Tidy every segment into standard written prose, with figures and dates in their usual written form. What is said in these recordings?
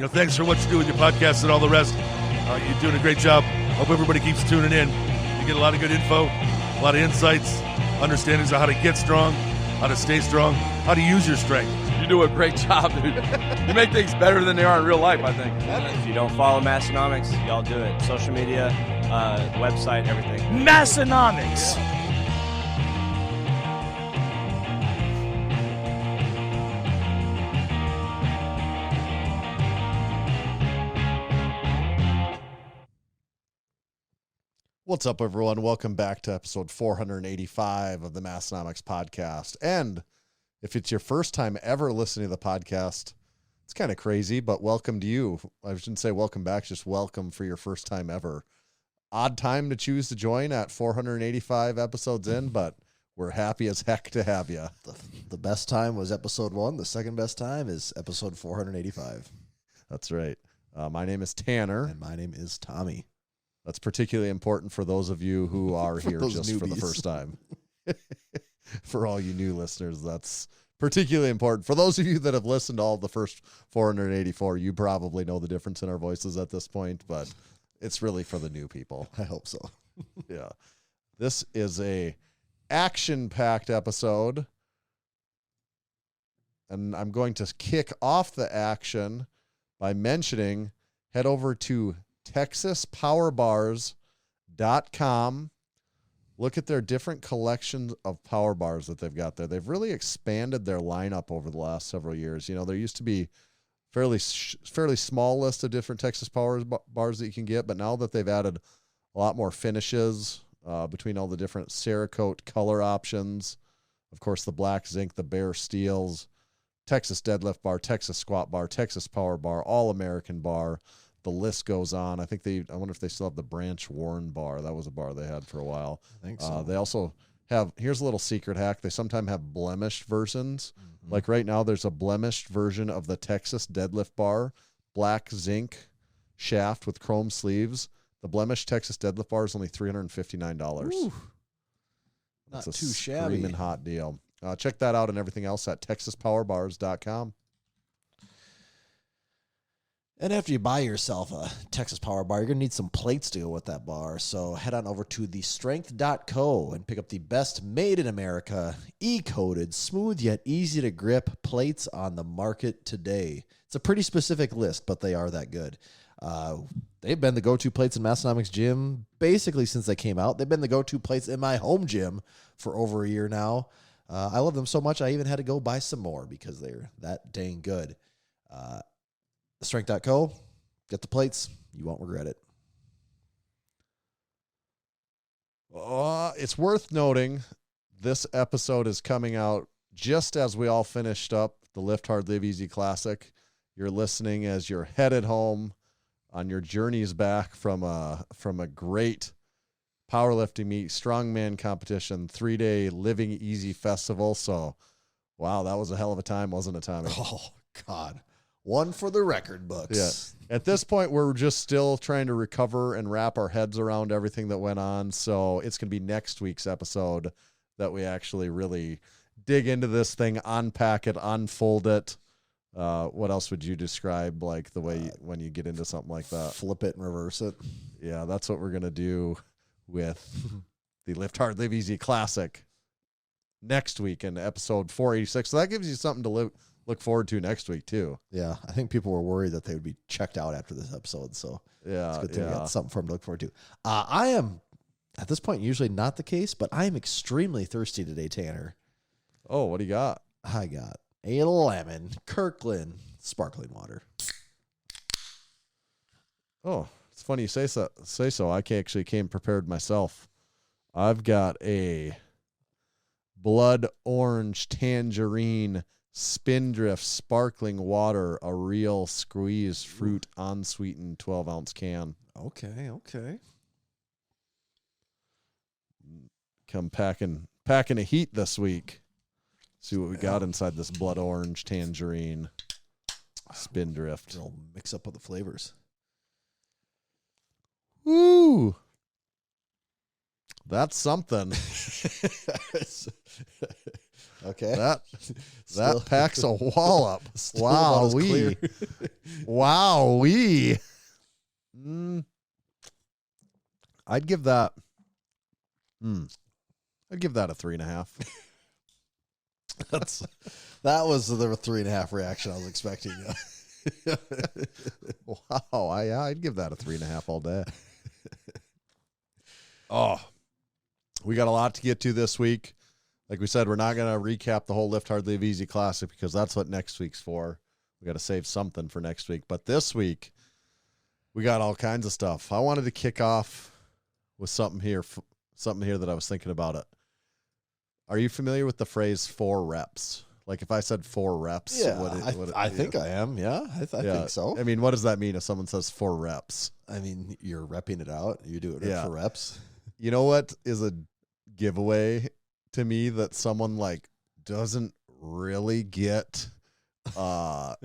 thanks for what you do with your podcast and all the rest. You're doing a great job. Hope everybody keeps tuning in. You get a lot of good info, a lot of insights, understandings of how to get strong, how to stay strong, how to use your strength. You do a great job, dude. You make things better than they are in real life, I think. If you don't follow Massenomics, y'all do it. Social media, website, everything. Massenomics. What's up, everyone? Welcome back to episode 485 of the Massenomics podcast. And if it's your first time ever listening to the podcast, it's kind of crazy, but welcome to you. I shouldn't say welcome back, just welcome for your first time ever. Odd time to choose to join at 485 episodes in, but we're happy as heck to have you. The best time was episode 1. The second best time is episode 485. That's right. My name is Tanner. And my name is Tommy. That's particularly important for those of you who are here just newbies. for the first time. For all you new listeners, that's particularly important. For those of you that have listened to all the first 484, you probably know the difference in our voices at this point, but it's really for the new people. I hope so. Yeah. This is a action-packed episode, and I'm going to kick off the action by mentioning, head over to TexasPowerBars.com. Look at their different collections of power bars that they've got there. They've really expanded their lineup over the last several years. There used to be fairly small list of different Texas power bars that you can get, but now that they've added a lot more finishes between all the different Cerakote color options, of course, the black zinc, the bare steels, Texas deadlift bar, Texas squat bar, Texas power bar, all American bar. The list goes on. I wonder if they still have the Branch Warren bar. That was a bar they had for a while. I think so. They also have, here's a little secret hack. They sometimes have blemished versions. Mm-hmm. Like right now, there's a blemished version of the Texas deadlift bar, black zinc shaft with chrome sleeves. The blemished Texas deadlift bar is only $359. Ooh, That's not a too shabby. Screaming hot deal. Check that out and everything else at TexasPowerBars.com. And after you buy yourself a Texas Power Bar, you're going to need some plates to go with that bar. So head on over to thestrength.co and pick up the best made in America, E-coated, smooth yet easy to grip plates on the market today. It's a pretty specific list, but they are that good. They've been the go-to plates in Massenomics gym basically since they came out. They've been the go-to plates in my home gym for over a year now. I love them so much I even had to go buy some more because they're that dang good. Strength.co, get the plates. You won't regret it. It's worth noting this episode is coming out just as we all finished up the Lift Hard, Live Easy Classic. You're listening as you're headed home on your journeys back from a great powerlifting meet, strongman competition, 3-day Living Easy Festival. So, wow, that was a hell of a time, wasn't it, Tommy? Oh, God. One for the record books. Yeah. At this point, we're just still trying to recover and wrap our heads around everything that went on. So it's going to be next week's episode that we actually really dig into this thing, unpack it, unfold it. What else would you describe like the way when you get into something like that? Flip it and reverse it. Yeah, that's what we're going to do with the Lift Hard, Live Easy Classic next week in episode 486. So that gives you something to look forward to next week too. Yeah, I think people were worried that they would be checked out after this episode, so yeah, it's good to get something for them to look forward to. I am, at this point, usually not the case, but I am extremely thirsty today, Tanner. Oh, what do you got? I got a lemon Kirkland sparkling water. Oh, it's funny you say so. I actually came prepared myself. I've got a blood orange tangerine Spindrift sparkling water, a real squeezed fruit, unsweetened 12-ounce can. Okay. Come packing a heat this week. See what we got inside this blood orange tangerine Spindrift. It'll mix up all the flavors. Woo! That's something. Okay. That packs a wallop. Still about as clear. Wow-wee. I'd give that a 3.5. That was the 3.5 reaction I was expecting. Wow. I'd give that a 3.5 all day. Oh, we got a lot to get to this week. Like we said, we're not going to recap the whole Lift Hard, Live Easy Classic because that's what next week's for. We got to save something for next week. But this week, we got all kinds of stuff. I wanted to kick off with something here that I was thinking about it. Are you familiar with the phrase 4 reps? Like if I said 4 reps, I think I am. Yeah, I think so. I mean, what does that mean if someone says 4 reps? I mean, you're repping it out. You do it for reps. You know what is a giveaway to me that someone like doesn't really get? I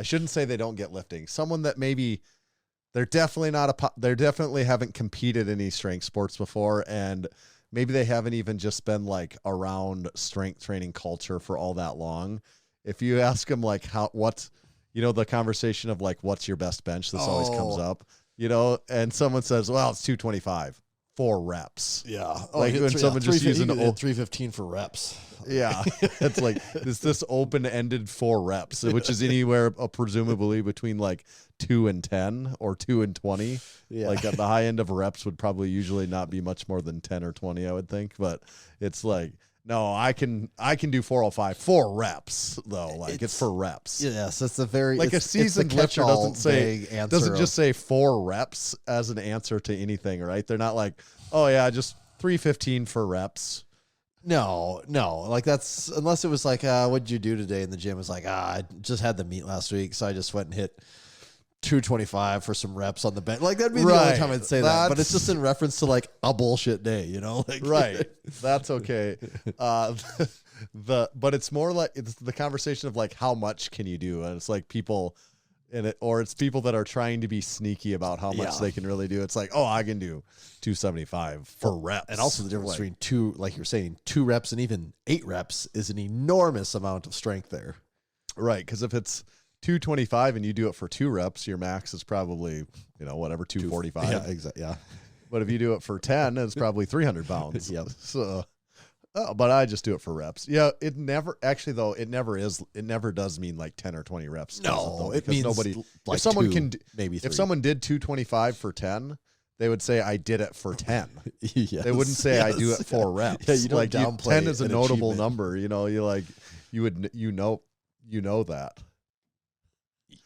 shouldn't say they don't get lifting. Someone that maybe they're definitely haven't competed in any strength sports before, and maybe they haven't even just been like around strength training culture for all that long. If you ask them like the conversation of like, what's your best bench? This always comes up, and someone says, well, it's 225, 4 reps. Yeah. Like when someone just using 315 for reps. Yeah. It's like this open-ended 4 reps, which is anywhere presumably between like 2 and 10 or 2 and 20. Yeah. Like at the high end of reps would probably usually not be much more than 10 or 20, I would think. But it's like, no, I can do 405, 4 reps though. Like it's for reps. Yes, it's a very like a seasoned lifter doesn't just say 4 reps as an answer to anything, right? They're not like, oh yeah, just 315 for reps. No. Like that's unless it was like, what'd you do today in the gym? It's like, I just had the meet last week, so I just went and hit 225 for some reps on the bench. Like that'd be the only time I'd say that. But it's just in reference to like a bullshit day, Like, right. That's okay. But it's more like it's the conversation of like how much can you do, and it's like people it's people that are trying to be sneaky about how much they can really do. It's like, oh, I can do 275 for reps. And also the difference between 2, like you're saying, 2 reps and even 8 reps is an enormous amount of strength there. Right. Because if it's 225 and you do it for 2 reps, your max is probably, 245. Yeah, exactly. Yeah. But if you do it for 10, it's probably 300 pounds. Yep. So, but I just do it for reps. Yeah. It never does mean like 10 or 20 reps. No, it means like if someone 2, can, maybe 3. If someone did 225 for 10, they would say I did it for 10. Yes, they wouldn't say I do it for reps. Yeah, you don't downplay 10 is a notable achievement. number. You know that.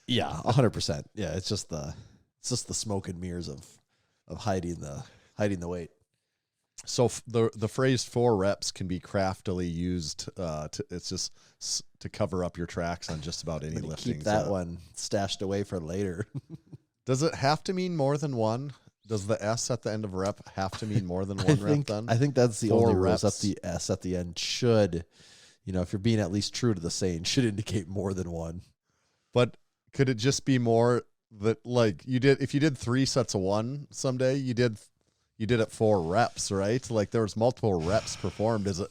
Yeah, 100%. Yeah, it's just the smoke and mirrors of hiding the weight. So the phrase 4 reps can be craftily used. It's just to cover up your tracks on just about any lifting. Keep that one stashed away for later. Does it have to mean more than one? Does the S at the end of rep have to mean more than one rep then? I think that's the 4 only reps. rules. That the S at the end should, if you're being at least true to the saying, should indicate more than one. But could it just be more that like if you did 3 sets of 1 someday, you did it 4 reps, right? Like there was multiple reps performed. Does it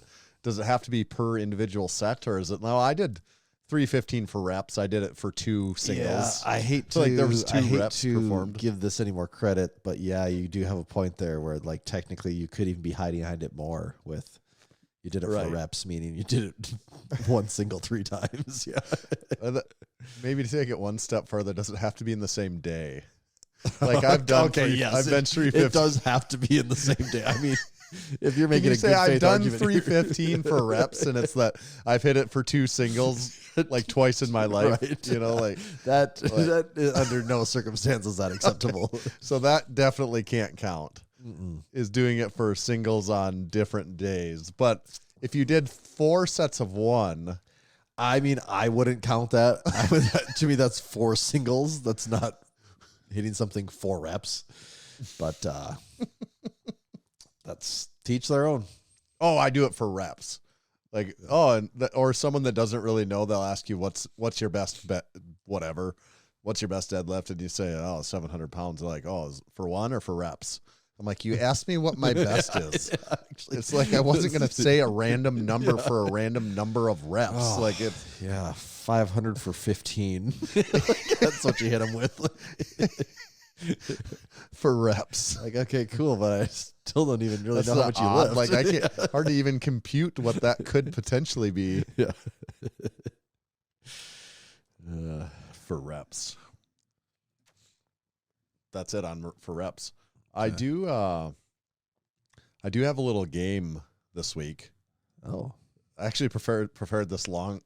have to be per individual set, or is it, no, I did 315 for reps. I did it for 2 singles. Yeah, I hate to, like there was 2 I hate reps to performed. give this any more credit, but yeah, you do have a point there where like technically you could even be hiding behind it more with you did it for reps, meaning you did it 1 single 3 times. Yeah. Maybe to take it one step further, does it have to be in the same day? Like I've done, I've been 315. It does have to be in the same day. I mean, if you're making a good faith I've done argument 315 for reps, and it's that I've hit it for 2 singles like twice in my life. Right. Like that is, under no circumstances is that acceptable. So that definitely can't count. Mm-mm. Is doing it for singles on different days. But if you did 4 sets of 1, I mean, I wouldn't count that. To me, that's 4 singles. That's not hitting something 4 reps. But that's teach their own. Oh, I do it for reps. Like, or someone that doesn't really know, they'll ask you, what's your best bet, whatever. What's your best deadlift? And you say, 700 pounds. They're like, is it for 1 or for reps? I'm like, you asked me what my best is. Yeah, actually. It's like I wasn't going to say a random number for a random number of reps. Oh, Like it's 500 for 15. That's what you hit him with. for reps. Like, okay, cool, but I still don't even really That's know how much you odd. lift. Like I can't hard to even compute what that could potentially be. Yeah. For reps. That's it on for reps. I do have a little game this week. Oh. I actually prepared this long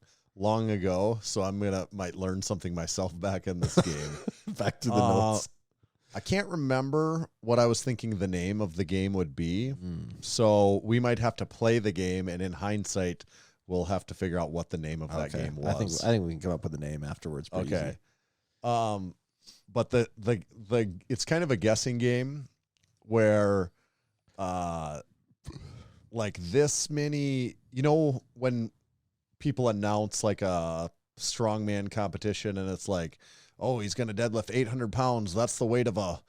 ago, so I'm might learn something myself back in this game. Back to the notes. I can't remember what I was thinking the name of the game would be. So we might have to play the game, and in hindsight, we'll have to figure out what the name of that game was. I think we can come up with a name afterwards. Pretty Okay. easy. But the it's kind of a guessing game where like this many, when people announce like a strongman competition and it's like, oh, he's going to deadlift 800 pounds. That's the weight of a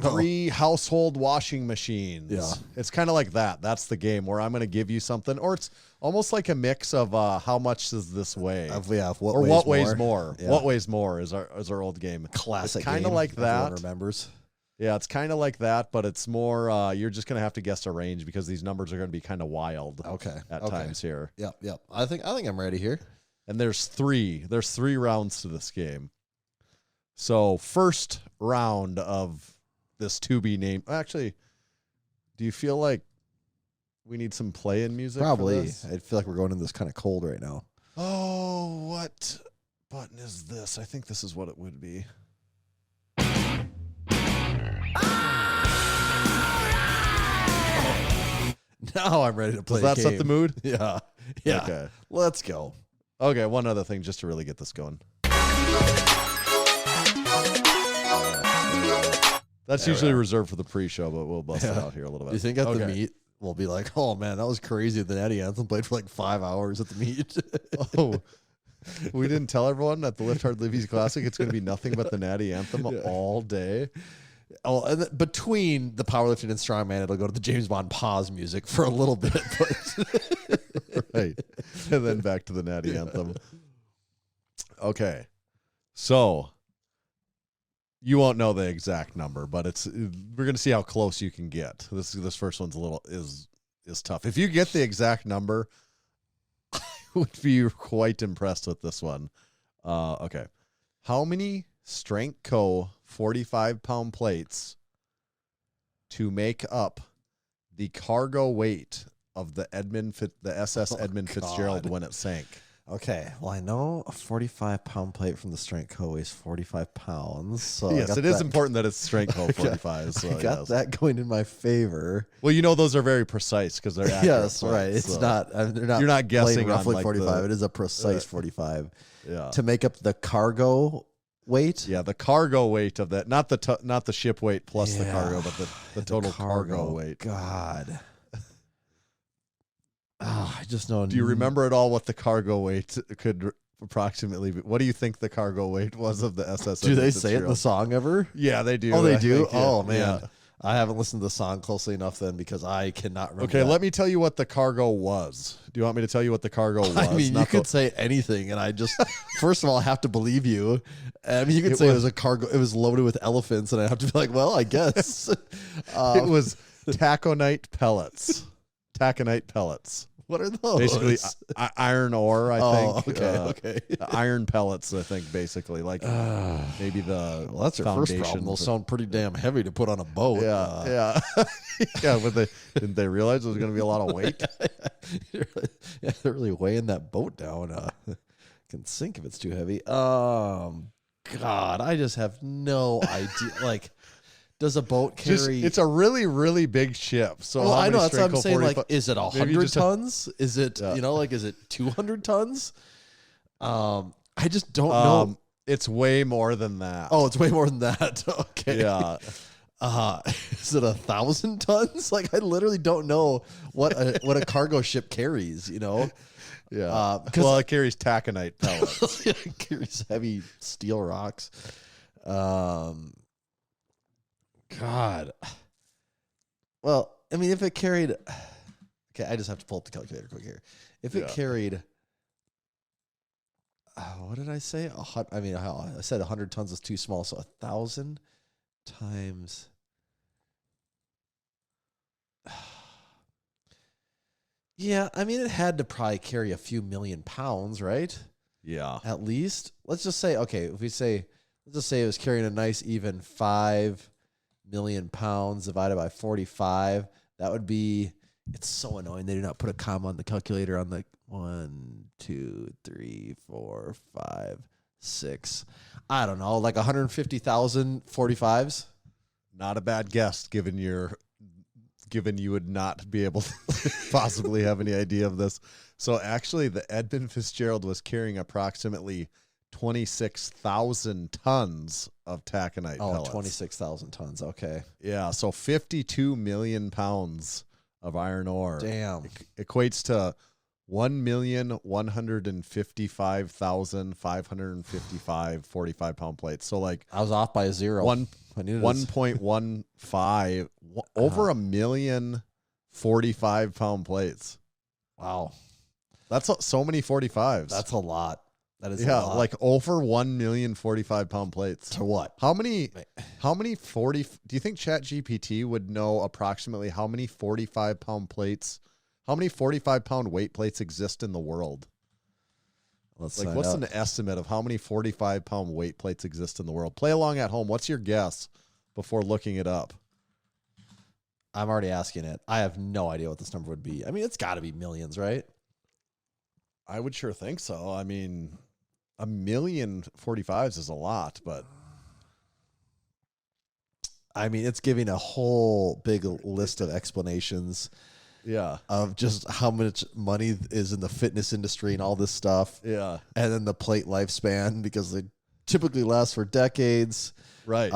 3 household washing machines. Yeah. It's kind of like that. That's the game where I'm going to give you something, or it's almost like a mix of how much does this weigh? What weighs more? Yeah. What weighs more is our old game. Classic. It's kind of like that. Everyone remembers. Yeah, it's kind of like that, but it's more. You're just going to have to guess a range because these numbers are going to be kind of wild. Okay. At times here. Yep. I think I'm ready here. And there's three rounds to this game. So first round of this to be named. Actually, do you feel like we need some play-in music? Probably. For this? I feel like we're going in this kind of cold right now. Oh, what button is this? I think this is what it would be. Now I'm ready to play. Does that set the mood? Yeah. Yeah. Okay. Let's go. Okay, one other thing just to really get this going. That's usually reserved for the pre-show, but we'll bust it out here a little bit. Do you think at the meet we'll be like, oh man, that was crazy. The Natty Anthem played for like 5 hours at the meet. Oh, we didn't tell everyone at the Lift Hard Live Easy Classic it's going to be nothing but the Natty Anthem all day. Oh, and between the powerlifting and strongman, it'll go to the James Bond pause music for a little bit. But Right. And then back to the Natty Anthem. Okay. So you won't know the exact number, but we're going to see how close you can get. This first one's is tough. If you get the exact number, I would be quite impressed with this one. Okay. How many Strength Co. 45-pound plates to make up the cargo weight of the SS Edmund Fitzgerald when it sank? okay, well, I know a 45-pound plate from the Strength Co. weighs 45 pounds. So Yes, it is important that it's Strength Co. 45. So I got that going in my favor. Well, those are very precise because they're accurate. Yes, right. plates, It's so not. They're not. You're not guessing playing on, roughly like, 45. It is a precise 45 Yeah. to make up the cargo weight. Yeah, the cargo weight of that, not the ship weight plus the cargo, but the total cargo weight. God. Oh, I just know. Do you remember at all what the cargo weight could approximately be? What do you think the cargo weight was of the SS? Do they say it in the song ever? Yeah, they do. Oh, they I do? think, yeah. Oh, man. Yeah. I haven't listened to the song closely enough then because I cannot remember. Okay, that. let me tell you what the cargo was. Do you want me to tell you what the cargo was? I mean, you could say anything, and I just, first of all, I have to believe you. I mean, you could say it was a cargo, it was loaded with elephants, and I have to be like, well, I guess. It was taconite pellets. Taconite pellets. What are those? Basically, iron ore, I think. Okay. Iron pellets, I think, basically. Like maybe the Well, that's your first problem. They'll sound pretty damn heavy to put on a boat. Yeah. Yeah, but didn't they realize there was going to be a lot of weight? Yeah, they're really weighing that boat down. Can sink if it's too heavy. God, I just have no idea. Like, does a boat carry? It's a really, really big ship. So well, I know that's what I'm saying. 40, Like, is it 100 tons? Is it is it 200 tons? I just don't know. It's way more than that. Oh, it's way more than that. Okay. Yeah. Is it 1,000 tons? Like, I literally don't know what a cargo ship carries. Yeah. Well, it carries taconite pellets. it carries heavy steel rocks. God, Well, I mean, if it carried, okay, I just have to pull up the calculator quick here. If it carried, what did I say? I said 100 tons is too small, so 1,000 times. Yeah, I mean, it had to probably carry a few million pounds, right? Yeah. At least. Let's just say, okay, let's just say it was carrying a nice even 5 million pounds divided by 45. That would be, it's so annoying they do not put a comma on the calculator on the 1, 2, 3, 4, 5, 6. I don't know, like 150,000 45s. Not a bad guess, given you would not be able to possibly have any idea of this. So actually, the Edmund Fitzgerald was carrying approximately 26,000 tons of taconite pellets. 26,000 tons. Okay. Yeah, so 52 million pounds of iron ore. Damn. Equates to 1,155,555 45-pound plates. So like I was off by a zero. 1.15 over a million 45-pound plates. Wow. That's so many 45s. That's a lot. That is a lot. like over 1 million 45-pound plates. To what? How many 40 do you think ChatGPT would know approximately how many 45-pound plates, how many 45-pound weight plates exist in the world? What's an estimate of how many 45-pound weight plates exist in the world? Play along at home. What's your guess before looking it up? I'm already asking it. I have no idea what this number would be. I mean, it's got to be millions, right? I would sure think so. I mean, a million 45s is a lot, but I mean, it's giving a whole big list of explanations. Yeah. Of just how much money is in the fitness industry and all this stuff. Yeah. And then the plate lifespan, because they typically last for decades. Right.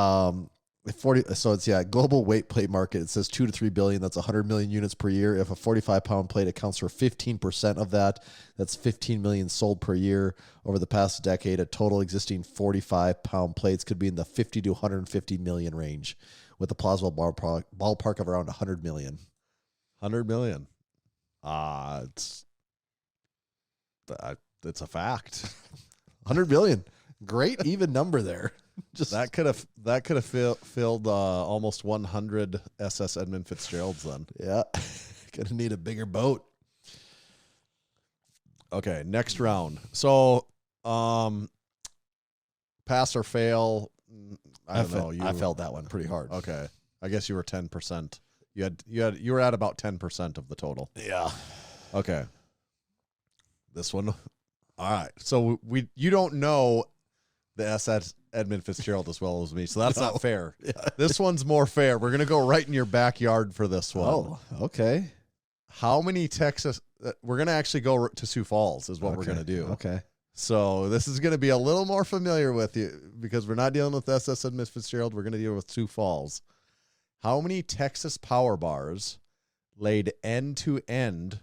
Global weight plate market. It says 2 to 3 billion. That's 100 million units per year. If a 45-pound plate accounts for 15% of that, that's 15 million sold per year. Over the past decade, a total existing 45-pound plates could be in the 50 to 150 million range, with a plausible ballpark of around 100 million. 100 million. It's a fact. 100 million. Great even number there. Just that could have filled almost 100 SS Edmund Fitzgeralds then. Yeah. Gonna need a bigger boat. Okay, next round. So pass or fail. I don't know. I felt that one pretty hard. Okay. I guess you were 10%. You were at about 10% of the total. Yeah. Okay. This one. All right. So you don't know the SS Edmund Fitzgerald as well as me, so that's not fair. Yeah. This one's more fair. We're gonna go right in your backyard for this one. Oh, okay. How many Texas? We're gonna actually go to Sioux Falls is what we're gonna do. Okay. So this is gonna be a little more familiar with you because we're not dealing with SS Edmund Fitzgerald. We're gonna deal with Sioux Falls. How many Texas power bars laid end to end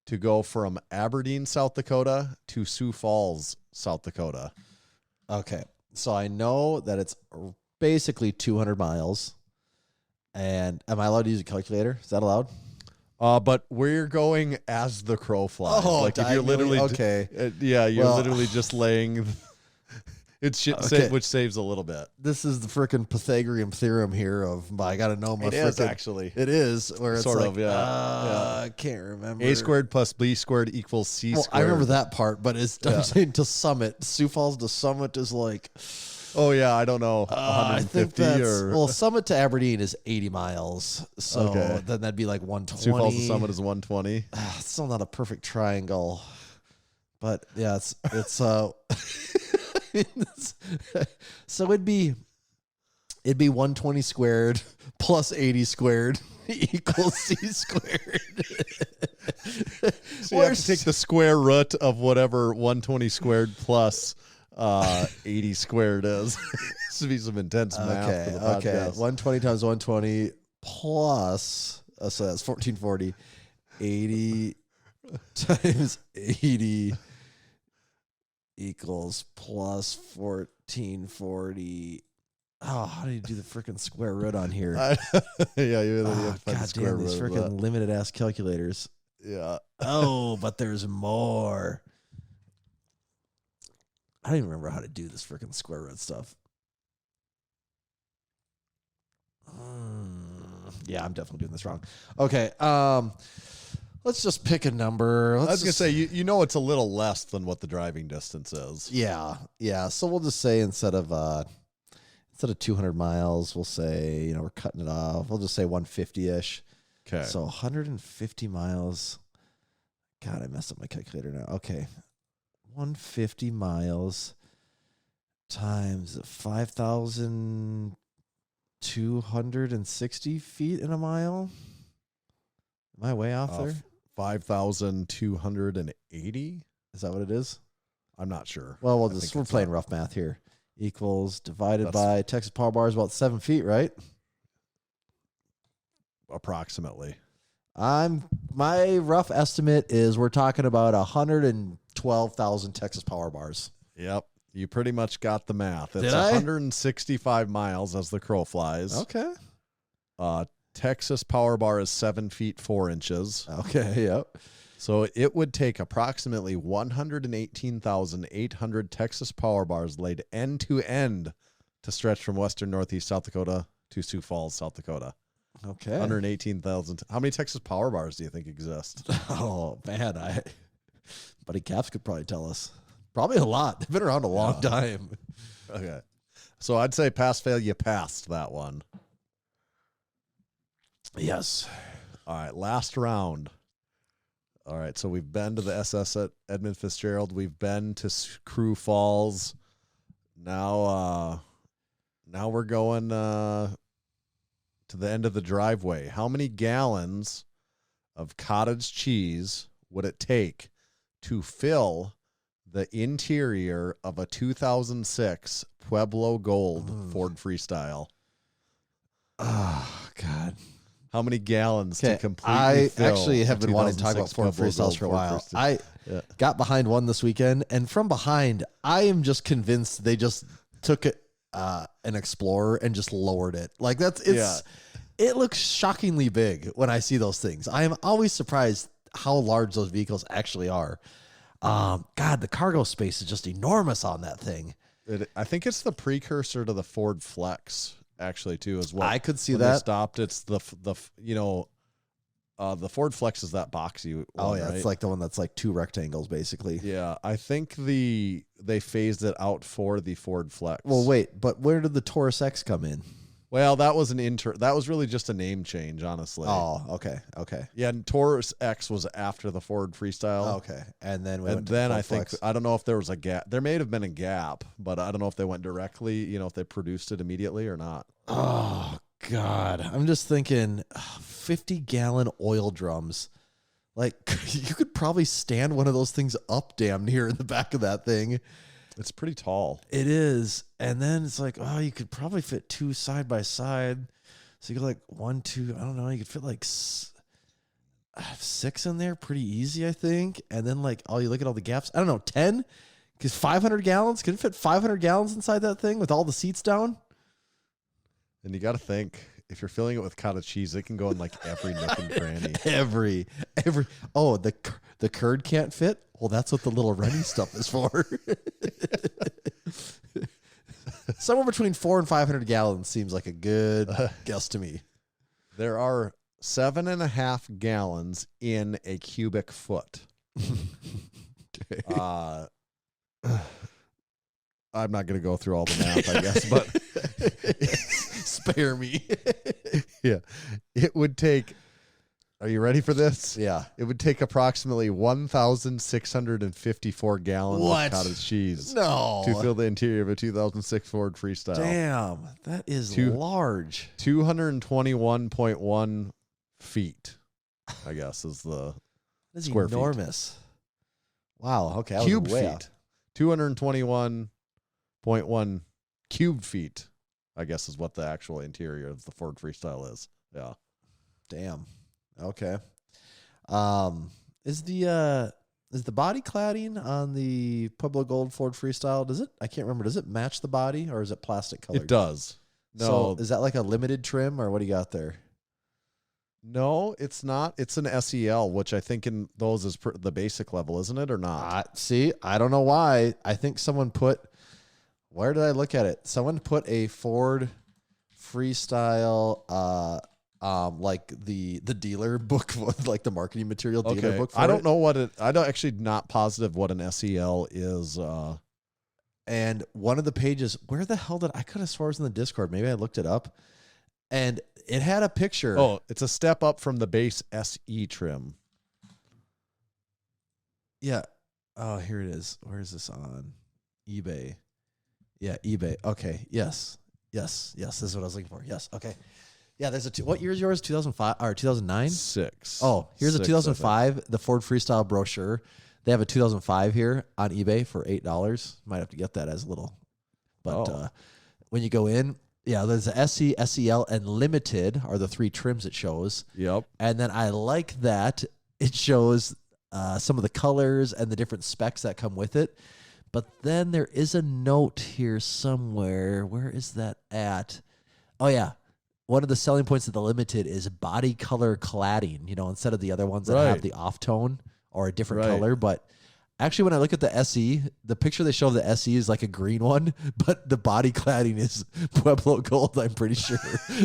to go from Aberdeen, South Dakota to Sioux Falls, South Dakota? Okay. So I know that it's basically 200 miles. And am I allowed to use a calculator? Is that allowed? But we're going as the crow flies. Oh, like if you're literally okay. You're literally just laying which saves a little bit. This is the freaking Pythagorean theorem here of I got to know my It is actually. It is where it's sort like, of, yeah. I can't remember. A squared plus B squared equals C squared. I remember that part, but I'm saying to Summit. Sioux Falls to Summit is like, oh yeah, I don't know. I think 150 Summit to Aberdeen is 80 miles. So then that'd be like 120. Sioux Falls to Summit is 120. It's still not a perfect triangle. But yeah, it's so it'd be 120 squared plus 80 squared equals C squared. So you have to take the square root of whatever 120 squared plus 80 squared is. This would be some intense math for the podcast. Okay, 120 times 120 plus, so that's 1440. 80 times 80 equals plus 1440. Oh, how do you do the freaking square root on here? Yeah, you really have to find the God square damn, these root of freaking limited ass calculators. that. Yeah. Oh, but there's more. I don't even remember how to do this freaking square root stuff. Yeah, I'm definitely doing this wrong. Okay, let's just pick a number. I was going to say, you know it's a little less than what the driving distance is. Yeah. So we'll just say instead of 200 miles, we'll say, we're cutting it off. We'll just say 150-ish. Okay. So 150 miles. God, I messed up my calculator now. Okay. 150 miles times 5,260 feet in a mile. Am I way off there? 5,280? Is that what it is? I'm not sure. Well, we're think playing rough math here. Equals divided by Texas Power Bar is about 7 feet, right? Approximately. My rough estimate is we're talking about 112,000 Texas Power Bars. Yep. You pretty much got the math. It's Did I? 165 miles as the crow flies. Okay. Texas Power Bar is 7 feet 4 inches. Okay. Yep. So it would take approximately 118,800 Texas Power Bars laid end to end to stretch from western northeast South Dakota to Sioux Falls, South Dakota. Okay. 118,000. How many Texas Power Bars do you think exist? Oh man, Buddy Caps could probably tell us. Probably a lot. They've been around a long time. Okay. So I'd say pass fail, you passed that one. Yes. All right, last round. All right, so we've been to the SS at Edmund Fitzgerald. We've been to Crew Falls. Now we're going to the end of the driveway. How many gallons of cottage cheese would it take to fill the interior of a 2006 Pueblo Gold Ford Freestyle? Oh God. How many gallons to completely I fill actually have a been wanting to talk about 2006 Ford Pueblo Freestyles Gold for a Ford while. Freestyle? I got behind one this weekend, and from behind, I am just convinced they just took an Explorer and just lowered it. Like it looks shockingly big when I see those things. I am always surprised how large those vehicles actually are. God, the cargo space is just enormous on that thing. I think it's the precursor to the Ford Flex, actually, too, as well. I could see when that. They stopped. It's the Ford Flex is that boxy one, Oh yeah, right? it's like the one that's like two rectangles basically. Yeah, I think they phased it out for the Ford Flex. Well, wait, but where did the Taurus X come in? Well, that was that was really just a name change, honestly. Oh, okay. Yeah, and Taurus X was after the Ford Freestyle. Okay, and then I think I don't know if there was a gap. There may have been a gap, but I don't know if they went directly. If they produced it immediately or not. Oh God, I'm just thinking, 50-gallon oil drums. Like you could probably stand one of those things up damn near in the back of that thing. It's pretty tall. It is. And then it's like, you could probably fit two side by side. So you could like 1, 2, I don't know. You could fit like 6 in there pretty easy, I think. And then like, you look at all the gaps. I don't know, 10? Because 500 gallons? Can it fit 500 gallons inside that thing with all the seats down? And you got to think, if you're filling it with cottage cheese, it can go in like every nook and cranny. Every. Oh, the curd can't fit? Well, that's what the little runny stuff is for. Somewhere between 400 and 500 gallons seems like a good guess to me. There are 7.5 gallons in a cubic foot. I'm not going to go through all the math, I guess, but spare me. Yeah, it would take. Are you ready for this? Yeah. It would take approximately 1,654 gallons of cottage cheese to fill the interior of a 2006 Ford Freestyle. Damn, that is large. 221.1 feet, I guess, is the That's square feet. enormous. Wow. Okay. I was Cube way feet. off. 221.1 cube feet, I guess, is what the actual interior of the Ford Freestyle is. Yeah. Damn. Okay. Is the body cladding on the Pueblo Gold Ford Freestyle, I can't remember, does it match the body or is it plastic colored? It does. No. So is that like a limited trim or what do you got there? No, it's not. It's an SEL, which I think in those is the basic level, isn't it, or not? See, I don't know why. I think someone put. Where did I look at it? Someone put a Ford Freestyle, like the dealer book, like the marketing material dealer book. For I don't it. know what it. I don't actually not positive what an SEL is. And one of the pages, where the hell did I could have sworn it was in the Discord? Maybe I looked it up, and it had a picture. Oh, it's a step up from the base SE trim. Yeah. Oh, here it is. Where is this on? eBay. Yeah, eBay. Okay. Yes. This is what I was looking for. Yes. Okay. Yeah, there's what year is yours? 2005 or 2009? 6. Oh, here's a Six, 2005, the Ford Freestyle brochure. They have a 2005 here on eBay for $8. Might have to get that as a little. But when you go in, yeah, there's the SE, SEL, and Limited are the 3 trims it shows. Yep. And then I like that it shows some of the colors and the different specs that come with it. But then there is a note here somewhere. Where is that at? Oh, yeah. One of the selling points of the Limited is body color cladding, instead of the other ones that have the off tone or a different color. But actually, when I look at the SE, the picture they show of the SE is like a green one, but the body cladding is Pueblo Gold, I'm pretty sure.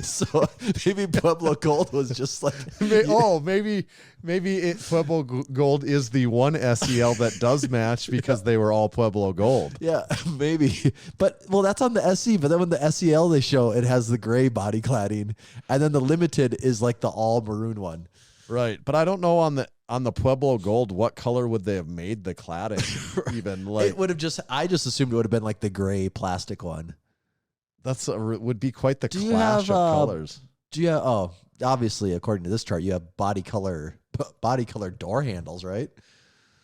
So maybe Pueblo Gold was just like... maybe Pueblo Gold is the one SEL that does match because they were all Pueblo Gold. Yeah, maybe. But, that's on the SE. But then when the SEL they show, it has the gray body cladding. And then the Limited is like the all maroon one. Right. But I don't know on the Pueblo Gold, what color would they have made the cladding even? Like, it would have I just assumed it would have been like the gray plastic one. Would be quite the clash of colors. Do you have, obviously, according to this chart, you have body color door handles, right?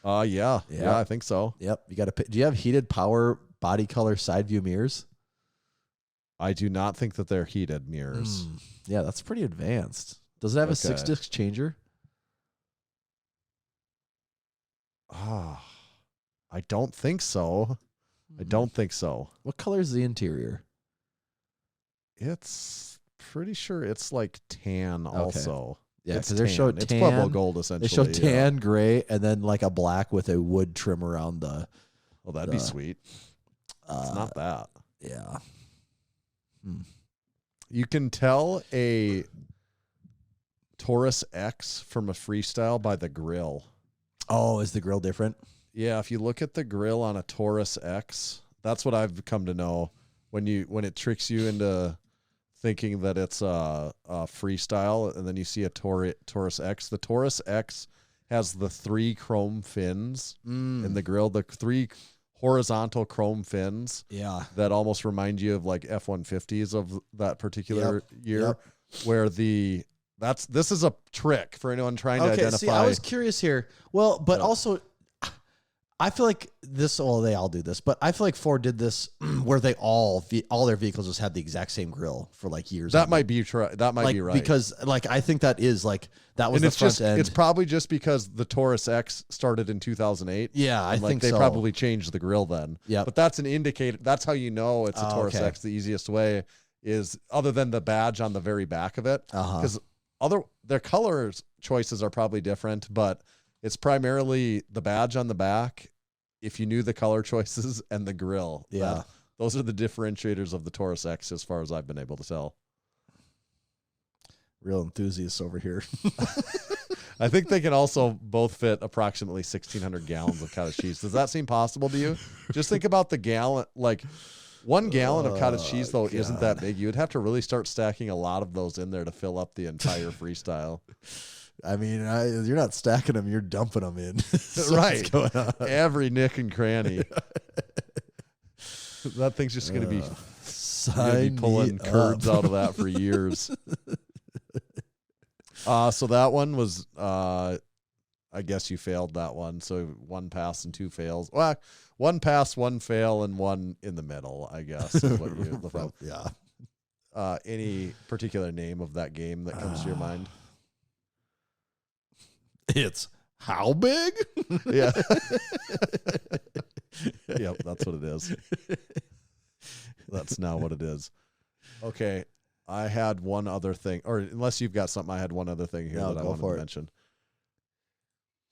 Yeah, I think so. Yep. You got to. Do you have heated power body color side view mirrors? I do not think that they're heated mirrors. Yeah, that's pretty advanced. Does it have a 6-disc changer? I don't think so. I don't think so. What color is the interior? It's pretty sure it's like tan also. Yeah, it's because they showed tan. It's Pueblo Gold essentially. They show tan, gray, and then like a black with a wood trim around the. Well, that'd be sweet. It's not that. Yeah. You can tell a Taurus X from a Freestyle by the grill. Oh, is the grill different? Yeah, if you look at the grill on a Taurus X, that's what I've come to know when it tricks you into thinking that it's a Freestyle, and then you see a Taurus X. The Taurus X has the 3 chrome fins in the grill, the 3 horizontal chrome fins. Yeah, that almost remind you of like F-150s of that particular year, where this is a trick for anyone trying to identify. See, I was curious here. Well, but also, I feel like this. Well, they all do this, but I feel like Ford did this where they all their vehicles just had the exact same grill for like years. That might be that might be right, because like I think that is like that was and the front end. It's probably just because the Taurus X started in 2008. Yeah, I think they so. probably changed the grill then. Yeah, but that's an indicator. That's how you know it's a Taurus X. The easiest way is other than the badge on the very back of it, because their color choices are probably different, but it's primarily the badge on the back. If you knew the color choices and the grill, those are the differentiators of the Taurus X, as far as I've been able to tell. Real enthusiasts over here. I think they can also both fit approximately 1,600 gallons of cottage cheese. Does that seem possible to you? Just think about the gallon, like 1 gallon of cottage cheese, though, isn't that big. You would have to really start stacking a lot of those in there to fill up the entire Freestyle. I mean, you're not stacking them; you're dumping them in. Right, what's going on? Every nick and cranny. That thing's just going to be pulling curds out of that for years. So that one was, I guess you failed that one. So 1 pass and 2 fails. Well, 1 pass, 1 fail, and 1 in the middle, I guess. Is what you look at. Yeah. Any particular name of that game that comes to your mind? It's how big? Yeah. Yep, that's what it is. That's now what it is. Okay. I had one other thing, or unless you've got something, I had one other thing here No, that I go wanted for to it. mention.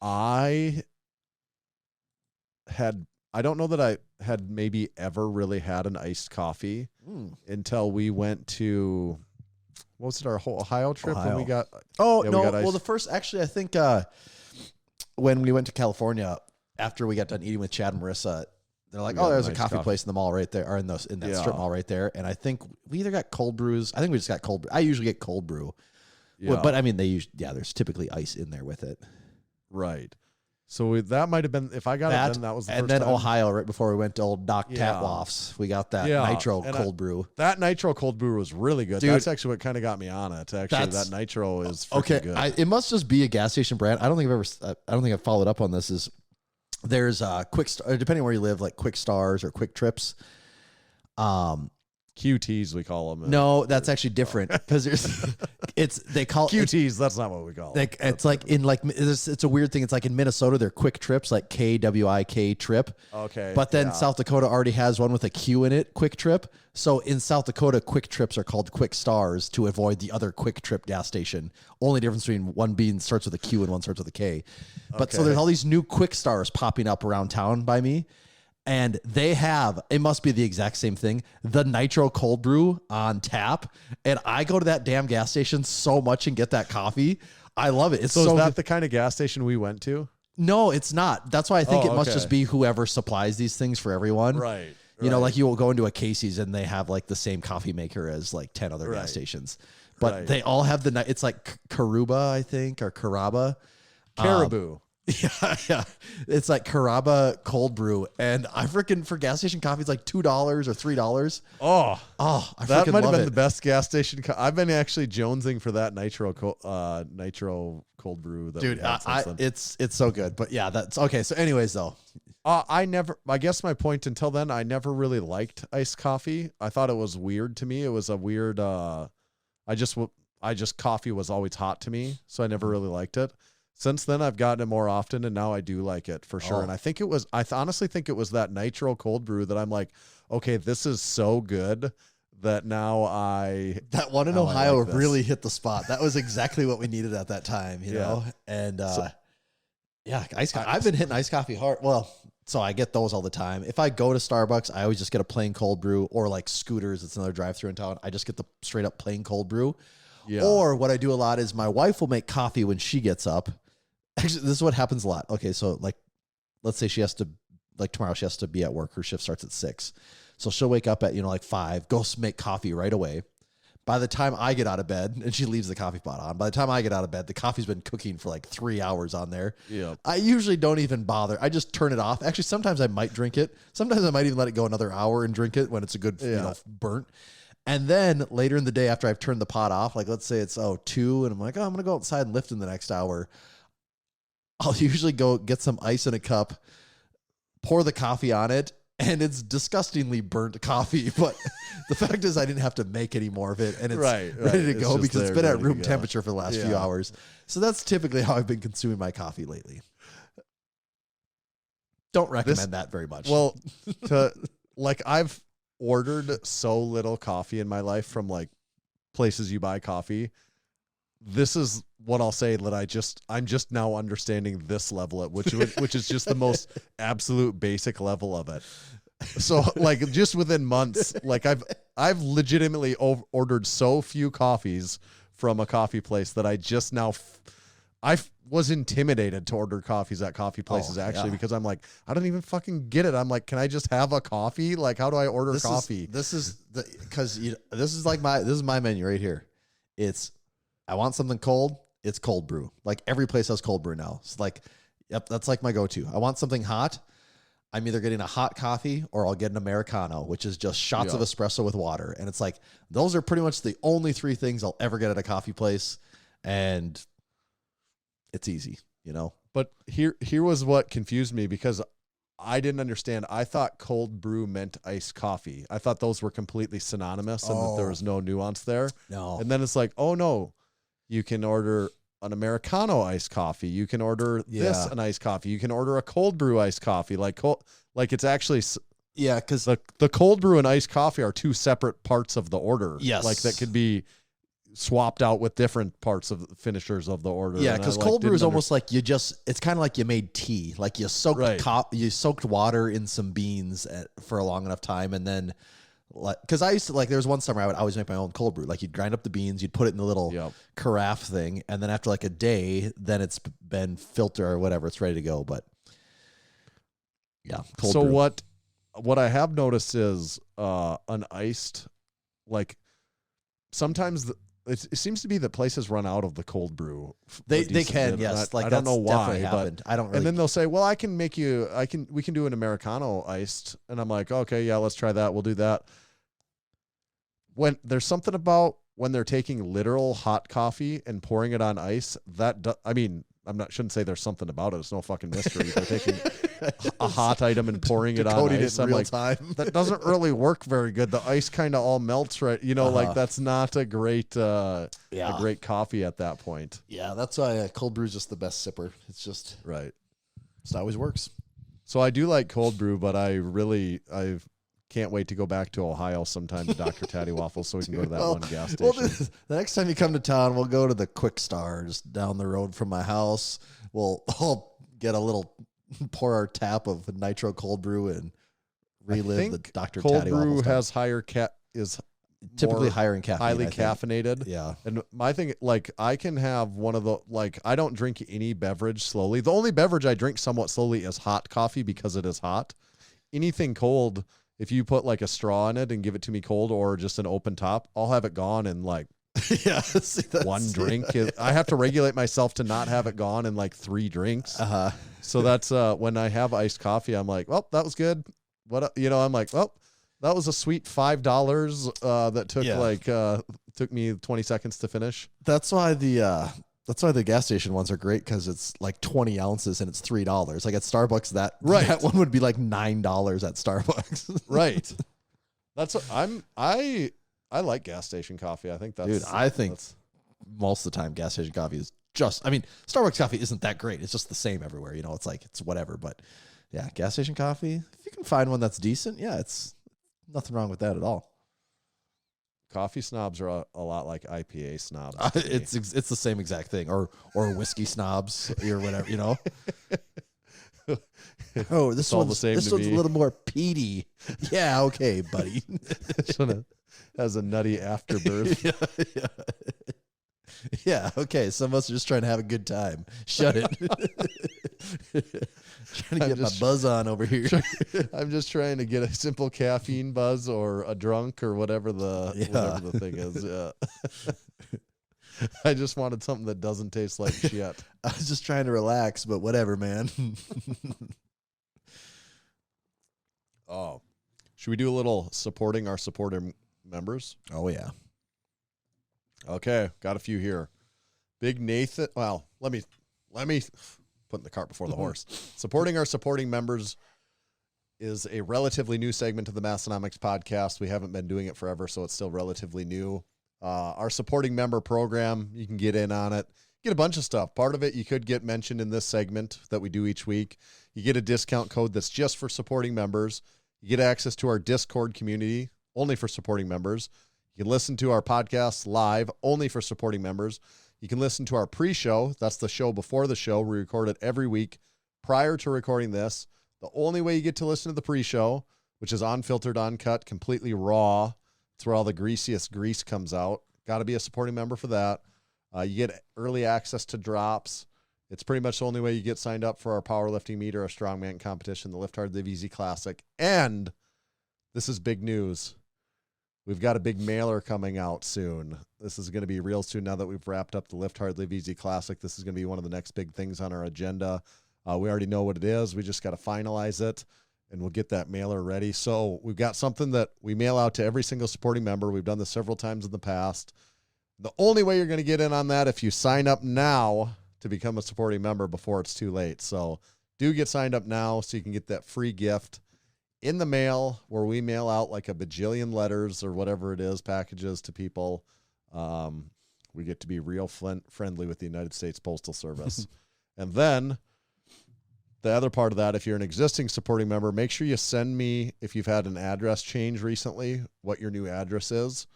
I don't know that I had maybe ever really had an iced coffee until we went to, what was it, our whole Ohio trip when we got, Oh, yeah, no. we got Well, iced. the first, actually, I think when we went to California, after we got done eating with Chad and Marissa, they're like, We oh, got there's an a iced coffee coffee. place in the mall right there, or in that strip Yeah. mall right there. And I think we either got cold brews. I think we just got cold brew. I usually get cold brew. Yeah. But I mean, there's typically ice in there with it. Right. So that might have been, if I got it, then that was the and first then time. Ohio, right before we went to old Doc Yeah. Tatwoff's, we got that Yeah, nitro and cold brew. That nitro cold brew was really good. Dude. That's actually what kind of got me on it. Actually, That's- that nitro is freaking good. It must just be a gas station brand. I don't think I've followed up on this. There's depending on where you live, like Quick Stars or Quick Trips. QTs, we call them. No, that's actually different because they call QTs. That's not what we call them. Like it's like in like it's a weird thing. It's like in Minnesota, they're Quick Trips, like KWIK trip. Okay. But then yeah. South Dakota already has one with a Q in it, Quick Trip. So in South Dakota, Quick Trips are called Quick Stars to avoid the other Quick Trip gas station. Only difference between one being starts with a Q and one starts with a K. But so Okay. there's all these new Quick Stars popping up around town by me. And they have, it must be the exact same thing, the nitro cold brew on tap. And I go to that damn gas station so much and get that coffee. I love it. It's So so is that good. the kind of gas station we went to? No, it's not. That's why I think Oh, it must okay. just be whoever supplies these things for everyone. Right. You know, like you will go into a Casey's and they have like the same coffee maker as like 10 other Right. gas stations. But Right. they all have it's like Karuba, I think, or Caraba. Caribou. Yeah. It's like Caraba cold brew. And I freaking, for gas station coffee, it's like $2 or $3. Oh, I that freaking might have love been it. the best gas station. I've been actually jonesing for that nitro cold brew. That Dude, we had since then. it's so good. But yeah, that's okay. So anyways, though, I guess my point until then, I never really liked iced coffee. I thought it was weird to me. It was a weird, coffee was always hot to me. So I never really liked it. Since then, I've gotten it more often, and now I do like it for sure. Oh. And I think honestly think it was that nitro cold brew that I'm like, okay, this is so good that now that one in Now I Ohio like this. really hit the spot. That was exactly what we needed at that time, you Yeah. know? And I've been hitting iced coffee hard. Well, so I get those all the time. If I go to Starbucks, I always just get a plain cold brew, or like Scooters, it's another drive-through in town. I just get the straight up plain cold brew. Yeah. Or what I do a lot is my wife will make coffee when she gets up. Actually, this is what happens a lot. Okay, so like, let's say tomorrow she has to be at work. Her shift starts at 6. So she'll wake up at, like 5, go make coffee right away. By the time I get out of bed, and she leaves the coffee pot on, by the time I get out of bed, the coffee's been cooking for like 3 hours on there. Yep. I usually don't even bother. I just turn it off. Actually, sometimes I might drink it. Sometimes I might even let it go another hour and drink it when it's a good, burnt. And then later in the day, after I've turned the pot off, like let's say it's 2, and I'm like, I'm going to go outside and lift in the next hour. I'll usually go get some ice in a cup, pour the coffee on it, and it's disgustingly burnt coffee. But the fact is I didn't have to make any more of it, and it's Right. ready to It's go just because it's there, been at ready to room go. temperature for the last few Yeah. hours. So that's typically how I've been consuming my coffee lately. Don't recommend that very much. Well, I've ordered so little coffee in my life from like places you buy coffee. This is what I'll say that I'm just now understanding this level which is just the most absolute basic level of it. So like just within months, like I've legitimately ordered so few coffees from a coffee place that I just now I was intimidated to order coffees at coffee places because I'm like, I don't even fucking get it. I'm like, can I just have a coffee? Like, how do I order coffee? This is my menu right here. I want something cold. It's cold brew. Like every place has cold brew now. It's like, yep, that's like my go-to. I want something hot. I'm either getting a hot coffee or I'll get an Americano, which is just shots of espresso with water. And it's like, those are pretty much the only 3 things I'll ever get at a coffee place. And it's easy, But here was what confused me because I didn't understand. I thought cold brew meant iced coffee. I thought those were completely synonymous and that there was no nuance there. No. And then it's like, oh no, you can order an Americano iced coffee. You can order this an iced coffee. You can order a cold brew iced coffee. Like it's actually Yeah, because the cold brew and iced coffee are two separate parts of the order. Yes. Like that could be swapped out with different parts of the finishers of the order. yeah, And I, because like, cold brew is didn't almost like it's kind of like you made tea. Like you soaked Right. you soaked water in some beans for a long enough time, and then because I used to there was one summer I would always make my own cold brew. Like you'd grind up the beans, you'd put it in the little Yep. carafe thing, and then after like a day, then it's been filtered or whatever, it's ready to go. But yeah, cold So brew. what I have noticed is an iced, like sometimes it seems to be that places run out of the cold brew. They a decent can, bit. yes. And I don't know why, but happened. I don't really. and then they'll say, well, we can do an Americano iced. And I'm like, okay, yeah, let's try that. We'll do that. When there's something about when they're taking literal hot coffee and pouring it on ice, shouldn't say there's something about it. It's no fucking mystery. They're taking a hot item and pouring it on Decoding ice. it in I'm real like, time. that doesn't really work very good. The ice kind of all melts, right? Like that's not a great, a great coffee at that point. Yeah, that's why cold brew is just the best sipper. It's just Right. it always works. So I do like cold brew, but I can't wait to go back to Ohio sometime to Dr. Tatty Waffles so we can go to that one gas station. Well, the next time you come to town, we'll go to the Quick Star just down the road from my house. I'll get a little pour our tap of nitro cold brew and relive the Dr. Cold Tatty brew Waffles time. has is Typically more higher in caffeine. highly I think. caffeinated. Yeah. And my thing, I can have one of the, I don't drink any beverage slowly. The only beverage I drink somewhat slowly is hot coffee because it is hot. Anything cold, if you put a straw in it and give it to me cold or just an open top, I'll have it gone in Yeah. See, one drink. I have to regulate myself to not have it gone in 3 drinks. So that's when I have iced coffee, I'm like, well, that was good. I'm like, well, that was a sweet $5 that took took me 20 seconds to finish. That's why the gas station ones are great because it's 20 ounces and it's $3. Like at Starbucks, that one would be $9 at Starbucks. Right. That's what I like gas station coffee. I think that's Dude, I think most of the time gas station coffee is Starbucks coffee isn't that great. It's just the same everywhere. It's whatever. But yeah, gas station coffee, if you can find one that's decent, yeah, it's nothing wrong with that at all. Coffee snobs are a lot like IPA snobs. It's the same exact thing, or whiskey snobs or whatever, Oh, this all one's the same this to one's me. a little more peaty. Yeah, okay, buddy. This one has a nutty afterbirth. Yeah, okay. Some of us are just trying to have a good time. Shut it. Trying to get my buzz on over here. I'm just trying to get a simple caffeine buzz or a drunk or whatever the thing is. Yeah. I just wanted something that doesn't taste like shit. I was just trying to relax, but whatever, man. Oh, should we do a little supporting our supporter members? Oh yeah. Okay, got a few here. Big Nathan. Well, let me put the cart before the horse. Supporting our supporting members is a relatively new segment of the Massenomics podcast. We haven't been doing it forever, so it's still relatively new. Our supporting member program, you can get in on it. Get a bunch of stuff. Part of it you could get mentioned in this segment that we do each week. You get a discount code that's just for supporting members. You get access to our Discord community, only for supporting members. You can listen to our podcast live, only for supporting members. You can listen to our pre-show. That's the show before the show. We record it every week prior to recording this. The only way you get to listen to the pre-show, which is unfiltered, uncut, completely raw. It's where all the greasiest grease comes out. Got to be a supporting member for that. You get early access to drops. It's pretty much the only way you get signed up for our powerlifting meet or a strongman competition, the Lift Hard Live Easy Classic. And this is big news. We've got a big mailer coming out soon. This is going to be real soon now that we've wrapped up the Lift Hard Live Easy Classic. This is going to be one of the next big things on our agenda. We already know what it is. We just got to finalize it, and we'll get that mailer ready. So we've got something that we mail out to every single supporting member. We've done this several times in the past. The only way you're going to get in on that if you sign up now to become a supporting member before it's too late. So do get signed up now so you can get that free gift in the mail, where we mail out like a bajillion letters or whatever it is, packages to people. We get to be real friendly with the United States Postal Service. And then the other part of that, if you're an existing supporting member, make sure you send me, if you've had an address change recently, what your new address is,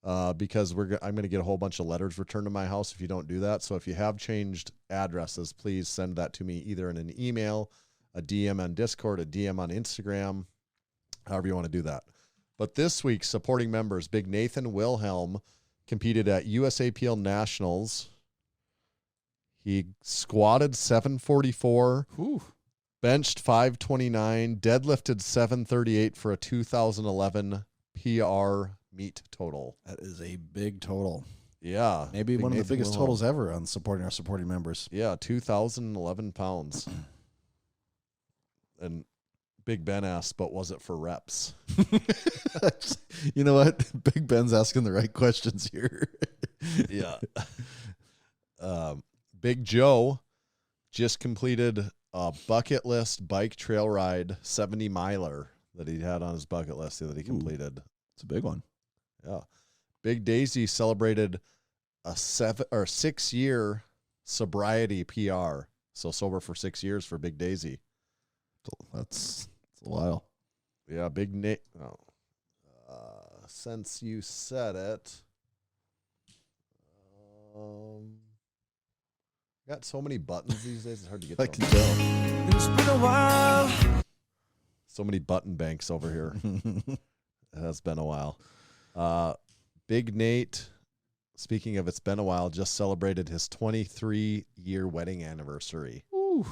because I'm going to get a whole bunch of letters returned to my house if you don't do that. So if you have changed addresses, please send that to me either in an email, a DM on Discord, a DM on Instagram, however you want to do that. But this week's supporting members, Big Nathan Wilhelm, competed at USAPL Nationals. He squatted 744, benched 529, deadlifted 738 for a 2011 PR meet total. That is a big total. Yeah. Maybe Big one of Nathan the biggest Wilhelm. totals ever on supporting our supporting members. Yeah, 2,011 pounds. And Big Ben asked, but was it for reps? You know what? Big Ben's asking the right questions here. Yeah. Big Joe just completed a bucket list bike trail ride 70 miler that he had on his bucket list that he completed. It's a big one. Yeah. Big Daisy celebrated a 6-year sobriety PR. So sober for 6 years for Big Daisy. That's a while. Yeah, Big Nate. Oh. Since you said it, got so many buttons these days. It's hard to get. I to can them. tell. It's been a while. So many button banks over here. It has been a while. Big Nate, speaking of it's been a while, just celebrated his 23-year wedding anniversary. Ooh.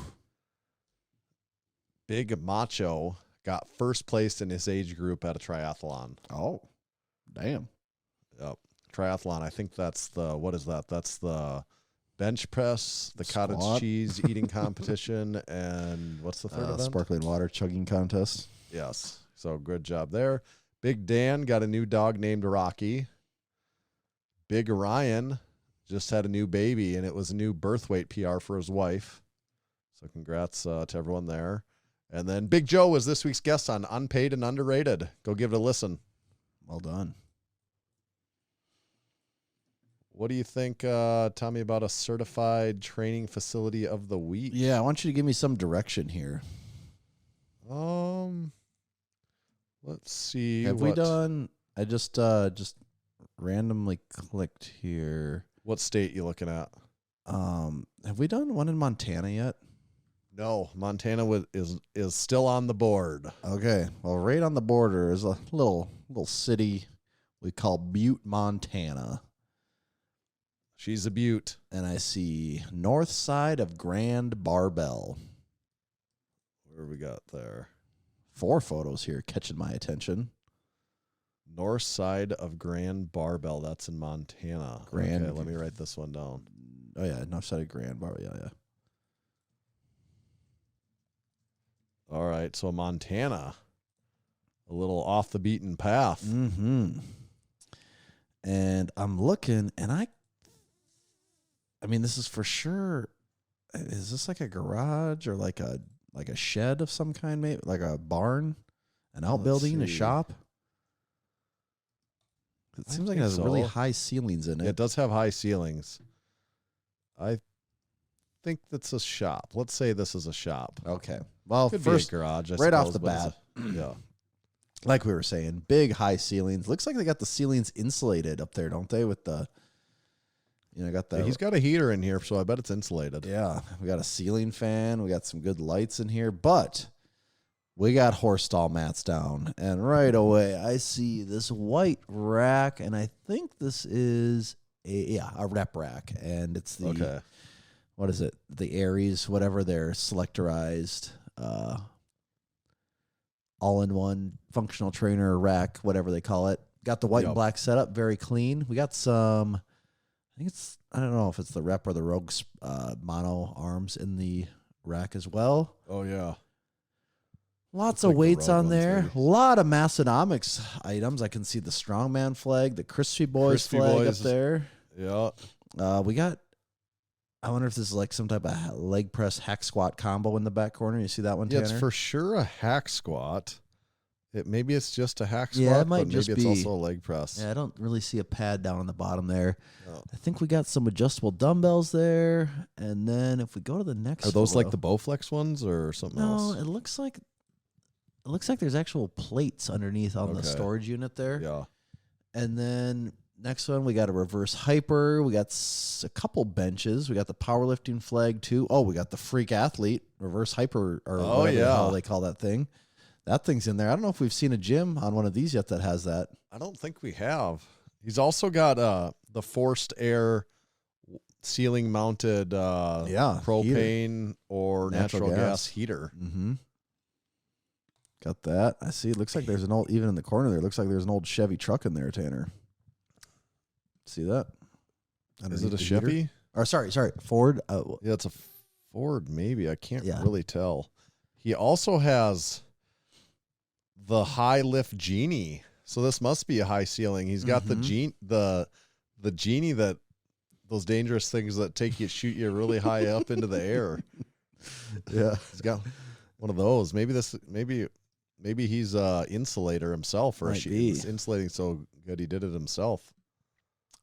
Big Macho got first place in his age group at a triathlon. Oh, damn. Yep. Triathlon. I think that's what is that? That's the bench press, the Squat. cottage cheese eating competition, and what's the third event? Sparkling water chugging contest. Yes. So good job there. Big Dan got a new dog named Rocky. Big Ryan just had a new baby, and it was a new birth weight PR for his wife. So congrats to everyone there. And then Big Joe was this week's guest on Unpaid and Underrated. Go give it a listen. Well done. What do you think, Tommy, about a certified training facility of the week? Yeah, I want you to give me some direction here. Let's see. Have we done? I just randomly clicked here. What state you looking at? Have we done one in Montana yet? No, Montana is still on the board. Okay. Well, right on the border is a little city we call Butte, Montana. She's a beaut. And I see north side of Grand Barbell. Where we got there? 4 photos here catching my attention. North side of Grand Barbell. That's in Montana. Grand. Okay, let me write this one down. Oh, yeah. North side of Grand Barbell. Yeah. All right, so Montana. A little off the beaten path. Mm-hmm. And I'm looking, and I mean, this is for sure. Is this like a garage or like a shed of some kind, maybe like a barn, an outbuilding, a see. shop? It I seems like it think has really so. high ceilings in It it. does have high ceilings. I think that's a shop. Let's say this is a shop. Okay. Well, Could first, be a garage, I right off suppose, the but bat, yeah. like we were saying, big high ceilings. Looks like they got the ceilings insulated up there, don't they? With the, got the. Yeah, he's got a heater in here, so I bet it's insulated. Yeah, we got a ceiling fan. We got some good lights in here, but we got horse stall mats down. And right away, I see this white rack, and I think this is a rep rack. And it's the, Okay. what is it? The Aries, whatever they're selectorized, all-in-one functional trainer rack, whatever they call it. Got the white and black setup, very clean. We got some, I don't know if it's the Rep or the Rogue's mono arms in the rack as well. Oh, yeah. Lots Looks of like the weights Rogue on ones, there. maybe. A lot of Massenomics items. I can see the Strongman flag, the Crispy Boys Crispy flag Boys. up there. Yeah. We got, I wonder if this is like some type of leg press hack squat combo in the back corner. You see that one, Yeah, Tanner? it's for sure a hack squat. Maybe it's just a hack squat, Yeah, it might but just maybe it's be. also a leg press. Yeah, I don't really see a pad down on the bottom there. Oh. I think we got some adjustable dumbbells there, and then if we go to the next, Are those like photo- the Bowflex ones or something No, else? it looks like there's actual plates underneath on the Okay. storage unit there. Yeah. And then next one, we got a reverse hyper. We got a couple benches. We got the powerlifting flag too. Oh, we got the freak athlete reverse hyper, or Oh, whatever the yeah. hell they call that thing. That thing's in there. I don't know if we've seen a gym on one of these yet that has that. I don't think we have. He's also got the forced air ceiling mounted propane or natural gas heater. Mm-hmm. Got that. I see. It looks like there's an old, even in the corner there, it looks like there's an old Chevy truck in there, Tanner. See that? Is Underneath it a the heater? Chevy? Or sorry, Ford. Yeah, it's a Ford maybe. I can't Yeah. really tell. He also has the high lift genie. So this must be a high ceiling. He's got the genie that those dangerous things that shoot you really high up into the air. Yeah. He's got one of those. Maybe he's insulator himself, or Might be. it's insulating so good he did it himself.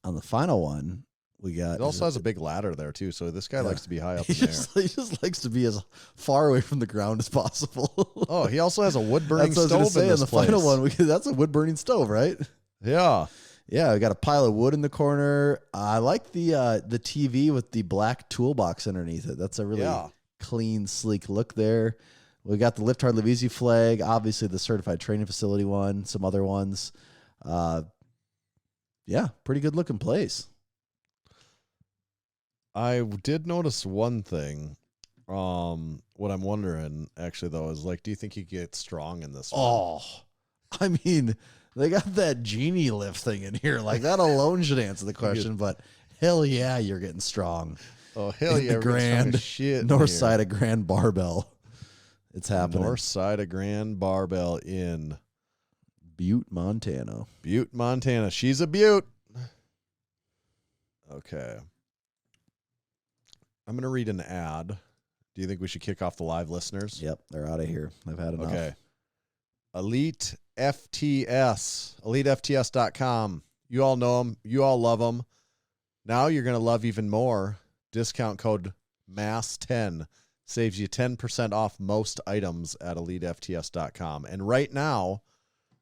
On the final one, we got. It also has a big ladder there too, so this guy likes to be high up He in the air. just likes to be as far away from the ground as possible. Oh, he also has a wood burning That's what I was stove gonna say. in this the place. final one, that's a wood burning stove, right? Yeah. Yeah, we got a pile of wood in the corner. I like the TV with the black toolbox underneath it. That's a really clean, sleek look there. We got the Lift Hard Live Easy flag, obviously the certified training facility one, some other ones. Yeah, pretty good looking place. I did notice one thing. What I'm wondering actually though is like, do you think he gets strong in this one? Oh, I mean, they got that genie lift thing in here. Like that alone should answer the question, but hell yeah, you're getting strong. Oh hell In yeah, the we're getting strong Grand as shit in North here. side of Grand Barbell. It's happening. North side of Grand Barbell in Butte, Montana. Butte, Montana. She's a Butte. Okay. I'm going to read an ad. Do you think we should kick off the live listeners? Yep, they're out of here. I've had enough. Okay. EliteFTS. EliteFTS.com. You all know them. You all love them. Now you're going to love even more. Discount code MASS10 saves you 10% off most items at EliteFTS.com. And right now,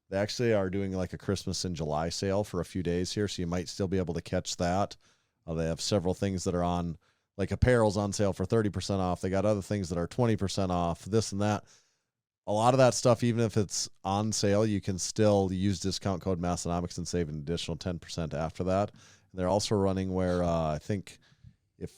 they actually are doing like a Christmas in July sale for a few days here, so you might still be able to catch that. They have several things that are on, like apparel's on sale for 30% off. They got other things that are 20% off, this and that. A lot of that stuff, even if it's on sale, you can still use discount code Massenomics and save an additional 10% after that. And they're also running where I think if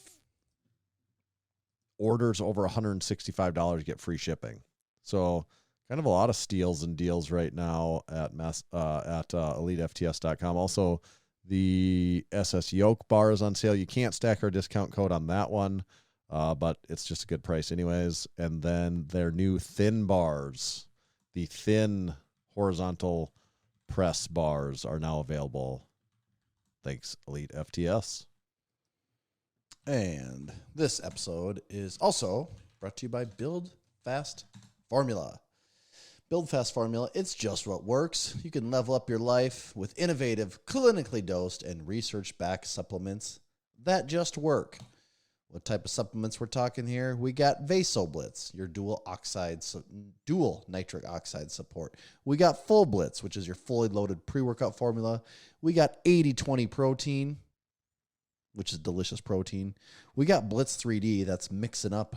orders over $165 get free shipping. So kind of a lot of steals and deals right now at EliteFTS.com. Also, the SS Yoke bar is on sale. You can't stack our discount code on that one, but it's just a good price anyways. And then their new thin bars, the thin horizontal press bars are now available. Thanks, Elite FTS. And this episode is also brought to you by Build Fast Formula. Build Fast Formula, it's just what works. You can level up your life with innovative, clinically dosed, and research-backed supplements that just work. What type of supplements we're talking here? We got VasoBlitz, your dual nitric oxide support. We got Full Blitz, which is your fully loaded pre-workout formula. We got 80-20 protein, which is delicious protein. We got Blitz 3D, that's mixing up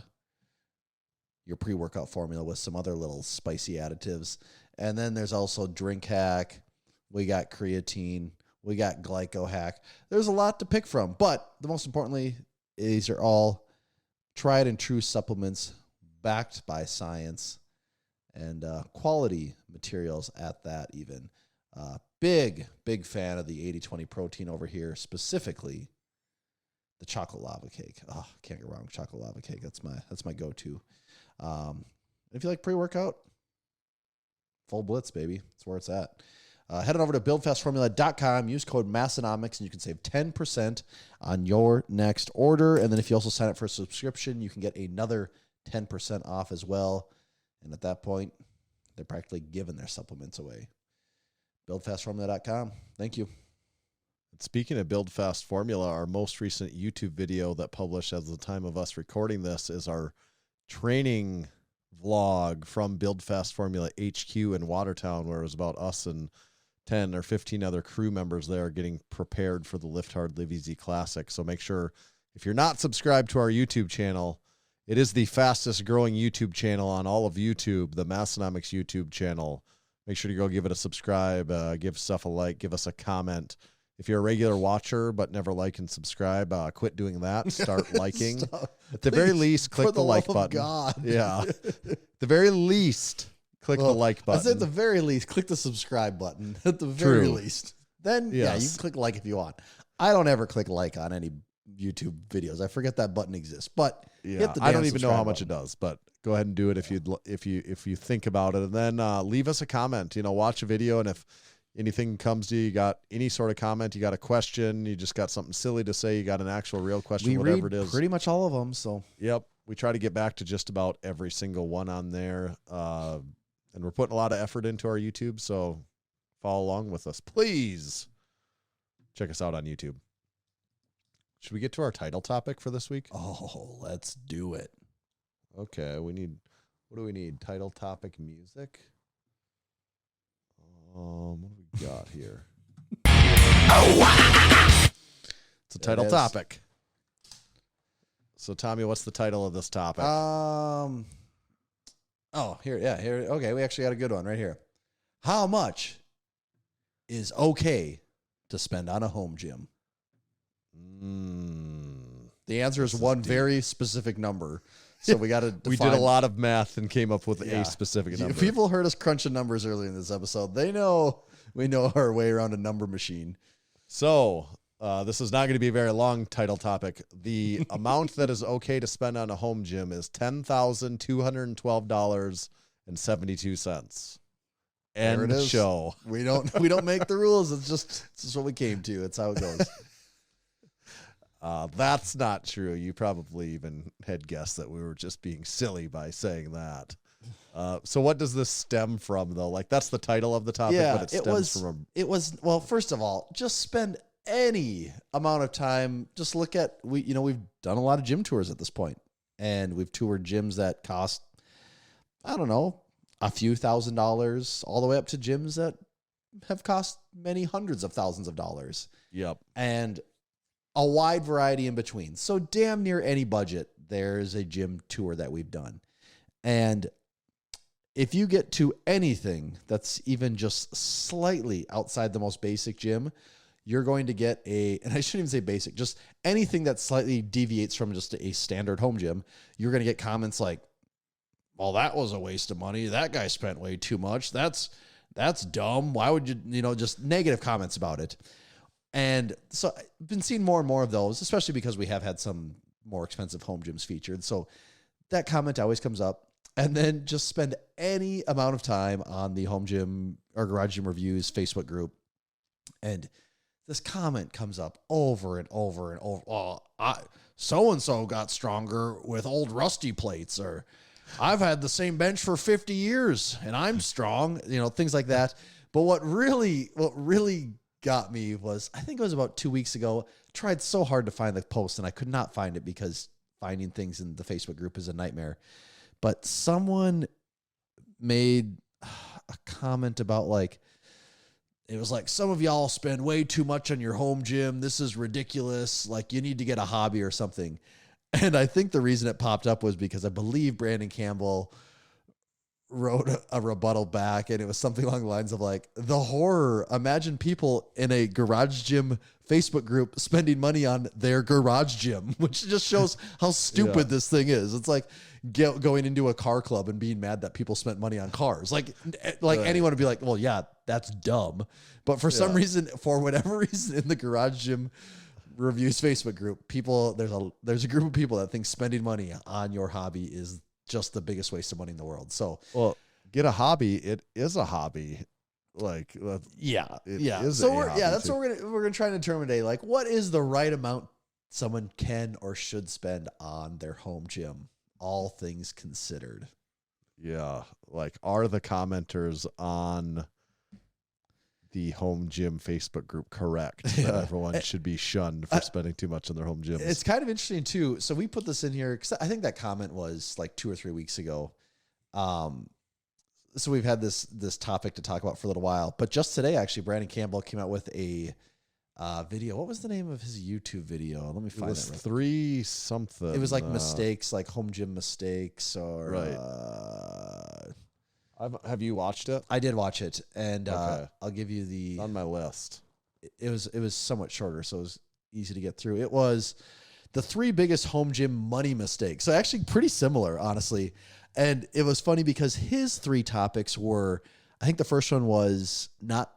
your pre-workout formula with some other little spicy additives. And then there's also Drink Hack. We got creatine. We got Glyco Hack. There's a lot to pick from, but the most importantly, these are all tried and true supplements backed by science and quality materials at that even. Big fan of the 80-20 protein over here, specifically the chocolate lava cake. Oh, can't go wrong with chocolate lava cake. That's my go-to. If you like pre-workout, Full Blitz, baby. That's where it's at. Head on over to buildfastformula.com. Use code Massenomics, and you can save 10% on your next order. And then if you also sign up for a subscription, you can get another 10% off as well. And at that point, They're practically giving their supplements away. BuildFastFormula.com. Thank you. Speaking of Build Fast Formula, our most recent YouTube video that published as the time of us recording this is our training vlog from Build Fast Formula HQ in Watertown, where it was about us and 10 or 15 other crew members there getting prepared for the Lift Hard, Live Easy Classic. So make sure, if you're not subscribed to our YouTube channel, it is the fastest growing YouTube channel on all of YouTube, the Massenomics YouTube channel. Make sure to go give it a subscribe, give stuff a like, give us a comment. If you're a regular watcher but never like and subscribe, quit doing that. Start liking. At the very least, click the like button. God. Yeah. At the very least, click the like button. I said at the very least, click the subscribe button. At the very True. least. Then, Yes. yeah, you can click like if you want. I don't ever click like on any YouTube videos. I forget that button exists. But hit the I don't damn even know how subscribe much button. it does, but go ahead and do it if you think about it, and then leave us a comment. Watch a video, and if anything comes to you, you got any sort of comment, you got a question, you just got something silly to say, you got an actual real question, We whatever read it is. pretty much all of them. So Yep, we try to get back to just about every single one on there, and we're putting a lot of effort into our YouTube. So follow along with us, please. Check us out on YouTube. Should we get to our title topic for this week? let's do it. Okay, what do we need? Title topic music. What do we got here? It's a title is. topic. So Tommy, what's the title of this topic? Here. Okay, we actually got a good one right here. How much is okay to spend on a home gym? The answer is one very specific number. So we got to we did a lot of math and came up with a specific number. People heard us crunching numbers early in this episode. They know we know our way around a number machine. So this is not going to be a very long title topic. The amount that is okay to spend on a home gym is $10,212.72. There it End is. show. We don't make the rules. It's just what we came to. It's how it goes. That's not true. You probably even had guessed that we were just being silly by saying that. So what does this stem from, though? Like, that's the title of the topic, but it stems from well, first of all, just spend any amount of time. Just look at, we've done a lot of gym tours at this point, and we've toured gyms that cost, I don't know, a few $1,000s, all the way up to gyms that have cost many hundreds of thousands of dollars. Yep. And a wide variety in between. So damn near any budget, there's a gym tour that we've done. And if you get to anything that's even just slightly outside the most basic gym, you're going to get and I shouldn't even say basic, just anything that slightly deviates from just a standard home gym, you're going to get comments like, well, that was a waste of money. That guy spent way too much. That's dumb. Why would you, just negative comments about it. And so I've been seeing more and more of those, especially because we have had some more expensive home gyms featured. So that comment always comes up. And then just spend any amount of time on the home gym or garage gym reviews Facebook group. And this comment comes up over and over and over. Oh, so-and-so got stronger with old rusty plates, or I've had the same bench for 50 years and I'm strong, things like that. But what really got me was, I think it was about 2 weeks ago, tried so hard to find the post and I could not find it because finding things in the Facebook group is a nightmare. But someone made a comment about it was like, some of y'all spend way too much on your home gym. This is ridiculous. Like, you need to get a hobby or something. And I think the reason it popped up was because I believe Brandon Campbell wrote a rebuttal back, and it was something along the lines of the horror. Imagine people in a garage gym Facebook group spending money on their garage gym, which just shows how stupid this thing is. It's like going into a car club and being mad that people spent money on cars. Anyone would be like, well, yeah, that's dumb. But for some reason, for whatever reason, in the garage gym reviews Facebook group, there's a group of people that think spending money on your hobby is just the biggest waste of money in the world. So, well, get a hobby. It is a hobby. So that's what we're gonna try to determine today. What is the right amount someone can or should spend on their home gym, all things considered? Yeah. Like, are the commenters on the home gym Facebook group correct? That everyone should be shunned for spending too much on their home gyms. It's kind of interesting too. So we put this in here because I think that comment was like 2 or 3 weeks ago. So we've had this topic to talk about for a little while, but just today, actually, Brandon Campbell came out with a video. What was the name of his YouTube video? Let me find it. It was 3 something. It was like mistakes, like home gym mistakes, or right. Have you watched it? I did watch it, and Okay. I'll give you It's on my list. It was somewhat shorter, so it was easy to get through. It was the 3 biggest home gym money mistakes. So actually, pretty similar, honestly. And it was funny because his 3 topics were, I think the first one was not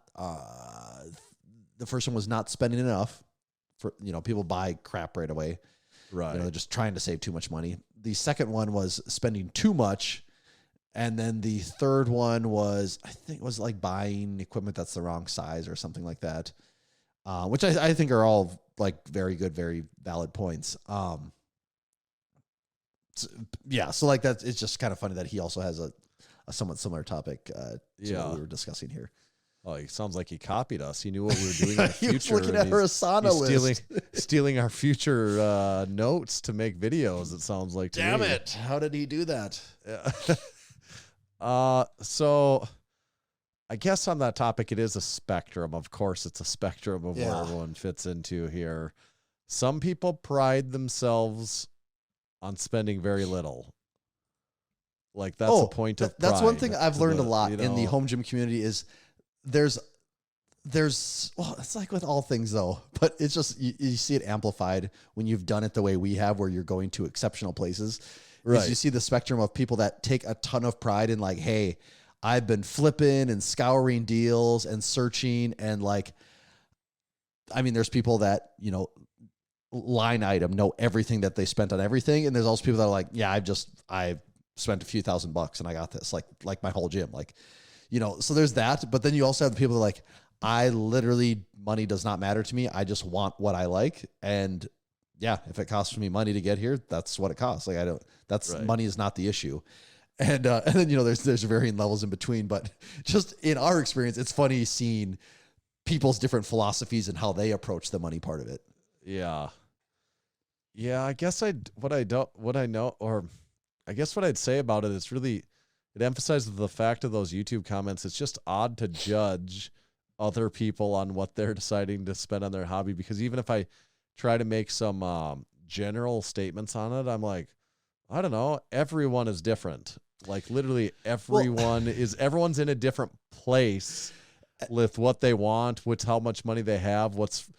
spending enough. For people buy crap right away. Right. They're just trying to save too much money. The second one was spending too much. And then the third one was, I think it was like buying equipment that's the wrong size or something like that, which I think are all like very good, very valid points. So like that, it's just kind of funny that he also has a somewhat similar topic to what we were discussing here. Oh, it sounds like he copied us. He knew what we were doing in the He future. was looking at our Asana list. Stealing our future notes to make videos, it sounds like. Damn it. How did he do that? Yeah. So I guess on that topic, it is a spectrum. Of course, it's a spectrum of where everyone fits into here. Some people pride themselves on spending very little. Like, that's a point of pride. That's one thing I've learned a lot in the home gym community is there's well, it's like with all things though, but it's just, you see it amplified when you've done it the way we have, where you're going to exceptional places. Right. You see the spectrum of people that take a ton of pride in like, hey, I've been flipping and scouring deals and searching, and like, I mean, there's people that, line item know everything that they spent on everything. And there's also people that are like, yeah, I've spent a few $1,000 and I got this, like my whole gym, so there's that. But then you also have the people that are like, I literally, money does not matter to me. I just want what I like. And yeah, if it costs me money to get here, that's what it costs. Like, money is not the issue. And then, there's varying levels in between, but just in our experience, it's funny seeing people's different philosophies and how they approach the money part of it. Yeah. Yeah. I guess what I'd say about it is really, it emphasizes the fact of those YouTube comments. It's just odd to judge other people on what they're deciding to spend on their hobby, because even if I try to make some general statements on it, I'm like, I don't know, everyone is different. Like, literally everyone's in a different place with what they want, with how much money they have, what's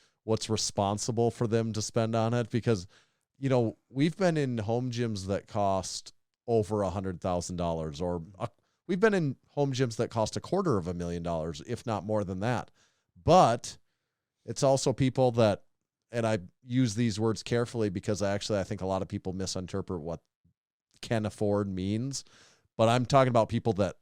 responsible for them to spend on it. Because, we've been in home gyms that cost over $100,000, or we've been in home gyms that cost $250,000, if not more than that. But it's also people that, and I use these words carefully because I think a lot of people misinterpret what can afford means. But I'm talking about people that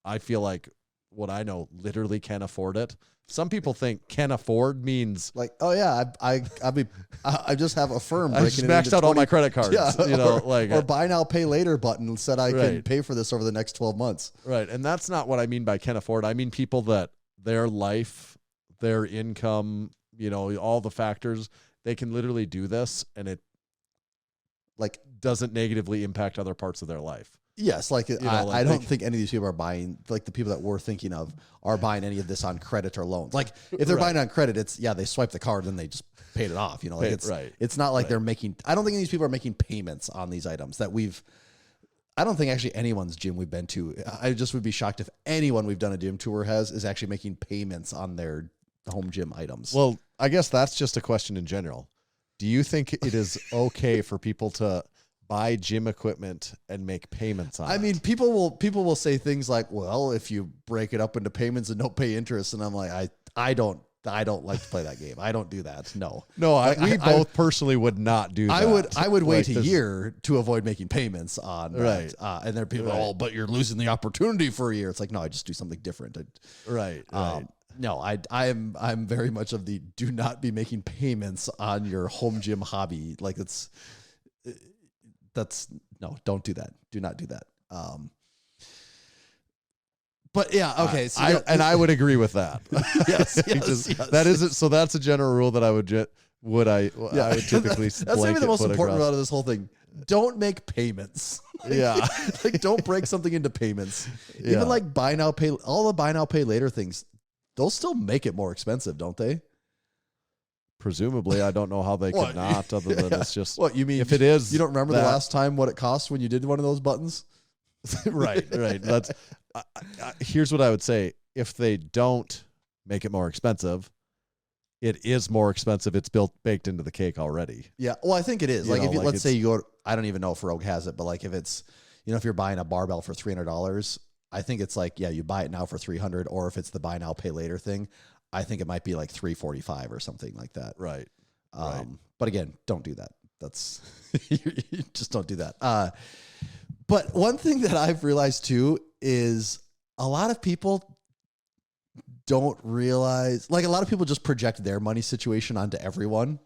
I feel like, what I know, literally can afford it. Some people think can afford means like, oh yeah, I just have a firm. I just maxed out all my credit cards. Yeah, or buy now, pay later button said I can pay for this over the next 12 months. Right, and that's not what I mean by can afford. I mean people that their life, their income, all the factors, they can literally do this, and it doesn't negatively impact other parts of their life. Yes, I don't think any of these people are buying, like the people that we're thinking of are buying any of this on credit or loans. Like, if they're buying on credit, it's, they swipe the card and they just paid it off. It's not like they're making, I don't think these people are making payments on these items that I don't think actually anyone's gym we've been to, I just would be shocked if anyone we've done a gym tour is actually making payments on their home gym items. Well, I guess that's just a question in general. Do you think it is okay for people to buy gym equipment and make payments on it? I mean, people will say things like, well, if you break it up into payments and don't pay interest, and I'm like, I don't like to play that game. I don't do that. No, we both personally would not do that. I would wait a year to avoid making payments on that. And there are people, but you're losing the opportunity for a year. It's like, no, I just do something different. Right. No, I'm very much of the do not be making payments on your home gym hobby. Like, don't do that. Do not do that. But yeah, okay. So I would agree with that. yes, That isn't. So that's a general rule that I would. I would typically. That's maybe blanket the most put important across. out of this whole thing. Don't make payments. Yeah. Like don't break something into payments. Yeah. Even like buy now, pay all the buy now, pay later things, those still make it more expensive, don't they? Presumably, I don't know how they could not. Other than it's just What you mean? if it is. You don't remember the that- last time what it cost when you did one of those buttons? right. That's here's what I would say. If they don't make it more expensive, it is more expensive. It's baked into the cake already. Yeah. Well, I think it is. You Like know, if you, like let's say it's- you go, I don't even know if Rogue has it, but like if it's, if you're buying a barbell for $300, I think it's like, yeah, you buy it now for $300, or if it's the buy now, pay later thing, I think it might be like $345 or something like that. Right. But again, don't do that. That's you just don't do that. But one thing that I've realized too is a lot of people don't realize, like a lot of people just project their money situation onto everyone.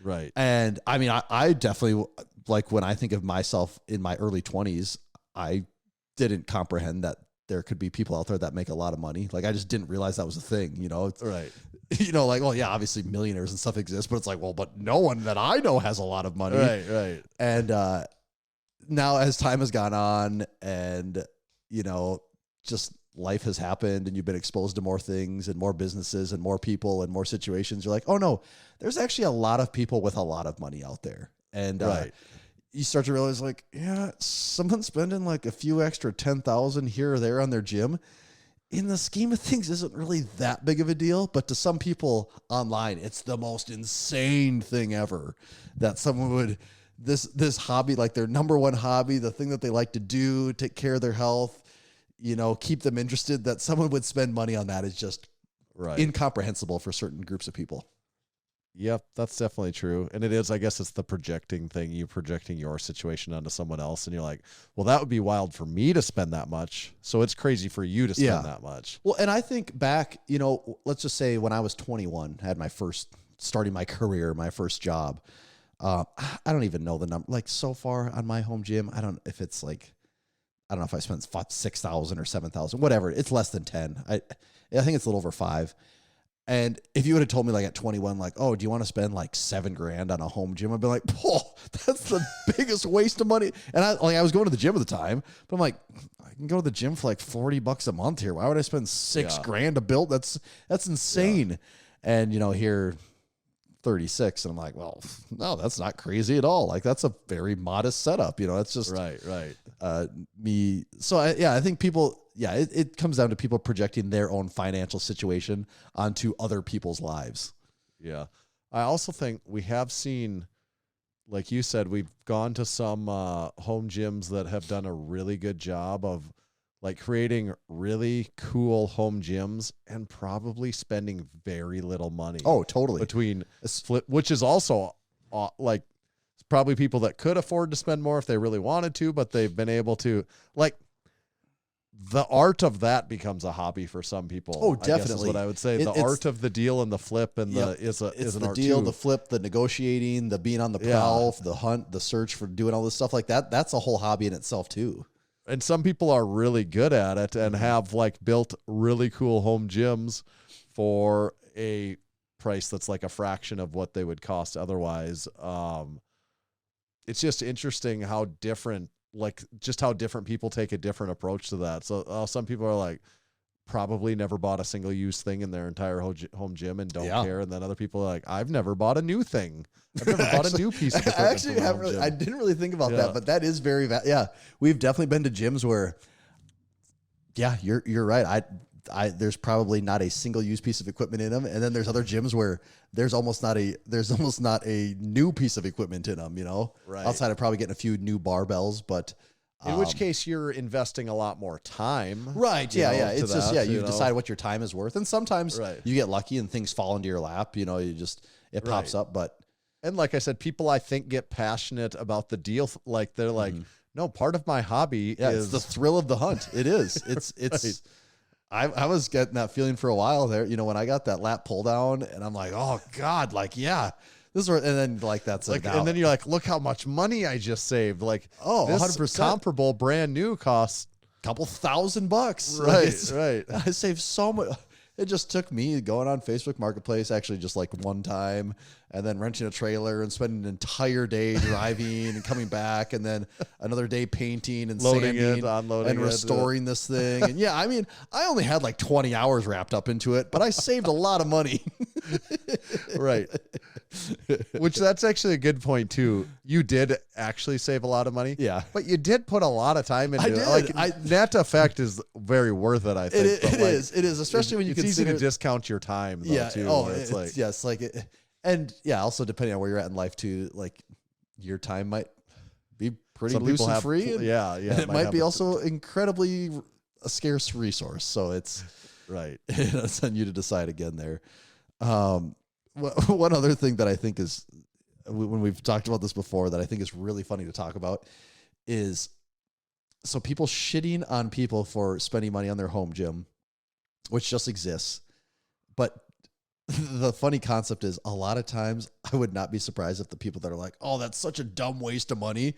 Right. And I mean, I definitely, like when I think of myself in my early 20s, I didn't comprehend that there could be people out there that make a lot of money. Like I just didn't realize that was a thing, It's, Right. like, well, yeah, obviously millionaires and stuff exist, but it's like, well, but no one that I know has a lot of money. Right. And now as time has gone on and, just life has happened and you've been exposed to more things and more businesses and more people and more situations, you're like, oh no, there's actually a lot of people with a lot of money out there. And Right. you start to realize like, yeah, someone's spending like a few extra 10,000 here or there on their gym. In the scheme of things, isn't really that big of a deal, but to some people online, it's the most insane thing ever that someone would, this hobby, like their number one hobby, the thing that they like to do, take care of their health, keep them interested, that someone would spend money on that is just Right. incomprehensible for certain groups of people. Yep, that's definitely true. And it is, I guess it's the projecting thing, you projecting your situation onto someone else. And you're like, well, that would be wild for me to spend that much. So it's crazy for you to spend Yeah. that much. Well, and I think back, let's just say when I was 21, I had starting my career, my first job. I don't even know the number. Like so far on my home gym, I don't know if I spent 6,000 or 7,000, whatever. It's less than 10. I think it's a little over 5. And if you would have told me like at 21, like, oh, do you want to spend like $7,000 on a home gym? I'd be like, oh, that's the biggest waste of money. And I was going to the gym at the time, but I'm like, I can go to the gym for like $40 a month here. Why would I spend $6,000 to build? That's insane. Yeah. And here 36. And I'm like, well, no, that's not crazy at all. Like that's a very modest setup. It's just Right. me. So I think people, it comes down to people projecting their own financial situation onto other people's lives. Yeah. I also think we have seen, like you said, we've gone to some home gyms that have done a really good job of like creating really cool home gyms and probably spending very little money. Oh, totally. Between which is also like probably people that could afford to spend more if they really wanted to, but they've been able to, like, the art of that becomes a hobby for some people. Oh, I guess definitely. is what I would say. The art of the deal and the flip and is an the art deal, too. the flip, the negotiating, the being on the prowl, the hunt, the search for doing all this stuff like that. That's a whole hobby in itself too. And some people are really good at it and have like built really cool home gyms for a price that's like a fraction of what they would cost otherwise. It's just interesting how different people take a different approach to that. So some people are like probably never bought a single use thing in their entire home gym and don't care. And then other people are like, I've never bought a new thing. I've never bought a new piece of equipment. I actually haven't really, I didn't really think about that, but that is very, we've definitely been to gyms where, you're right. There's probably not a single use piece of equipment in them. And then there's other gyms where there's almost not a new piece of equipment in them, right. Outside of probably getting a few new barbells, but in which case you're investing a lot more time. Right. Yeah. It's just, you decide what your time is worth. And sometimes you get lucky and things fall into your lap, it pops up, but. And like I said, people I think get passionate about the deal. Like they're like, no, part of my hobby is it's the thrill of the hunt. It is. It's. Right. I was getting that feeling for a while there. When I got that lat pull down, and I'm like, oh God, like this is where, and then like that's like, and then you're like, look how much money I just saved. Like, this 100% comparable brand new costs couple $1,000. Right, right. I saved so much. It just took me going on Facebook Marketplace, actually just like one time, and then renting a trailer and spending an entire day driving and coming back, and then another day painting and Loading sanding it, unloading and it. restoring this thing. And yeah, I mean, I only had like 20 hours wrapped up into it, but I saved a lot of money. Right. Which that's actually a good point too. You did actually save a lot of money. Yeah. But you did put a lot of time into I it. did. Like net effect is very worth it, I think. It but like, is, especially when you it's easy consider to discount your time though, yeah. too. Oh, where it's like yes. Like, and yeah, also depending on where you're at in life too, like your time might be pretty some loose people and have free. And, yeah. and it might have be a- also incredibly a scarce resource. So it's, right. it's on you to decide again there. One other thing that I think is, when we've talked about this before, that I think is really funny to talk about is, so people shitting on people for spending money on their home gym, which just exists. But the funny concept is, a lot of times I would not be surprised if the people that are like, oh, that's such a dumb waste of money,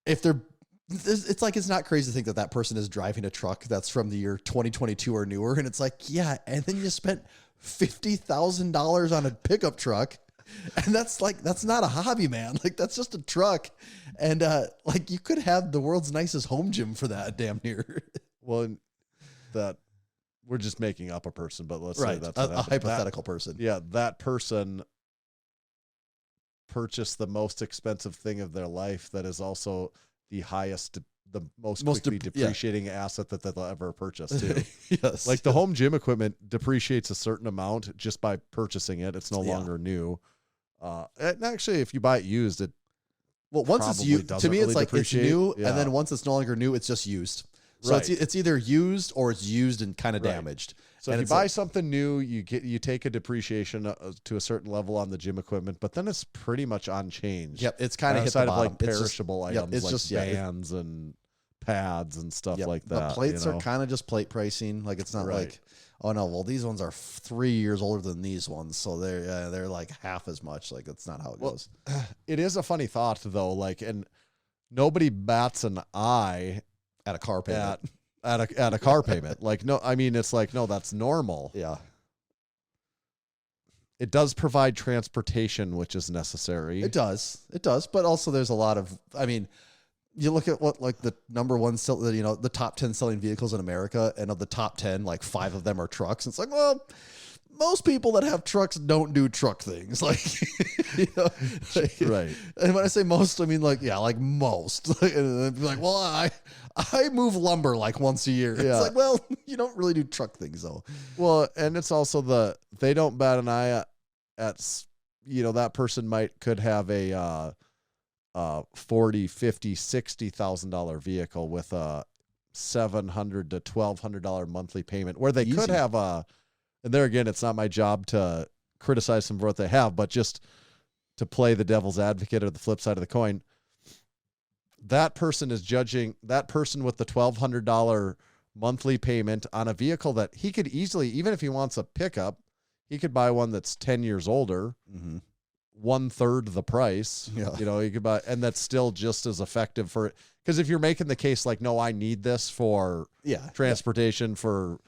if they're, it's like, it's not crazy to think that that person is driving a truck that's from the year 2022 or newer. And it's like, yeah. And then you spent $50,000 on a pickup truck. And that's not a hobby, man. Like, that's just a truck. And like, you could have the world's nicest home gym for that, damn near. Well, that we're just making up a person, but let's say that's a hypothetical person. Yeah, that person purchased the most expensive thing of their life that is also the highest, the most quickly depreciating asset that they'll ever purchase too. Yes. Like the home gym equipment depreciates a certain amount just by purchasing it. It's no longer new. And actually, if you buy it used, it once it's probably used, to doesn't me, it's really like it's depreciate. new, Yeah. and then once it's no longer new, it's just used. So Right. it's either used or it's used and kind of Right. damaged. So and if you it's buy like, something new, you take a depreciation to a certain level on the gym equipment, but then it's pretty much unchanged. yep, it's kind of hit the outside of bottom. like perishable items, it's like just bands and pads and stuff like that. The plates you know? are kind of just plate pricing. Like, it's not like, oh no, well, these ones are 3 years older than these ones, so they're like half as much. Like, that's not how it goes. It is a funny thought though. Like, and nobody bats an eye At a car payment. at a car payment. Like, no, I mean, it's like, no, that's normal. Yeah. It does provide transportation, which is necessary. It does. But also there's a lot of, I mean, you look at what, like, the number one, the top 10 selling vehicles in America, and of the top 10, like 5 of them are trucks. It's like, well, most people that have trucks don't do truck things. Like, Right. And when I say most, I mean like most. And they'd be like, well, I move lumber like once a year. Yeah. It's like, well, you don't really do truck things though. Well, and it's also they don't bat an eye at that person could have a $40,000, $50,000, $60,000 vehicle with a $700 to $1,200 monthly payment, where they could have and there again, it's not my job to criticize them for what they have, but just to play the devil's advocate or the flip side of the coin. That person is judging that person with the $1,200 monthly payment on a vehicle that he could easily, even if he wants a pickup, he could buy one that's 10 years older, 1/3 the price. Yeah. You could buy, and that's still just as effective for it. Because if you're making the case like, no, I need this for transportation for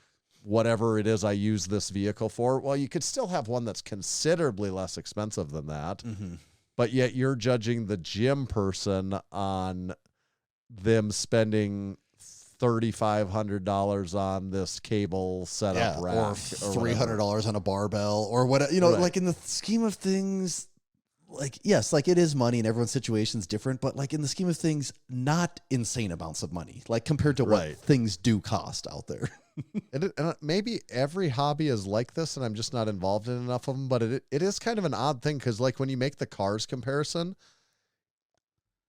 whatever it is I use this vehicle for, well, you could still have one that's considerably less expensive than that. But yet you're judging the gym person on them spending $3,500 on this cable setup rack, or $300 on a barbell, or what, like, in the scheme of things, like, yes, like, it is money and everyone's situation is different, but like, in the scheme of things, not insane amounts of money, like, compared to what things do cost out there. And maybe every hobby is like this, and I'm just not involved in enough of them. But it is kind of an odd thing, because like when you make the cars comparison,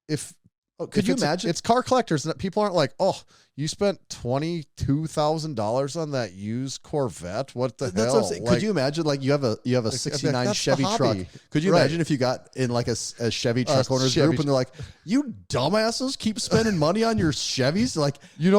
could you imagine? It's car collectors, and people aren't like, oh, you spent $22,000 on that used Corvette. What the hell? That's what I'm saying. Like, could you imagine, like, you have a 69 that's Chevy the truck? hobby. Could you imagine if you got in like a Chevy truck owners group, and they're like, you dumbasses keep spending money on your Chevys? Like,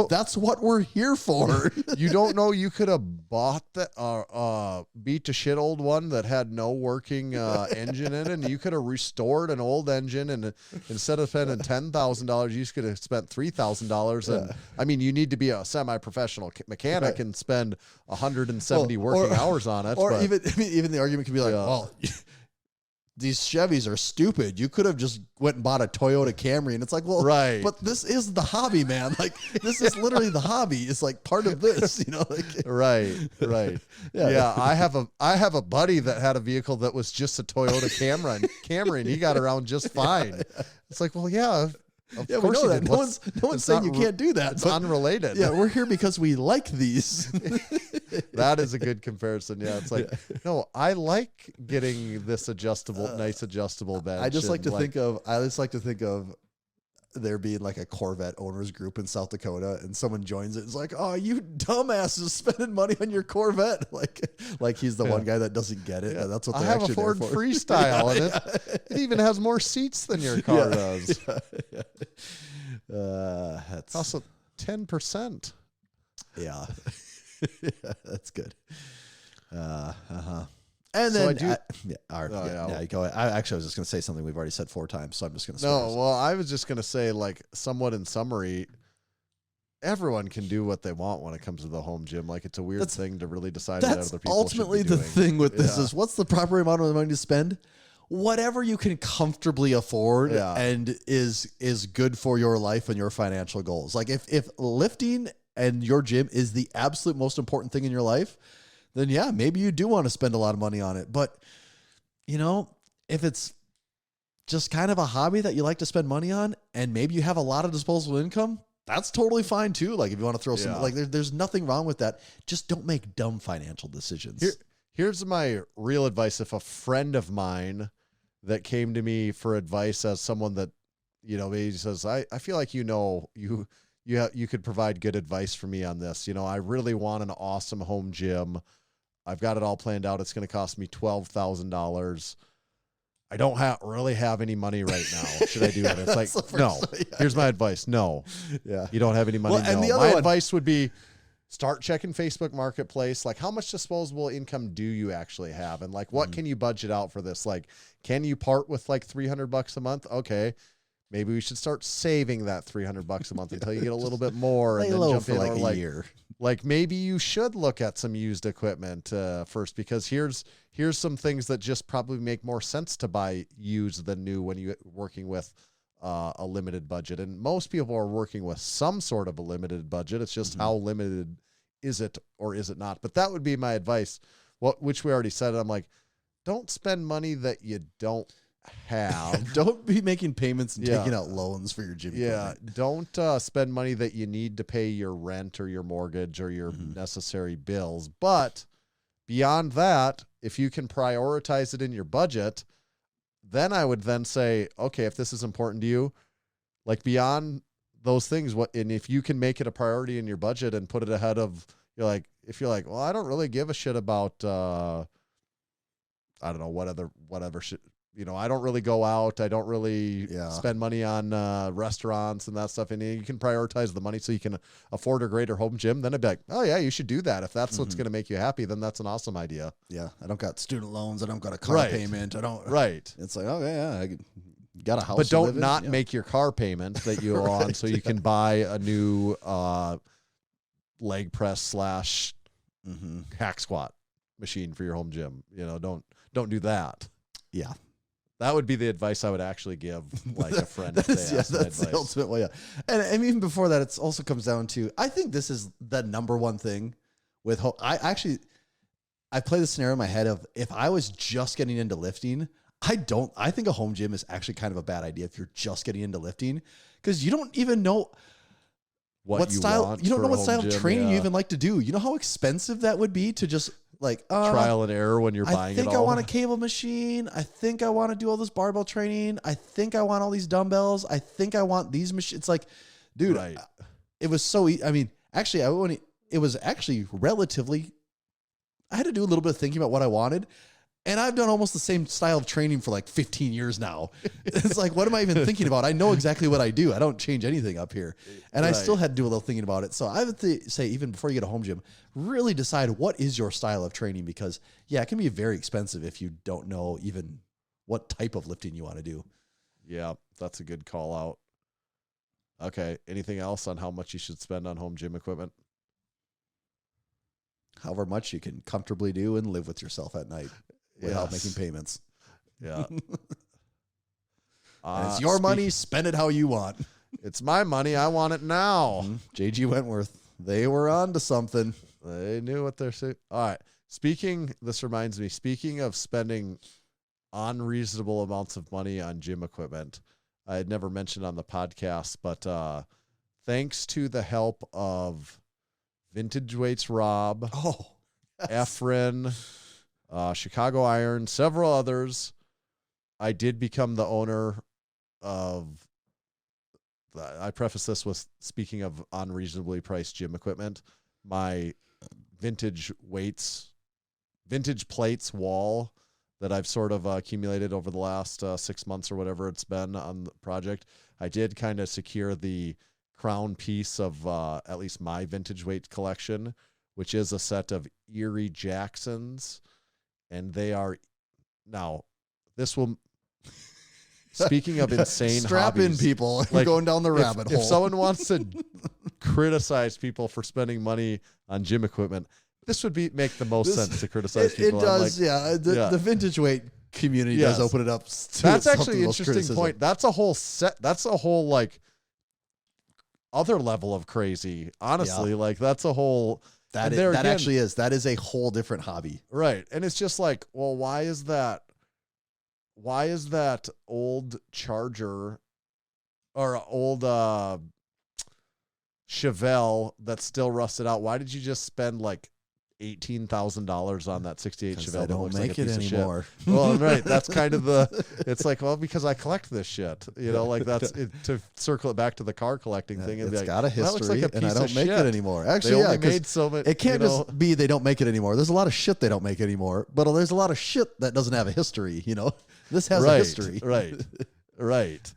that's what we're here for. You don't know you could have bought that beat to shit old one that had no working engine in it, and you could have restored an old engine, and instead of spending $10,000 $2,000. You could have spent $3,000. And I mean, you need to be a semi-professional mechanic and spend 170 working hours on it. Or but, even the argument could be like, well, these Chevys are stupid. You could have just went and bought a Toyota Camry. And it's like, well, right. But this is the hobby, man. Like, this is literally the hobby. It's like part of this, you know? Like, right. Yeah. I have a buddy that had a vehicle that was just a Toyota Camry, and he got around just fine. It's like, well, yeah. Of course we know he that. did. No one's saying you can't do that. It's but unrelated. Yeah, we're here because we like these. That is a good comparison. Yeah, it's like, no, I like getting this nice adjustable bench. I just like to think of there being like a Corvette owners group in South Dakota, and someone joins it. It's like, oh, you dumbasses spending money on your Corvette. Like he's the one guy that doesn't get it. Yeah. That's what I they're have a actually Ford there for. Freestyle, and it even has more seats than your car does. That's also 10%. Yeah. That's good. And then, go ahead. I was just going to say something we've already said 4 times, so I'm just going to. No, well, I was just going to say, like, somewhat in summary, everyone can do what they want when it comes to the home gym. Like, it's a weird thing to really decide what other people ultimately should be the doing. thing with this is what's the proper amount of money to spend? Whatever you can comfortably afford and is good for your life and your financial goals. Like if lifting and your gym is the absolute most important thing in your life, then yeah, maybe you do want to spend a lot of money on it. But, you know, if it's just kind of a hobby that you like to spend money on and maybe you have a lot of disposable income, that's totally fine too. Like if you want to throw some, like there's nothing wrong with that. Just don't make dumb financial decisions. Here's my real advice. If a friend of mine that came to me for advice as someone that, you know, he says, I feel like, you could provide good advice for me on this. You know, I really want an awesome home gym. I've got it all planned out. It's going to cost me $12,000. I don't really have any money right now. Should I do it? It's like, no. Here's my advice. No. Yeah. You don't have any money. Well, no. My advice would be start checking Facebook Marketplace. Like, how much disposable income do you actually have? And like, what can you budget out for this? Like, can you part with like $300 a month? Okay. Maybe we should start saving that $300 a month until you get a little bit more and then jump in like a year. Like maybe you should look at some used equipment first, because here's some things that just probably make more sense to buy used than new when you're working with a limited budget. And most people are working with some sort of a limited budget. It's just how limited is it or is it not? But that would be my advice, which we already said. I'm like, don't spend money that you don't have. Don't be making payments and taking out loans for your gym. Don't spend money that you need to pay your rent or your mortgage or your necessary bills. But beyond that, if you can prioritize it in your budget, then I would then say, okay, if this is important to you, like beyond those things, and if you can make it a priority in your budget and put it ahead of, if you're like, well, I don't really give a shit about, I don't know, whatever shit. You know, I don't really go out. I don't really spend money on restaurants and that stuff. And you can prioritize the money so you can afford a greater home gym. Then I'd be like, oh, yeah, you should do that. If that's what's going to make you happy, then that's an awesome idea. Yeah. I don't got student loans. I don't got a car payment. I don't. Right. It's like, okay, yeah, I got a house. But don't not make your car payment that you owe on so you can buy a new leg press / hack squat machine for your home gym. You know, don't do that. Yeah. That would be the advice I would actually give, like a friend. That's the ultimate way. Yeah. And even before that, it also comes down to, I think this is the number one thing with home. I play the scenario in my head of, if I was just getting into lifting, I think a home gym is actually kind of a bad idea if you're just getting into lifting, because you don't even know what style, you don't know what style of training you even like to do. You know how expensive that would be to just like trial and error when you're buying it all. I think I want a cable machine. I think I want to do all this barbell training. I think I want all these dumbbells. I think I want these machines. It's like, dude, it was so I mean, actually, it was actually relatively, I had to do a little bit of thinking about what I wanted. And I've done almost the same style of training for like 15 years now. It's like, what am I even thinking about? I know exactly what I do. I don't change anything up here. And I still had to do a little thinking about it. So I would say, even before you get a home gym, really decide what is your style of training, because it can be very expensive if you don't know even what type of lifting you want to do. Yeah, that's a good call out. Okay. Anything else on how much you should spend on home gym equipment? However much you can comfortably do and live with yourself at night without Yes. making payments. Yeah. And it's your money. Spend it how you want. It's my money. I want it now. JG Wentworth. They were on to something. They knew what they're saying. All right. This reminds me, speaking of spending unreasonable amounts of money on gym equipment, I had never mentioned on the podcast, but thanks to the help of Vintage Weights Rob, Efren, Chicago Iron, several others, I did become the owner of, I preface this with speaking of unreasonably priced gym equipment, my vintage plates wall that I've sort of accumulated over the last 6 months or whatever it's been on the project. I did kind of secure the crown piece of at least my vintage weight collection, which is a set of Erie Jacksons. And they are, now, this will, speaking of insane Strap hobbies, in, people. like, We're going down the rabbit hole. If someone wants to criticize people for spending money on gym equipment, this would make the most sense to criticize people. It does, The vintage weight community does open it up. That's actually an interesting point. That's a whole set. That's a whole like other level of crazy. Honestly, like that's a whole. That actually is. That is a whole different hobby. Right. And it's just like, well, why is that old Charger or old Chevelle that's still rusted out? Why did you just spend like $18,000 on that 68 Chevelle? They don't make it anymore. Well, right. That's kind of it's like, well, because I collect this shit, like that's it, to circle it back to the car collecting thing. And It's like, got a history, that looks like a and I piece don't of make shit. it anymore. Actually, they only made so much. It can't just be they don't make it anymore. There's a lot of shit they don't make anymore, but there's a lot of shit that doesn't have a history. This has a history. Right.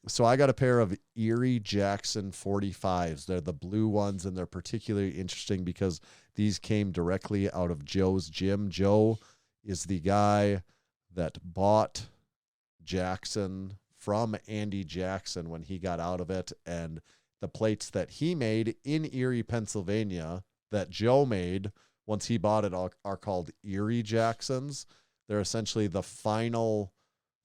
So I got a pair of Erie Jackson 45s. They're the blue ones, and they're particularly interesting because these came directly out of Joe's gym. Joe is the guy that bought Jackson from Andy Jackson when he got out of it, and the plates that he made in Erie, Pennsylvania, that Joe made once he bought it are called Erie Jacksons. They're essentially the final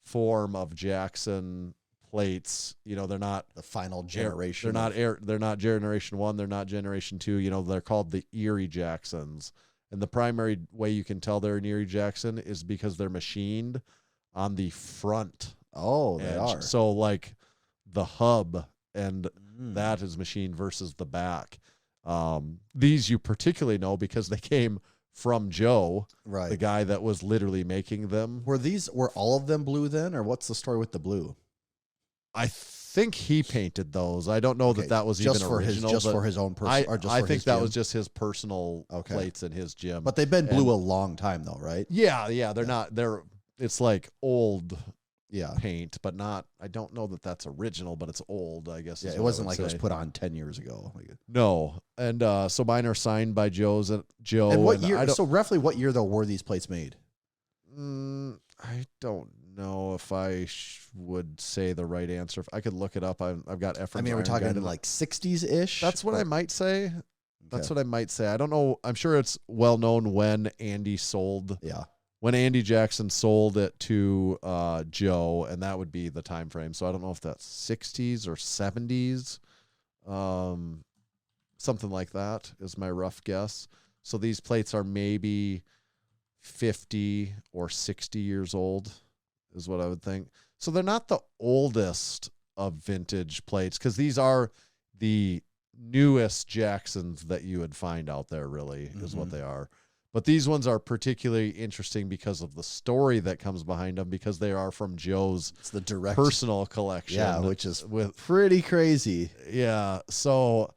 form of Jackson plates. They're not The final generation. They're not generation 1. They're not generation 2. They're called the Erie Jacksons. And the primary way you can tell they're an Erie Jackson is because they're machined on the front. Oh, they edge. are. So like the hub and that is machined versus the back. These you particularly know because they came from Joe, right? The guy that was literally making them. Were all of them blue then, or what's the story with the blue? I think he painted those. I don't know that was just even for original. For his own personal. I think that was just his personal plates in his gym. But they've been blue a long time though, right? Yeah. They're not. It's like old. Yeah. Paint, but not. I don't know that that's original, but it's old. I guess. Yeah, it wasn't like it was put on 10 years ago. No, and so mine are signed by Joe. And what year? So roughly, what year though were these plates made? I don't know if I would say the right answer. If I could look it up, I've got effort. I mean, we're talking like 60s ish. That's what I might say. That's what I might say. I don't know. I'm sure it's well known when Andy sold. Yeah. When Andy Jackson sold it to Joe, and that would be the time frame. So I don't know if that's 60s or 70s, something like that is my rough guess. So these plates are maybe 50 or 60 years old is what I would think. So they're not the oldest of vintage plates because these are the newest Jacksons that you would find out there, really, is what they are. But these ones are particularly interesting because of the story that comes behind them, because they are from Joe's direct personal collection. Yeah, which is pretty crazy. Yeah. So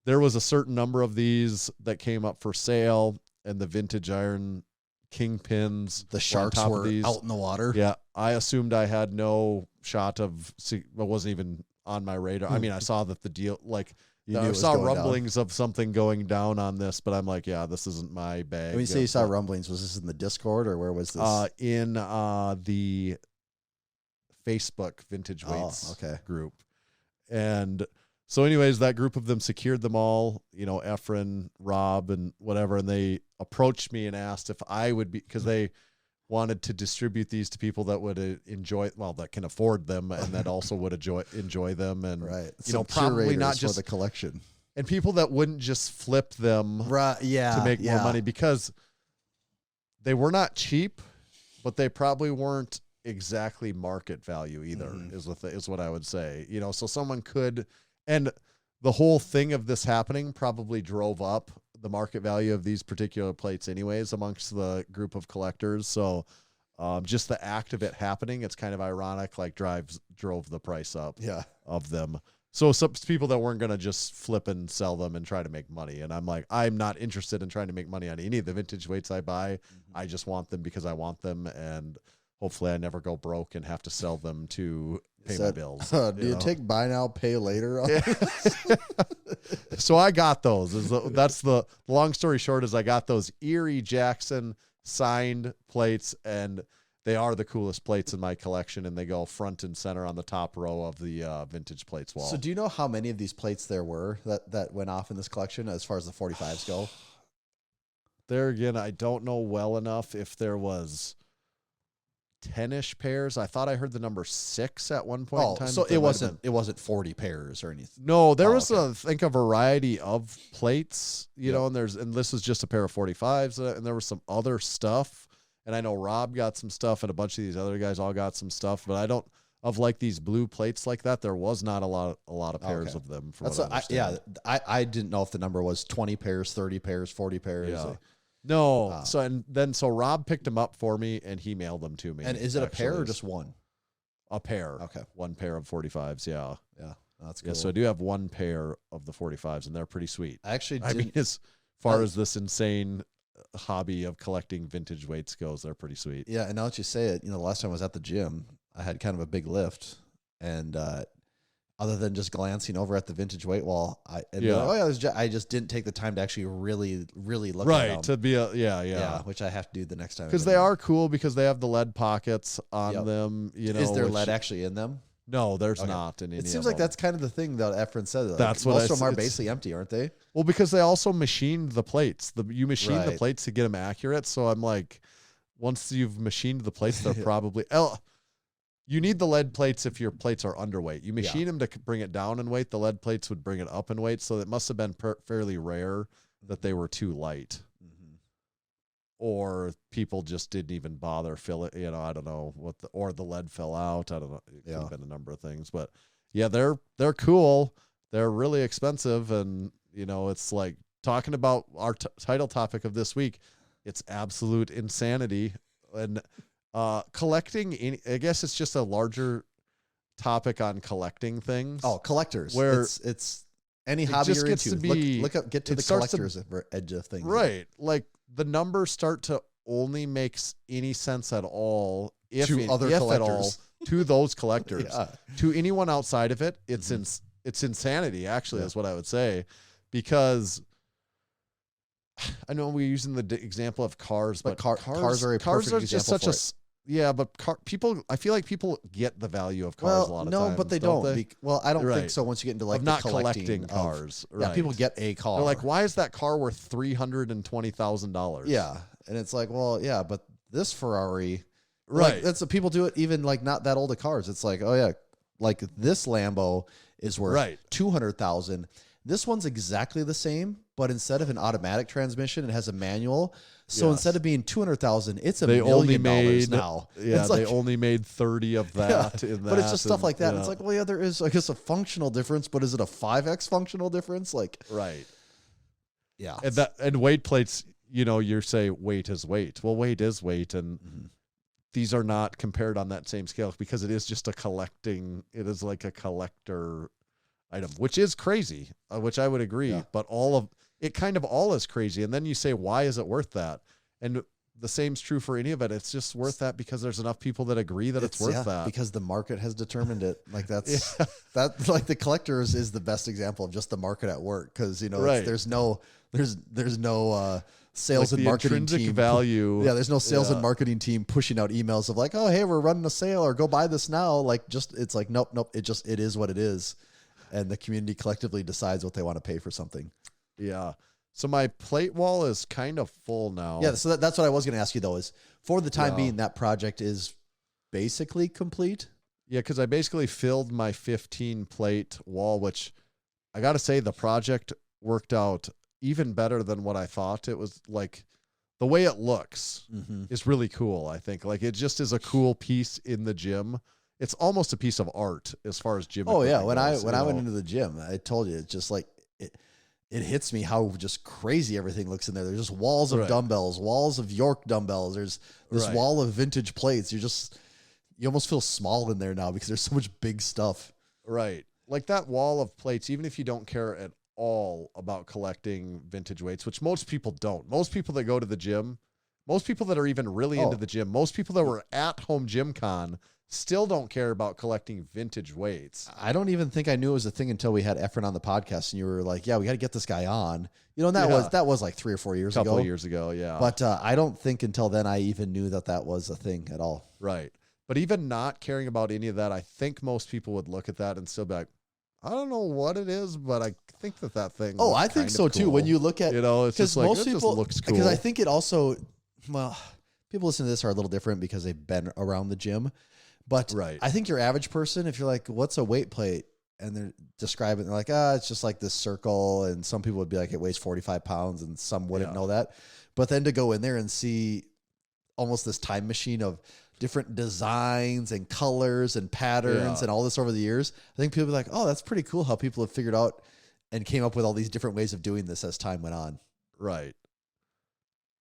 there was a certain number of these that came up for sale, and the vintage iron kingpins. The sharks were out in the water. Yeah. I assumed I had no shot of, it wasn't even on my radar. I mean, I saw that the deal, like, I saw rumblings of something going down on this, but I'm like, yeah, this isn't my bag. When you say you saw rumblings, was this in the Discord or where was this? In the Facebook Vintage Weights group. And so anyways, that group of them secured them all, Efren, Rob, and whatever. And they approached me and asked if I would be, because they wanted to distribute these to people that would enjoy, that can afford them and that also would enjoy them. And, Right. probably not for just the collection. And people that wouldn't just flip them to make more money, because they were not cheap, but they probably weren't exactly market value either, is what I would say. So someone could, and the whole thing of this happening probably drove up the market value of these particular plates anyways amongst the group of collectors. So just the act of it happening, it's kind of ironic, drove the price up of them. So some people that weren't going to just flip and sell them and try to make money. And I'm like, I'm not interested in trying to make money on any of the vintage weights I buy. I just want them because I want them. And hopefully I never go broke and have to sell them to pay my bills. Do you take buy now, pay later? So I got those. That's the long story short is I got those Erie Jackson signed plates, and they are the coolest plates in my collection, and they go front and center on the top row of the vintage plates wall. So do you know how many of these plates there were that went off in this collection as far as the 45s go? There again, I don't know well enough if there was 10-ish pairs. I thought I heard the number 6 at one point in time. So it wasn't 40 pairs or anything. No, there was a variety of plates, and this was just a pair of 45s, and there was some other stuff. And I know Rob got some stuff, and a bunch of these other guys all got some stuff, but I don't of like these blue plates like that. There was not a lot of pairs of them. I didn't know if the number was 20 pairs, 30 pairs, 40 pairs. Yeah. No. So Rob picked them up for me and he mailed them to me. And is it a pair or just one? A pair. Okay. One pair of 45s. Yeah. Yeah. That's cool. Yeah. So I do have one pair of the 45s and they're pretty sweet. I mean, as far as this insane hobby of collecting vintage weights goes, they're pretty sweet. Yeah. And now that you say it, the last time I was at the gym, I had kind of a big lift, and other than just glancing over at the vintage weight wall, I just didn't take the time to actually really look at them. Right, to be which I have to do the next time. Because they are cool because they have the lead pockets on them. Is there lead actually in them? No, there's not in any of them. It seems like that's kind of the thing that Efren said. That's what most of them are basically empty, aren't they? Well, because they also machined the plates. You machine the plates to get them accurate. So I'm like, once you've machined the plates, they're probably... You need the lead plates if your plates are underweight. You machine them to bring it down in weight. The lead plates would bring it up in weight. So it must have been fairly rare that they were too light. Mm-hmm. Or people just didn't even bother fill it. I don't know or the lead fell out. I don't know. It could have been a number of things. But yeah, they're cool. They're really expensive. And, it's like talking about our title topic of this week. It's absolute insanity. And collecting, I guess it's just a larger topic on collecting things. Oh, collectors. Where it's any hobby you're into. Get to the collector's edge of things. Right. Like the numbers start to only make any sense at all if other collectors. To those collectors. To anyone outside of it, it's insanity, actually, is what I would say. Because I know we're using the example of cars, but cars are a perfect example for it. Yeah, but people, I feel like people get the value of cars a lot of times. No, but they don't. I don't think so. Once you get into like not collecting cars, yeah, people get a car. They're like, why is that car worth $320,000? Yeah, and it's like, well, yeah, but this Ferrari, right? That's what people do it. Even like not that old of cars. It's like, oh yeah, like this Lambo is worth $200,000. This one's exactly the same, but instead of an automatic transmission, it has a manual. So instead of being $200,000, it's $1 million now. Yeah, they only made 30 of that. Yeah, but it's just stuff like that. It's like, well, yeah, there is, I guess, a functional difference, but is it a 5x functional difference? Like, right. Yeah. And weight plates, you say weight is weight. Well, weight is weight, and these are not compared on that same scale because it is just it is like a collector item, which is crazy, which I would agree, but it kind of all is crazy. And then you say, why is it worth that? And the same's true for any of it. It's just worth that because there's enough people that agree that it's worth that. Because the market has determined it. Like that, like the collectors is the best example of just the market at work. Cause there's no sales and marketing team value. Yeah. There's no sales and marketing team pushing out emails of like, oh, hey, we're running a sale or go buy this now. Like it's like, nope. It is what it is. and the community collectively decides what they want to pay for something. Yeah. So my plate wall is kind of full now. Yeah, so that's what I was going to ask you, though, is for the time Yeah. being, that project is basically complete? Yeah, because I basically filled my 15 plate wall, which I got to say the project worked out even better than what I thought. It was like the way it looks is really cool, I think. Like it just is a cool piece in the gym. It's almost a piece of art as far as gym. Oh yeah, when goes, I went into the gym, I told you, it's just like it hits me how just crazy everything looks in there. There's just walls of dumbbells, walls of York dumbbells. There's this wall of vintage plates. You almost feel small in there now because there's so much big stuff. Right. Like that wall of plates, even if you don't care at all about collecting vintage weights, which most people don't. Most people that go to the gym, most people that are even really into the gym, most people that were at home gym con still don't care about collecting vintage weights. I don't even think I knew it was a thing until we had Efren on the podcast and you were like, yeah, we got to get this guy on. You know, and that was like 3 or 4 years ago. A couple of years ago, yeah. But I don't think until then I even knew that was a thing at all. Right. But even not caring about any of that, I think most people would look at that and still be like, I don't know what it is, but I think that thing. Oh, I think so too. When you look at, it's just like, most people, just looks cool. Because I think it also, well, people listening to this are a little different because they've been around the gym. But I think your average person, if you're like, what's a weight plate? And they're describing, they're like, it's just like this circle. And some people would be like, it weighs 45 pounds and some wouldn't know that. But then to go in there and see almost this time machine of different designs and colors and patterns and all this over the years, I think people will be like, oh, that's pretty cool how people have figured out and came up with all these different ways of doing this as time went on. Right.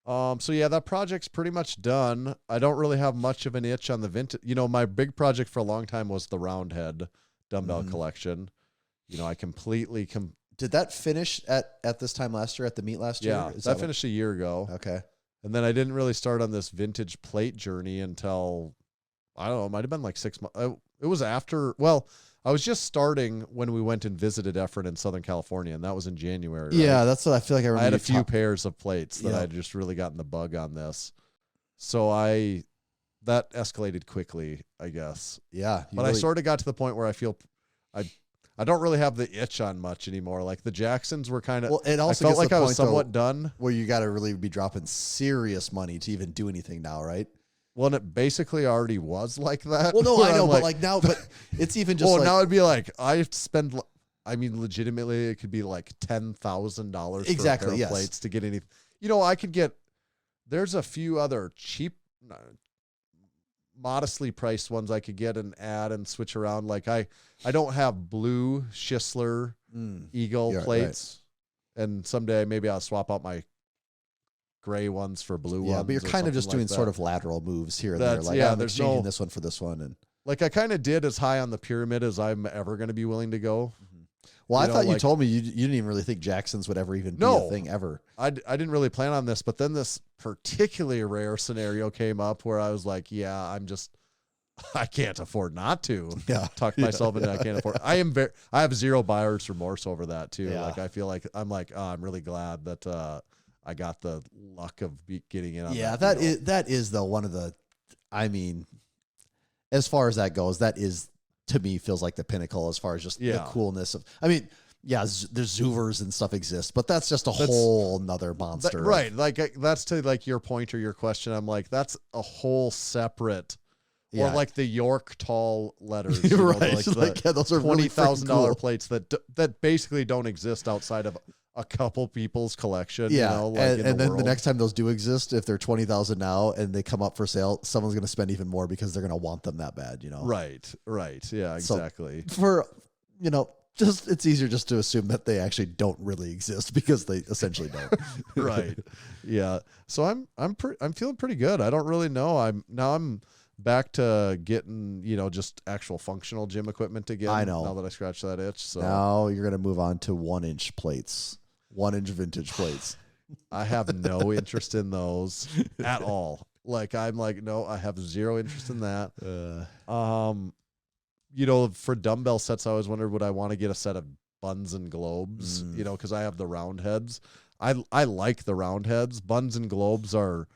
So yeah, that project's pretty much done. I don't really have much of an itch on the vintage. You know, my big project for a long time was the round head dumbbell collection. You know, I completely Did that finish at this time last year, at the meet last year? Yeah, that finished a year ago. Okay. And then I didn't really start on this vintage plate journey until, I don't know, it might have been like 6 months. It was after, well, I was just starting when we went and visited Efren in Southern California, and that was in January. Right? Yeah, that's what I feel like I remember. I had a few pairs of plates that I had just really gotten the bug on this. So that escalated quickly, I guess. Yeah. But I sort of got to the point where I feel I don't really have the itch on much anymore. Like the Jacksons were kind of, well, it also I felt like I was somewhat done. Where you got to really be dropping serious money to even do anything now, right? Well, and it basically already was like that. Well, no, I know, but like now, but it's even just. Well, now it'd be like I have to spend. I mean, legitimately, it could be like $10,000 exactly, for a pair of plates to get any. You know, I could get. There's a few other cheap, modestly priced ones I could get and add and switch around. Like I don't have blue Schisler Eagle plates, and someday maybe I'll swap out my gray ones for blue ones. Yeah, but you're kind of just doing sort of lateral moves here and there. Like, I'm exchanging this one for this one. And like I kind of did as high on the pyramid as I'm ever going to be willing to go. Well, I thought you told me you didn't even really think Jacksons would ever even be a thing ever. I didn't really plan on this, but then this particularly rare scenario came up where I was like, I can't afford not to tuck myself into. I can't afford. I have zero buyer's remorse over that too. Yeah. Like I feel like I'm really glad that I got the luck of getting in on that is the one of the, I mean, as far as that goes, that is, to me, feels like the pinnacle as far as just the coolness of, I mean, there's Zoovers and stuff exist, but that's just that's whole nother monster. Right. Like that's to like your point or your question. I'm like, that's a whole separate, or like the York tall letters. Right. Those are $20,000 plates that basically don't exist outside of a couple people's collection. Yeah. You know, and then the next time those do exist, if they're 20,000 now and they come up for sale, someone's going to spend even more because they're going to want them that bad, you know? Right. Yeah, exactly. So it's easier just to assume that they actually don't really exist because they essentially don't. Right. Yeah. So I'm feeling pretty good. I don't really know. I'm back to getting, just actual functional gym equipment again. I know. Now that I scratched that itch. So now you're going to move on to 1-inch plates, 1-inch vintage plates. I have no interest in those at all. Like, I'm like, no, I have zero interest in that. For dumbbell sets, I always wondered, would I want to get a set of buns and globes, because I have the round heads. I like the round heads. Buns and globes are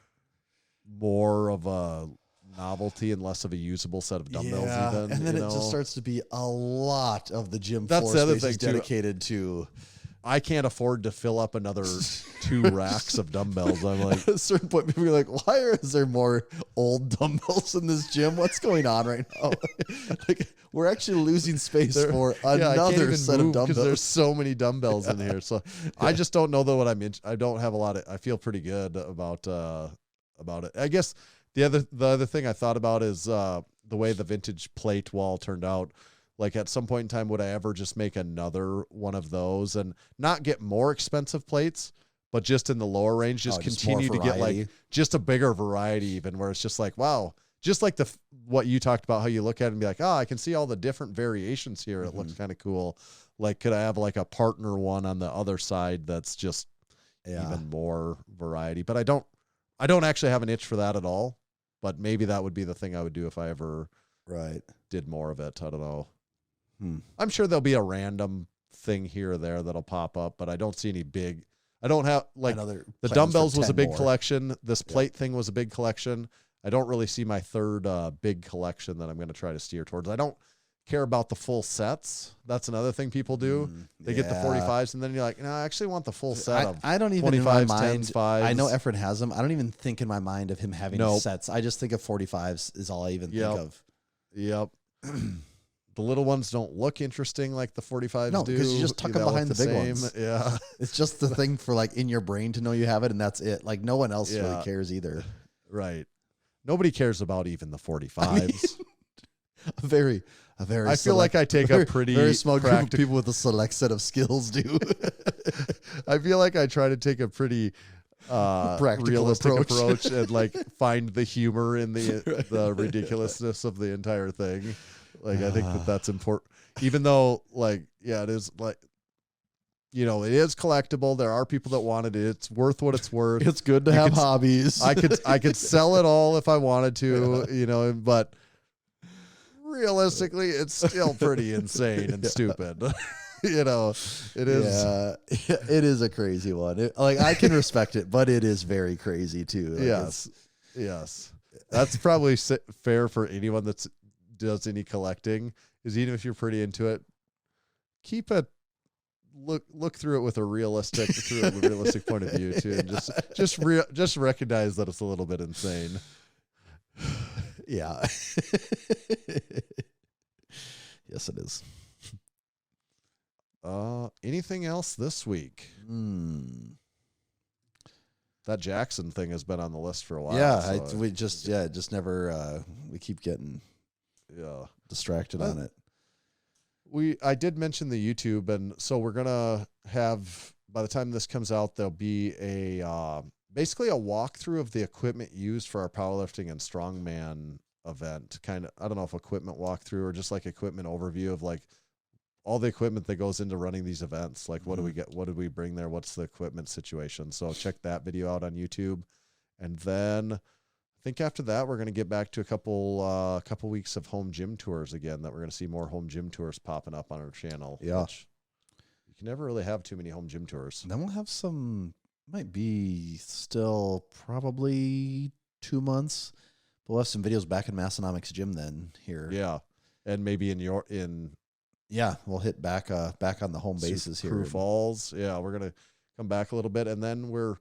more of a novelty and less of a usable set of dumbbells. Yeah, even, and then you it know? just starts to be a lot of the gym That's floor the other space is thing, too. dedicated to. I can't afford to fill up another 2 racks of dumbbells. I'm like, At a certain point, people are like, why is there more old dumbbells in this gym? What's going on right now? Like, we're actually losing space for I can't another even set of move 'cause dumbbells. there's so many dumbbells in here. So I just don't know what I'm in. I don't have a lot of, I feel pretty good about it. I guess the other thing I thought about is the way the vintage plate wall turned out. Like at some point in time, would I ever just make another one of those and not get more expensive plates, but just in the lower range, just continue to get like just a bigger variety, even where it's just like, wow, just like what you talked about, how you look at it and be like, oh, I can see all the different variations here. It looks kind of cool. Like, could I have like a partner one on the other side that's just even more variety? But I don't actually have an itch for that at all. But maybe that would be the thing I would do if I ever did more of it. I don't know. I'm sure there'll be a random thing here or there that'll pop up, but I don't see any big. I don't have like the dumbbells was a big collection. This plate thing was a big collection. I don't really see my third big collection that I'm going to try to steer towards. I don't care about the full sets. That's another thing people do. They get the 45s, and then you're like, no, I actually want the full set of I don't even 25s, in my mind. 10s, 5s. I know Efren has them. I don't even think in my mind of him having sets. I just think of 45s is all I even think of. Yep. The little ones don't look interesting like the 45s no, do. because you just tuck them behind the big ones. Yeah. It's just the thing for like in your brain to know you have it, and that's it. Like no one else really cares either. Right. Nobody cares about even the 45s. A very I feel like I take a pretty very small group of people with a select set of skills do. I feel like I try to take a pretty practical realistic approach approach. and like find the humor in the ridiculousness of the entire thing. Like I think that's important, even though like, yeah, it is like, you know, it is collectible. There are people that wanted it. It's worth what it's worth. It's good to have hobbies. I could sell it all if I wanted to, you know, but realistically, it's still pretty insane and stupid. You know, it is. Yeah, it is a crazy one. Like I can respect it, but it is very crazy too. Like yes. That's probably fair for anyone that does any collecting. Is even if you're pretty into it, keep a look through it with a realistic point of view too, and just recognize that it's a little bit insane. Yeah. Yes, it is. Anything else this week? That Jackson thing has been on the list for a while. Yeah, we just never. We keep getting distracted on it. I did mention the YouTube, and so we're gonna have, by the time this comes out, there'll be a basically a walkthrough of the equipment used for our powerlifting and strongman event. Kind of, I don't know if equipment walkthrough or just like equipment overview of like all the equipment that goes into running these events. Like what do we get? What did we bring there? What's the equipment situation? So check that video out on YouTube. And then I think after that, we're going to get back to a couple weeks of home gym tours again, that we're going to see more home gym tours popping up on our channel. Yeah. You can never really have too many home gym tours. Then we'll have some, might be still probably 2 months. But we'll have some videos back in Massenomics gym then here. Yeah. And maybe yeah, we'll hit back on the home bases here. Crew Falls. Yeah, we're going to come back a little bit. And then we're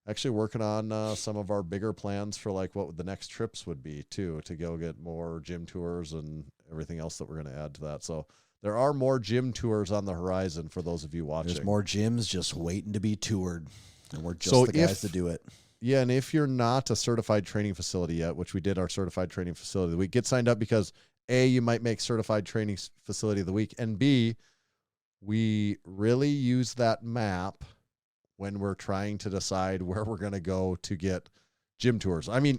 actually working on some of our bigger plans for like what the next trips would be too, to go get more gym tours and everything else that we're going to add to that. So there are more gym tours on the horizon for those of you watching. There's more gyms just waiting to be toured, and we're just the guys to do it. Yeah, and if you're not a certified training facility yet, which we did our certified training facility of the week, get signed up, because A, you might make certified training facility of the week, and B, we really use that map when we're trying to decide where we're going to go to get gym tours. I mean,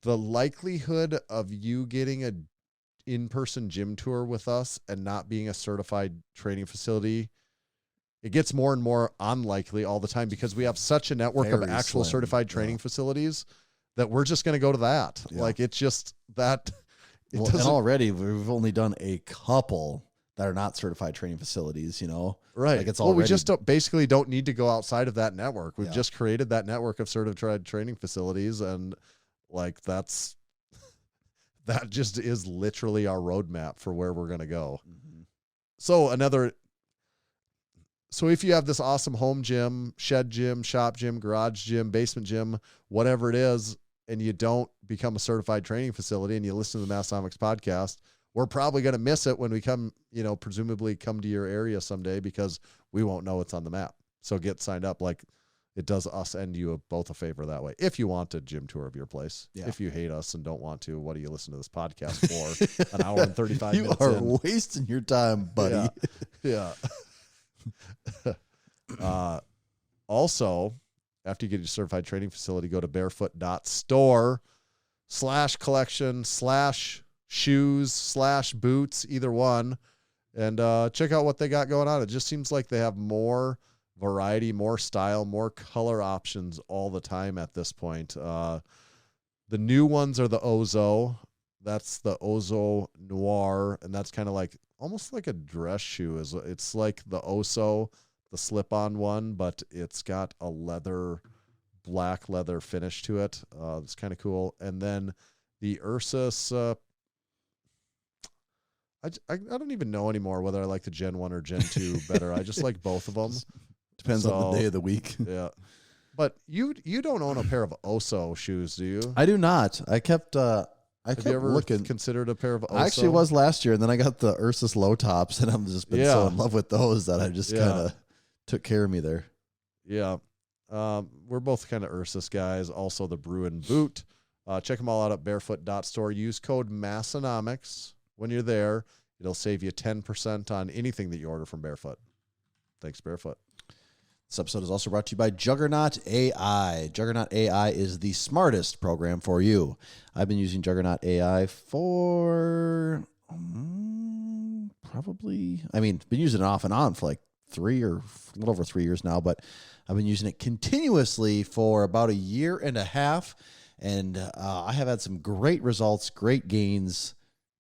the likelihood of you getting a in-person gym tour with us and not being a certified training facility, it gets more and more unlikely all the time, because we have such a network of actual certified training facilities that we're just going to go to that. Yeah. Like, it's just that. And already we've only done a couple that are not certified training facilities, you know? Right. Like it's we just basically don't need to go outside of that network. We've Yeah. just created that network of certified training facilities, and like that's that just is literally our roadmap for where we're going to go. Mm-hmm. So if you have this awesome home gym, shed gym, shop gym, garage gym, basement gym, whatever it is, and you don't become a certified training facility and you listen to the Massenomics podcast, we're probably going to miss it when we come, presumably come to your area someday because we won't know it's on the map. So get signed up. Like, it does us and you both a favor that way. If you want a gym tour of your place, If you hate us and don't want to, what do you listen to this podcast for? An hour and 35 minutes You are in? wasting your time, buddy. Yeah. Also, after you get your certified training facility, go to barefoot.store/collection/shoes/boots, either one, and check out what they got going on. It just seems like they have more variety, more style, more color options all the time at this point. The new ones are the Ozo. That's the Ozo Noir, and that's kind of like almost like a dress shoe. It's like the Oso, the slip-on one, but it's got a black leather finish to it. It's kind of cool. And then the Ursus, I don't even know anymore whether I like the Gen 1 or Gen 2 better. I just like both of them. Depends on the day of the week. Yeah. But you don't own a pair of Oso shoes, do you? I do not. I kept Have you ever looking. considered a pair of Oso? I actually was last year, and then I got the Ursus low tops, and I've just been so in love with those that I just kind of took care of me there. Yeah. We're both kind of Ursus guys. Also the Bruin boot. Check them all out at barefoot.store. Use code Massenomics when you're there. It'll save you 10% on anything that you order from Barefoot. Thanks, Barefoot. This episode is also brought to you by Juggernaut AI. Juggernaut AI is the smartest program for you. I've been using Juggernaut AI for been using it off and on for like 3 or a little over 3 years now, but I've been using it continuously for about 1.5 years, and I have had some great results, great gains,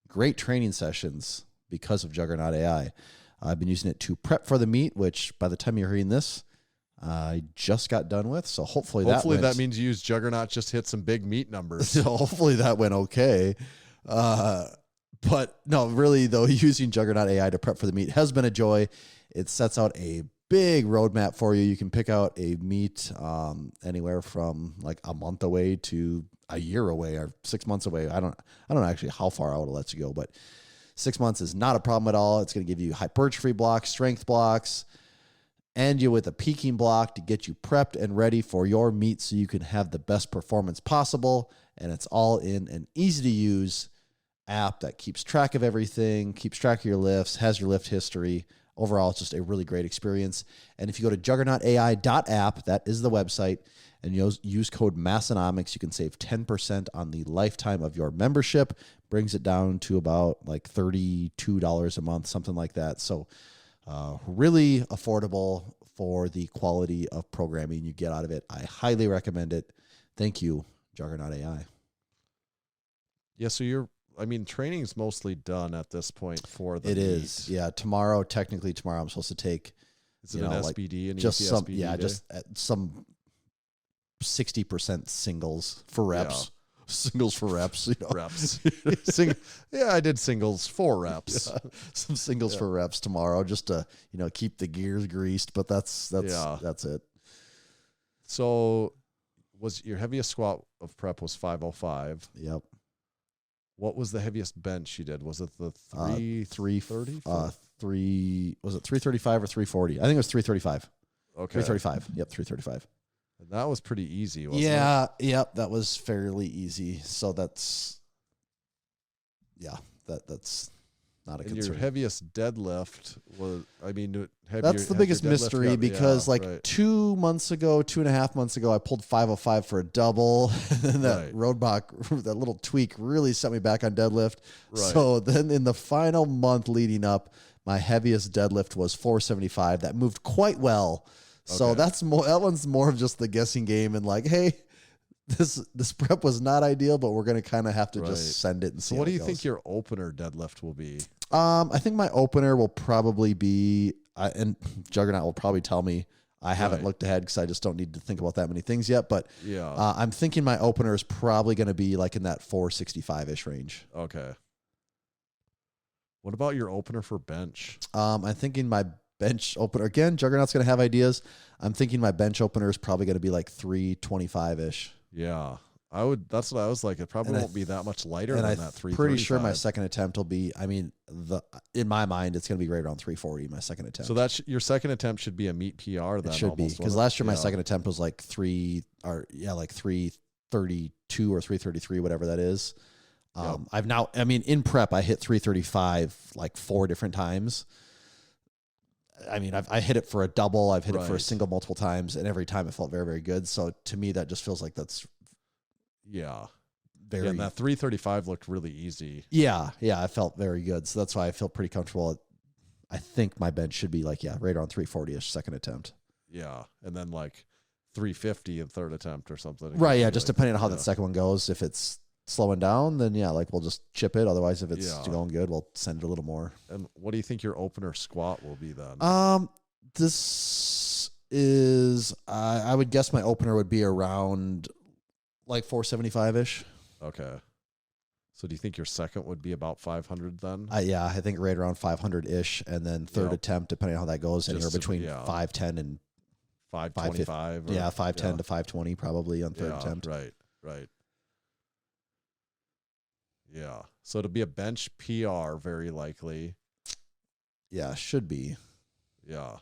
great training sessions because of Juggernaut AI. I've been using it to prep for the meet, which by the time you're hearing this, I just got done with. So hopefully that means you use Juggernaut, just hit some big meat numbers. Hopefully that went okay. But no, really though, using Juggernaut AI to prep for the meet has been a joy. It sets out a big roadmap for you. You can pick out a meet anywhere from like a month away to a year away or 6 months away. I don't know actually how far out it lets you go, but 6 months is not a problem at all. It's going to give you hypertrophy blocks, strength blocks, and you with a peaking block to get you prepped and ready for your meet so you can have the best performance possible. And it's all in an easy-to-use app that keeps track of everything, keeps track of your lifts, has your lift history. Overall, it's just a really great experience. And if you go to juggernautai.app, that is the website, and use code Massenomics, you can save 10% on the lifetime of your membership. Brings it down to about like $32 a month, something like that. So really affordable for the quality of programming you get out of it. I highly recommend it. Thank you, Juggernaut AI. Yeah, so training's mostly done at this point for the It meet. is. Yeah, technically tomorrow I'm supposed to take Is it an SBD and just some SBD just some 60% singles for reps. Singles for reps, reps. I did singles for reps. Yeah, some singles for reps tomorrow, just to keep the gears greased. But that's it. So, was your heaviest squat of prep was 505? Yep. What was the heaviest bench you did? Was it the 330? Was it 335 or 340? I think it was 335. Okay. 335. Yep, 335. And that was pretty easy, wasn't it? Yeah, yep, that was fairly easy. So that's not a and concern. your heaviest deadlift was, that's the biggest mystery because 2 months ago, 2.5 months ago, I pulled 505 for a double. And then that roadblock, that little tweak really set me back on deadlift. Right. So then in the final month leading up, my heaviest deadlift was 475. That moved quite well. So that one's more of just the guessing game and like, hey, this prep was not ideal, but we're going to kind of have to just send it and see. So what do how you it think goes. your opener deadlift will be? I think my opener will probably be, and Juggernaut will probably tell me, I haven't looked ahead because I just don't need to think about that many things yet. But Yeah. I'm thinking my opener is probably going to be like in that 465-ish range. Okay. What about your opener for bench? I'm thinking my bench opener, again, Juggernaut's going to have ideas. I'm thinking my bench opener is probably going to be like 325-ish. Yeah. That's what I was like. It probably won't be that much lighter than that 335. Pretty sure my second attempt will be, in my mind, it's going to be right around 340, my second attempt. So that's your second attempt should be a meet PR then. It should be, because last year my second attempt was like 332 or 333, whatever that is. In prep, I hit 335 like 4 different times. I mean, I hit it for a double, I've hit it for a single multiple times, and every time it felt very, very good. So to me, that just feels like that's very. And that 335 looked really easy. Yeah, I felt very good. So that's why I feel pretty comfortable. I think my bench should be like, right around 340-ish second attempt. Yeah, and then like 350 in third attempt or something. Right, yeah, just depending on how that second one goes. If it's slowing down, then we'll just chip it. Otherwise, if it's going good, we'll send it a little more. And what do you think your opener squat will be then? This is, I would guess my opener would be around like 475-ish. Okay. So do you think your second would be about 500 then? I think right around 500-ish. And then third attempt, depending on how that goes, anywhere between 510 and 525. 510 to 520 probably on third attempt. Right. Yeah. So it'll be a bench PR very likely. Yeah, should be. Yeah.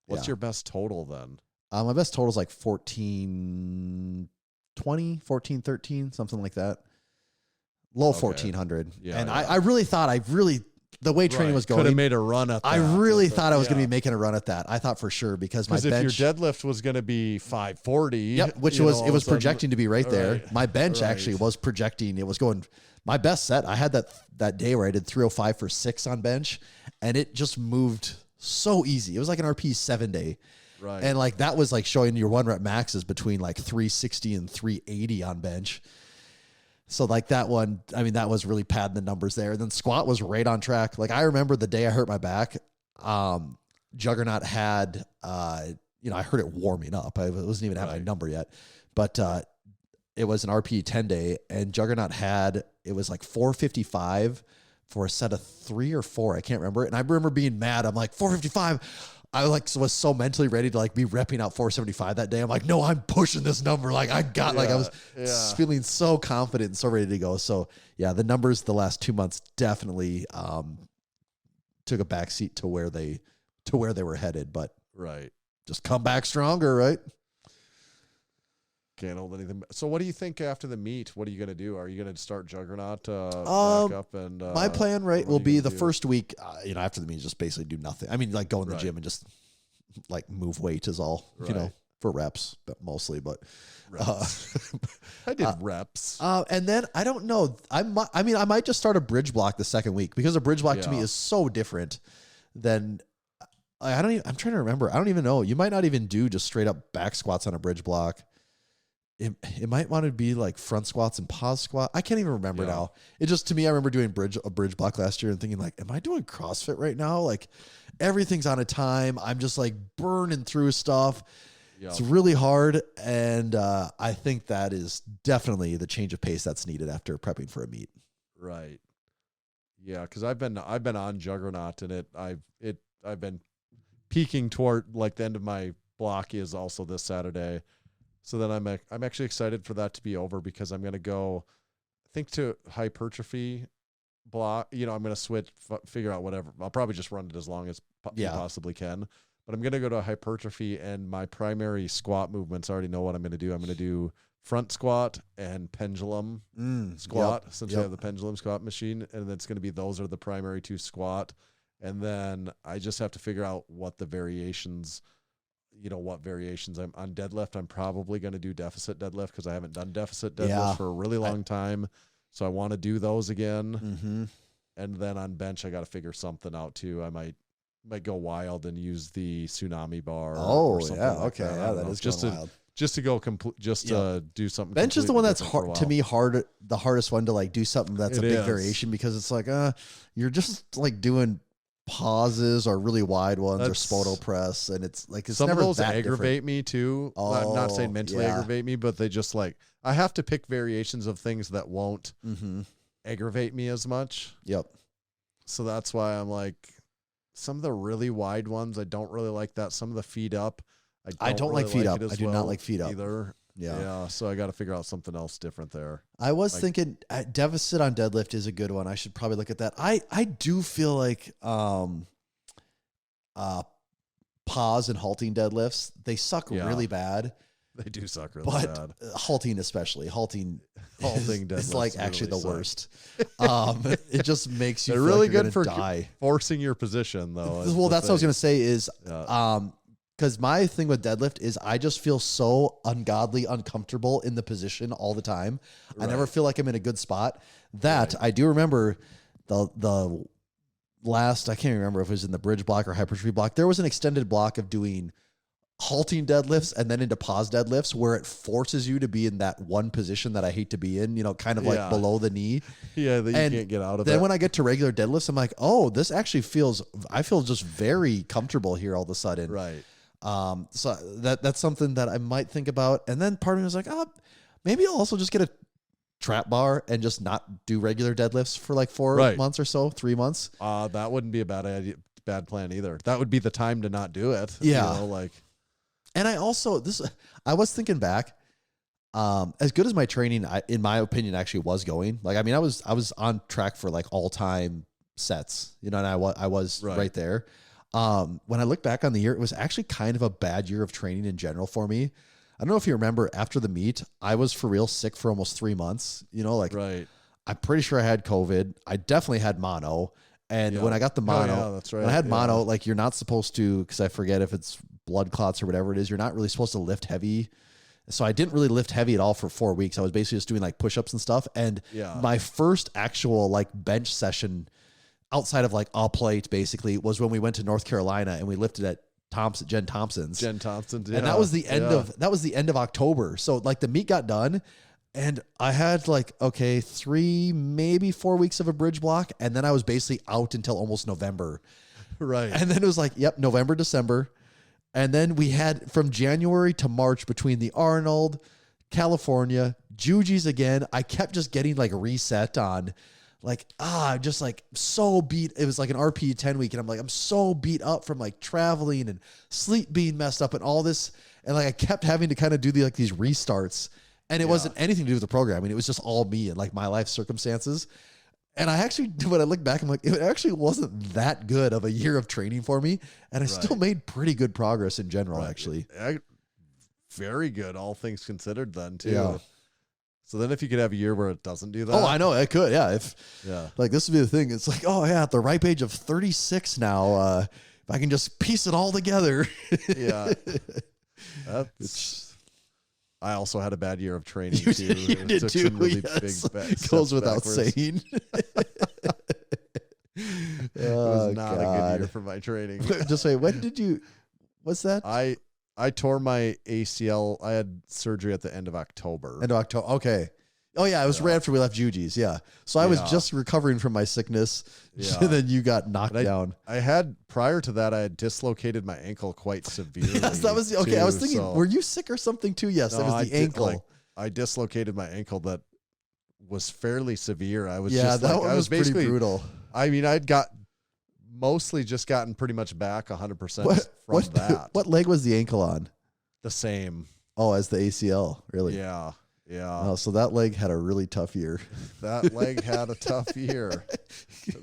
What's your best total then? My best total is like 1420, 1413, something like that. Low 1400. Yeah. And I really thought the way training was going, could have made a run at that. I really thought I was going to be making a run at that. I thought for sure because my bench, if your deadlift was going to be 540, which it was projecting to be right there. My bench actually was projecting. It was going. My best set, I had that day where I did 305 for 6 on bench, and it just moved so easy. It was like an RP 7 day. Right. And like that was like showing your 1 rep max is between like 360 and 380 on bench. So like that one, that was really padding the numbers there. And then squat was right on track. Like I remember the day I hurt my back, Juggernaut had, I heard it warming up. I wasn't even at my number yet, but it was an RP 10 day, and Juggernaut it was like 455 for a set of 3 or 4. I can't remember. And I remember being mad. I'm like, 455. I was so mentally ready to be repping out 475 that day. I'm like, no, I'm pushing this number. Like I was feeling so confident and so ready to go. So yeah, the numbers the last 2 months definitely took a backseat to where they were headed, but just come back stronger, right? Can't hold anything. So what do you think after the meet? What are you going to do? Are you going to start Juggernaut back up? And my plan will be the first week, after the meet, just basically do nothing. Go in the gym and just move weight is all, for reps, but mostly, but I did reps. And then I don't know. I might just start a bridge block the second week, because a bridge block to me is so different than I'm trying to remember. I don't even know. You might not even do just straight up back squats on a bridge block. It might want to be like front squats and pause squat. I can't even remember now. It just, to me, I remember doing a bridge block last year and thinking am I doing CrossFit right now? Like everything's on a time. I'm just burning through stuff. Yep. It's really hard. And I think that is definitely the change of pace that's needed after prepping for a meet. Right. Yeah. Cause I've been on Juggernaut, and I've been peaking toward the end of my block is also this Saturday. So then I'm actually excited for that to be over, because I'm going to go, I think, to hypertrophy block. I'm going to switch, figure out whatever. I'll probably just run it as long as you possibly can. But I'm going to go to hypertrophy, and my primary squat movements, I already know what I'm going to do. I'm going to do front squat and pendulum squat, since I have the pendulum squat machine. And then it's going to be, those are the primary 2 squat. And then I just have to figure out what the variations I'm on deadlift. I'm probably going to do deficit deadlift, because I haven't done deficit deadlift for a really long time. So I want to do those again. Mm-hmm. And then on bench, I got to figure something out too. I might go wild and use the tsunami bar. Oh, or something like that. Yeah, that is just wild. Just to go complete, to do something. Bench is the one that's hard to me. The hardest one to do something that's a big variation, because it's you're just doing pauses or really wide ones or That's- spoto press, and it's like it's Some of never those that aggravate me too. I'm not saying Oh, mentally yeah. aggravate me, but they just like I have to pick variations of things that won't Mm-hmm. aggravate me as much. Yep. So that's why I'm like, some of the really wide ones, I don't really like that. Some of the feet up, I don't really like feet up. it as I do not well like feet up. either. Yeah. So I got to figure out something else different there. I was Like- thinking deficit on deadlift is a good one. I should probably look at that. I do feel like pause and halting deadlifts, they suck Yeah. really bad, They do suck really but bad. halting especially. Halting Halting is deadlifts like actually really the suck. worst. It just makes you They're feel really like you're good gonna for die. forcing your position, though. is Well, the that's what I was thing. gonna say is Yeah. because my thing with deadlift is I just feel so ungodly uncomfortable in the position all the time. I never Right. feel like I'm in a good spot. That I do remember the last, I can't remember if it was in the bridge block or hypertrophy block. There was an extended block of doing halting deadlifts and then into pause deadlifts where it forces you to be in that one position that I hate to be in, kind of like Yeah. below the knee. Yeah, that you And can't get out of Then it. when I get to regular deadlifts, I'm like, oh, this actually I feel just very comfortable here all of a sudden. Right. So that's something that I might think about. And then part of me was like, maybe I'll also just get a trap bar and just not do regular deadlifts for like 4 Right. months or so, 3 months. That wouldn't be a bad idea, bad plan either. That would be the time to not do it. Yeah. Like, And I also I was thinking back, as good as my training, in my opinion, actually was going. Like, I mean, I was on track for like all time sets, and I was Right. right there. When I look back on the year, it was actually kind of a bad year of training in general for me. I don't know if you remember after the meet, I was for real sick for almost 3 months. right. I'm pretty sure I had COVID. I definitely had mono. And Yeah. when I got the mono, yeah, that's right. when I had Yeah. mono, like you're not supposed to, because I forget if it's blood clots or whatever it is, you're not really supposed to lift heavy. So I didn't really lift heavy at all for 4 weeks. I was basically just doing like push-ups and stuff. And Yeah. my first actual like bench session outside of like a plate basically was when we went to North Carolina and we lifted at Jen Thompson's. Jen Thompson. And that was the end of October. So like the meet got done and I had like, 3, maybe 4 weeks of a bridge block. And then I was basically out until almost November. right. And then it was like, yep, November, December. And then we had from January to March between the Arnold, California, Juji's again. I kept just getting like reset on like, just like so beat. It was like an RP 10 week. And I'm like, I'm so beat up from like traveling and sleep being messed up and all this. And like, I kept having to kind of do these restarts. And it wasn't anything to do with the programming. It was just all me and like my life circumstances. And I actually, when I look back, I'm like, it actually wasn't that good of a year of training for me. And I still made pretty good progress in general, actually. Very good, all things considered then, too. Yeah. So then if you could have a year where it doesn't do that. Oh, I know. I could. Yeah. Yeah. Like this would be the thing. It's like, at the ripe age of 36 now, if I can just piece it all together. Yeah. I also had a bad year of training, You too. did, you It did took too. some really Yes. big steps Goes without backwards. saying. It was not a good year for my training. Just say, what's that? I tore my ACL. I had surgery at the end of October. End of October. Okay. Oh yeah, it was right after we left Juji's. Yeah. So I was Yeah. just recovering from my sickness. Yeah. And then you got knocked down. I had, prior to that, I had dislocated my ankle quite severely. Yes, that was okay. I was too, thinking, so- were you sick or something too? Yes, that No, was I the did, ankle. like, I dislocated my ankle that was fairly severe. I was Yeah, just that like, one I was pretty basically brutal. I mean, I'd mostly just gotten pretty much back 100% from that. What leg was the ankle on? The same. Oh, as the ACL, really? Yeah. Yeah. Oh, so that leg had a really tough year. That leg had a tough year.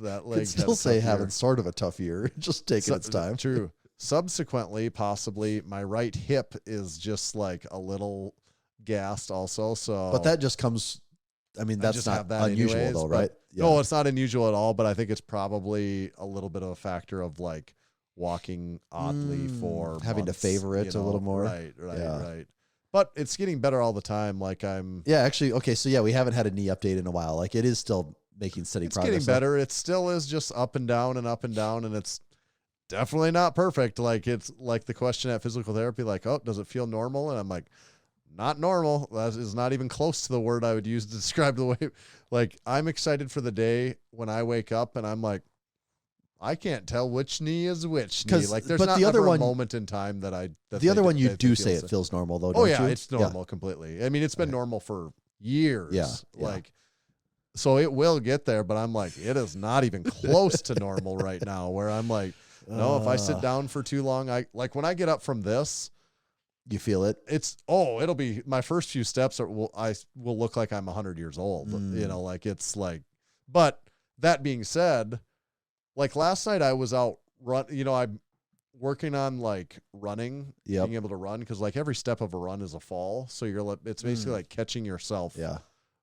That leg Could still say having sort of a tough year, just taking its time. True. Subsequently, possibly, my right hip is just like a little gassed also. So, But that just comes. I mean, I that's just not have that unusual, anyways, though, but- right? No, it's not unusual at all, but I think it's probably a little bit of a factor of like walking oddly for having to months, favor it a little more. Right. Yeah. Right. But it's getting better all the time. Like Yeah, actually, okay. So yeah, we haven't had a knee update in a while. Like it is still making steady it's progress. getting better. It still is just up and down and up and down, and it's definitely not perfect. Like it's like the question at physical therapy, like, oh, does it feel normal? And I'm like, not normal. That is not even close to the word I would use to describe the way. Like I'm excited for the day when I wake up and I'm like, I can't tell which knee is which knee. 'Cause- Like there's but not the other ever a one- moment in time that The other one, you they do feel say the it feels normal, though, Oh don't yeah, you? it's normal completely. I mean, it's been normal for years. Yeah, yeah. Like, so it will get there, but I'm like, it is not even close to normal right now. Where I'm like, no, if I sit down for too long, I like when I get up from this, You feel it? it'll be my first few steps I will look like I'm 100 years old. Mm. You know, like it's like. But that being said, like last night I was out I'm working on like running, Yep. being able to run because like every step of a run is a fall. So it's basically like catching yourself Yeah.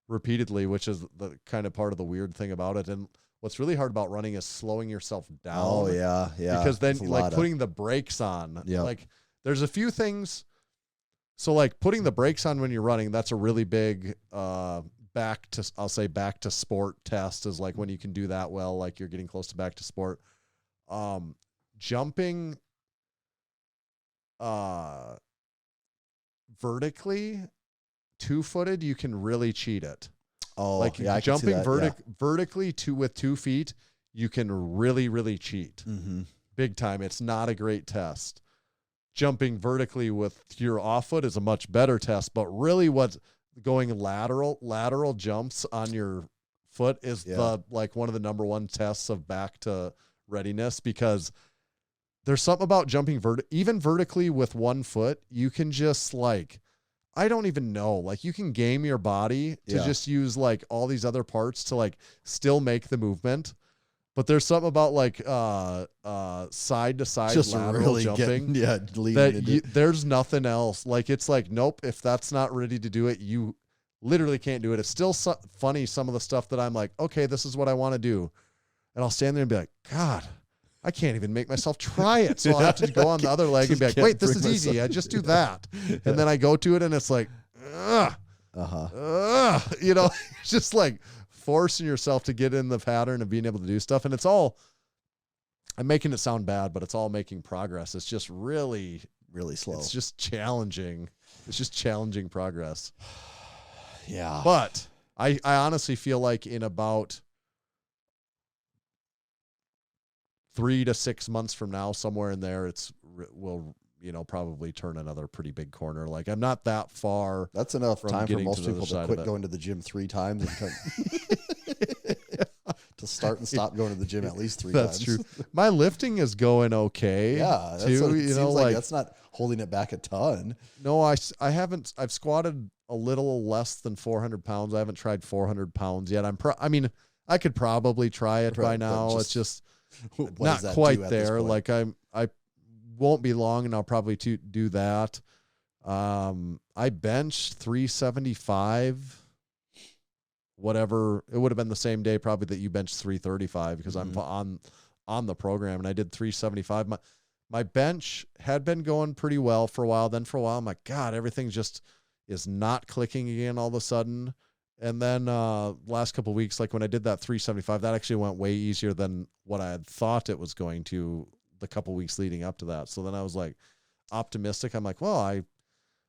repeatedly, which is the kind of part of the weird thing about it. And what's really hard about running is slowing yourself down. Oh, yeah, yeah. Because then It's a like lot of- putting the brakes on, Yep. like there's a few things. So like putting the brakes on when you're running, that's a really big back to sport test is like when you can do that well, like you're getting close to back to sport. Jumping vertically 2-footed, you can really cheat it. Oh, Like yeah, I can see jumping that, vertically with 2 feet, you can really, really cheat. Mm-hmm. Big time. It's not a great test. Jumping vertically with your off foot is a much better test, but really what's going lateral jumps on your foot is one of the number one tests of back to readiness, because there's something about jumping even vertically with 1 foot. You can just like, I don't even know, like you can game your body to just use like all these other parts to like still make the movement. But there's something about like side to side Just lateral really jumping leaning there's nothing else. Like it's like, nope, if that's not ready to do it, you literally can't do it. It's still funny, some of the stuff that I'm like, okay, this is what I want to do. And I'll stand there and be like, God, I can't even make myself try it. So I'll have to go on the other leg and be like, wait, this is easy. I just do that. And then I go to it and it's like, you know, it's just like forcing yourself to get in the pattern of being able to do stuff. And it's all, I'm making it sound bad, but it's all making progress. It's just really, really slow. It's just challenging. It's just challenging progress. Yeah. But I honestly feel like in about 3 to 6 months from now, somewhere in there, will probably turn another pretty big corner. Like I'm not that far. That's enough from time for getting most to the people other to side quit of it. going to the gym 3 times and to start and stop going to the gym at least 3 That's times. true. My lifting is going okay. Yeah, that's too. what it You seems know, like like that's not holding it back a ton. no, I haven't. I've squatted a little less than 400 pounds. I haven't tried 400 pounds yet. I mean, I could probably try it by Right, but now. just- It's just What not does that quite do at this there. point? Like I won't be long, and I'll probably do that. I benched 375. Whatever, it would have been the same day probably that you benched 335 because I'm on the program, and I did 375. My bench had been going pretty well for a while. Then for a while, I'm like, God, everything just is not clicking again all of a sudden. And then last couple of weeks, like when I did that 375, that actually went way easier than what I had thought it was going to the couple weeks leading up to that. So then I was like optimistic. I'm like, well, I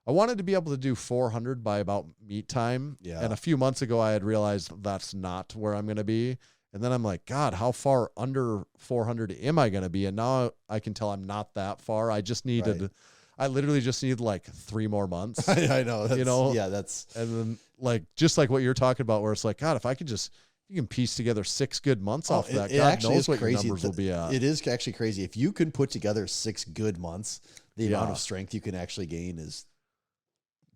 wanted to be able to do 400 by about meet time. Yeah. And a few months ago, I had realized that's not where I'm going to be. And then I'm like, God, how far under 400 am I going to be? And now I can tell I'm not that far. I just needed, I literally just need like 3 more months. I know. That's, You know? Yeah, that's And then like, just like what you're talking about, where it's like, God, if I could just, you can piece together 6 good months off that. It God actually knows is what your crazy. numbers will be at. It is actually crazy. If you can put together 6 good months, the amount Yeah. of strength you can actually gain is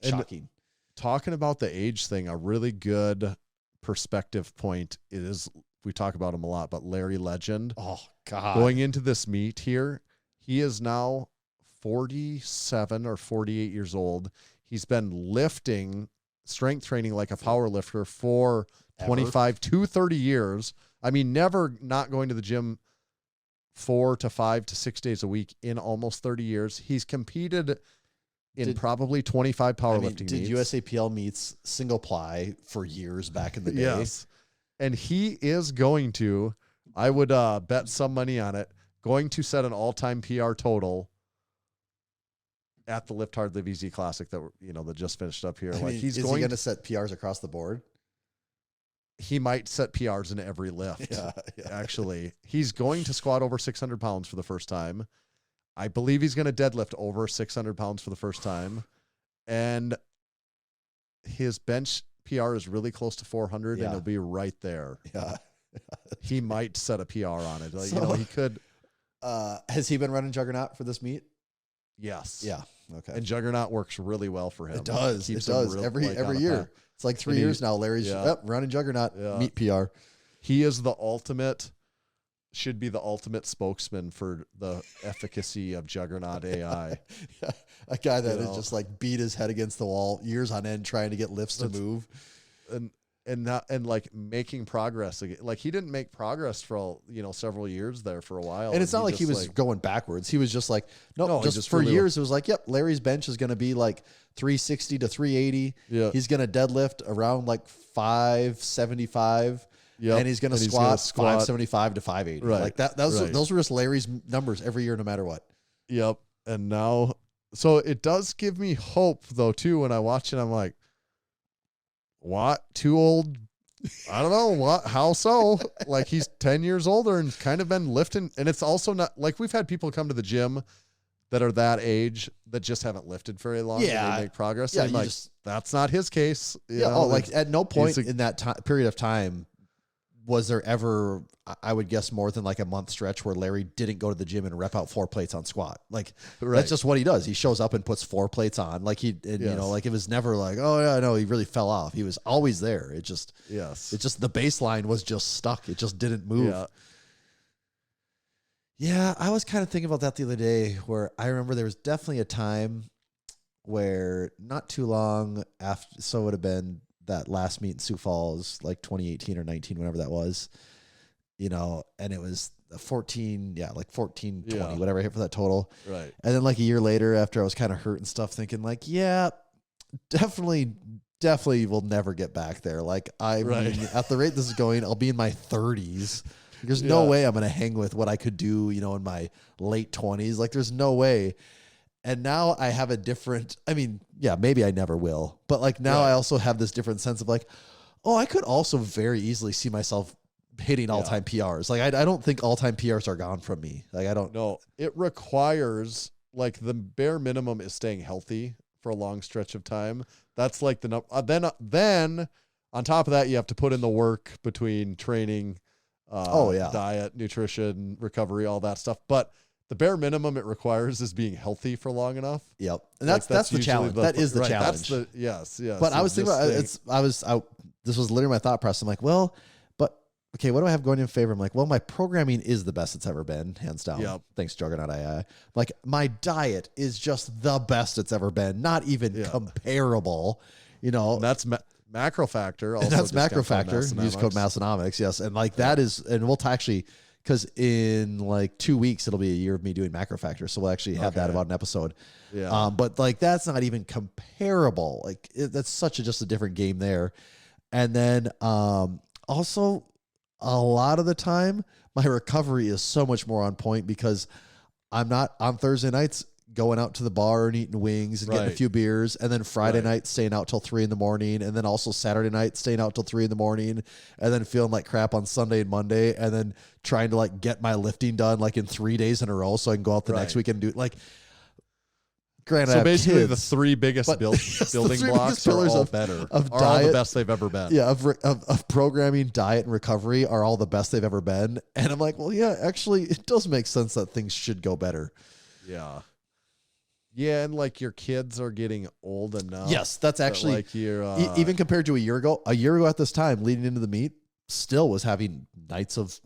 And- shocking. Talking about the age thing, a really good perspective point is, we talk about him a lot, but Larry Legend. Oh God. Going into this meet here, he is now 47 or 48 years old. He's been lifting, strength training like a power lifter for 25 to 30 years. I mean, never not going to the gym 4 to 5 to 6 days a week in almost 30 years. He's competed in probably 25 powerlifting did meets. USAPL meets single ply for years back in the day. Yes. And he is going to, I would bet some money on it, going to set an all-time PR total at the Lift Hard Live Easy Classic that that just finished up here. I mean, He's is going he going to set PRs across the board? he might set PRs in every lift. Yeah. Actually, he's going to squat over 600 pounds for the first time. I believe he's going to deadlift over 600 pounds for the first time. And his bench PR is really close to 400 and it'll be right there. Yeah. He might set a PR on it. So- He could. Has he been running Juggernaut for this meet? Yes. Yeah. Okay. And Juggernaut works really well for him. It does. Keeps It him does. real- Every like, on a year. path. It's like 3 And he- years now. Larry's running Juggernaut meet PR. He is the ultimate, should be the ultimate spokesman for the efficacy of Juggernaut AI. Yeah. A guy that has just like beat his head against the wall years on end trying to get lifts to move. And like making progress again. Like he didn't make progress for several years there for a while. And it's not like he was going backwards. He was just like, just for really years, it was like, yep, Larry's bench is going to be like 360 to 380. Yeah. He's going to deadlift around like 575. Yep. And he's going to And he's gonna squat 575 to 580. Right. Like that. Those were just Larry's numbers every year, no matter what. Yep. And now, so it does give me hope though too. When I watch it, I'm like, what? Too old? I don't know what. How so? Like he's 10 years older and kind of been lifting. And it's also not like we've had people come to the gym that are that age that just haven't lifted very long. Yeah. And they make progress. Yeah, And you like just- that's not his case. You Yeah. know, Like at no point he's a- in that period of time was there ever, I would guess, more than like a month stretch where Larry didn't go to the gym and rep out 4 plates on squat. Like that's just what he does. He shows up and puts 4 plates on. Like like it was never like, oh yeah, no, he really fell off. He was always there. It just the baseline was just stuck. It just didn't move. Yeah, I was kind of thinking about that the other day where I remember there was definitely a time where not too long after, so it would have been that last meet in Sioux Falls, like 2018 or 19, whenever that was, and it was 14, 20, whatever I hit for that total. Right. And then like a year later, after I was kind of hurt and stuff, thinking like, yeah, definitely will never get back there. Like I mean, at the rate this is going, I'll be in my 30s. There's no way I'm going to hang with what I could do, in my late 20s. Like there's no way. And now I have a different, maybe I never will, but like now I also have this different sense of like, oh, I could also very easily see myself hitting all-time PRs. Like I don't think all-time PRs are gone from me. Like I don't know. It requires like the bare minimum is staying healthy for a long stretch of time. That's like the number. Then on top of that, you have to put in the work between training, diet, nutrition, recovery, all that stuff. But the bare minimum it requires is being healthy for long enough. Yep. And that's the challenge. That is the challenge. That's yes. But I was thinking about this was literally my thought process. I'm like, well, but okay, what do I have going in favor? I'm like, well, my programming is the best it's ever been, hands down. Yep. Thanks, Juggernaut AI. Like my diet is just the best it's ever been, not even comparable. And that's MarcoFactor. Also, And that's discount code MarcoFactor. Use code Massenomics. Yes. And like that is, and we'll actually, because in like 2 weeks, it'll be a year of me doing MarcoFactor. So we'll actually have that about an episode. Yeah. But like, that's not even comparable. Like that's just a different game there. And then also a lot of the time, my recovery is so much more on point because I'm not on Thursday nights going out to the bar and eating wings and getting a few beers, and then Friday night staying out till 3 a.m, and then also Saturday night staying out till 3 a.m, and then feeling like crap on Sunday and Monday, and then trying to like get my lifting done like in 3 days in a row so I can go out the next week and do it. Like, granted, so basically kids, the 3 biggest building blocks are all better. Of are diet, all the best they've ever been. Yeah, of programming, diet, and recovery are all the best they've ever been. And I'm like, well, yeah, actually, it does make sense that things should go better. Yeah. Yeah, and like your kids are getting old enough. Yes, that's actually like you're even compared to a year ago. A year ago at this time, leading into the meet, still was having nights of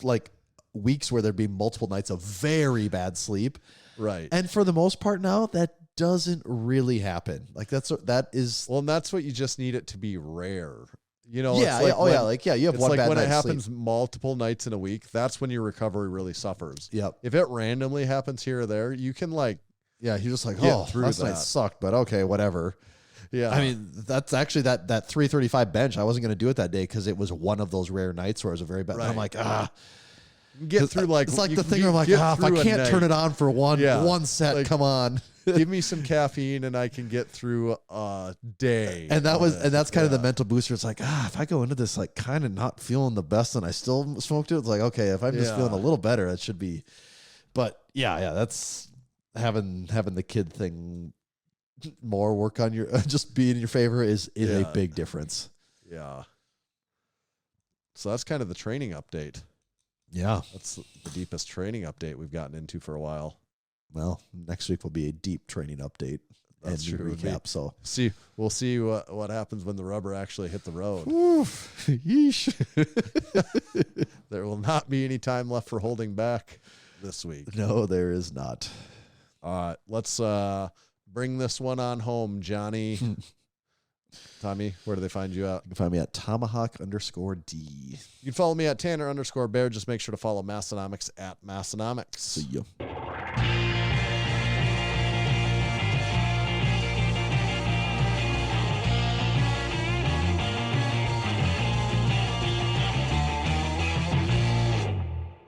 like weeks where there'd be multiple nights of very bad sleep. Right. And for the most part now, that doesn't really happen. Like that is well, and that's what you just need it to be rare. You know, yeah, it's like you have it's one like bad when night it happens sleep. multiple nights in a week, that's when your recovery really suffers. Yep. If it randomly happens here or there, you can like you're just like, get oh, through last night that. sucked, but okay, whatever. Yeah. I mean, that's actually that 335 bench. I wasn't going to do it that day because it was one of those rare nights where it was a very bad. Right. I'm like, get through like it's like you the can thing where I'm like, get if I through a can't turn night. it on for one set, like- come on. Give me some caffeine and I can get through a day. And that's kind of the Yeah. mental booster. It's like, if I go into this like kind of not feeling the best and I still smoked it, it's like, okay, if I'm just feeling a little better, that should be. But yeah, that's having the kid thing more work on your just being in your favor is a big difference. Yeah. So that's kind of the training update. Yeah. That's the deepest training update we've gotten into for a while. Well, next week will be a deep training update That's and true. recap. So We'll see what happens when the rubber actually hit the road. oof, yeesh. There will not be any time left for holding back this week. No, there is not. Let's bring this one on home, Johnny. Tommy, where do they find you at? You can find me at Tomahawk_D. You can follow me at Tanner_Bear. Just make sure to follow Massenomics at Massenomics. See ya.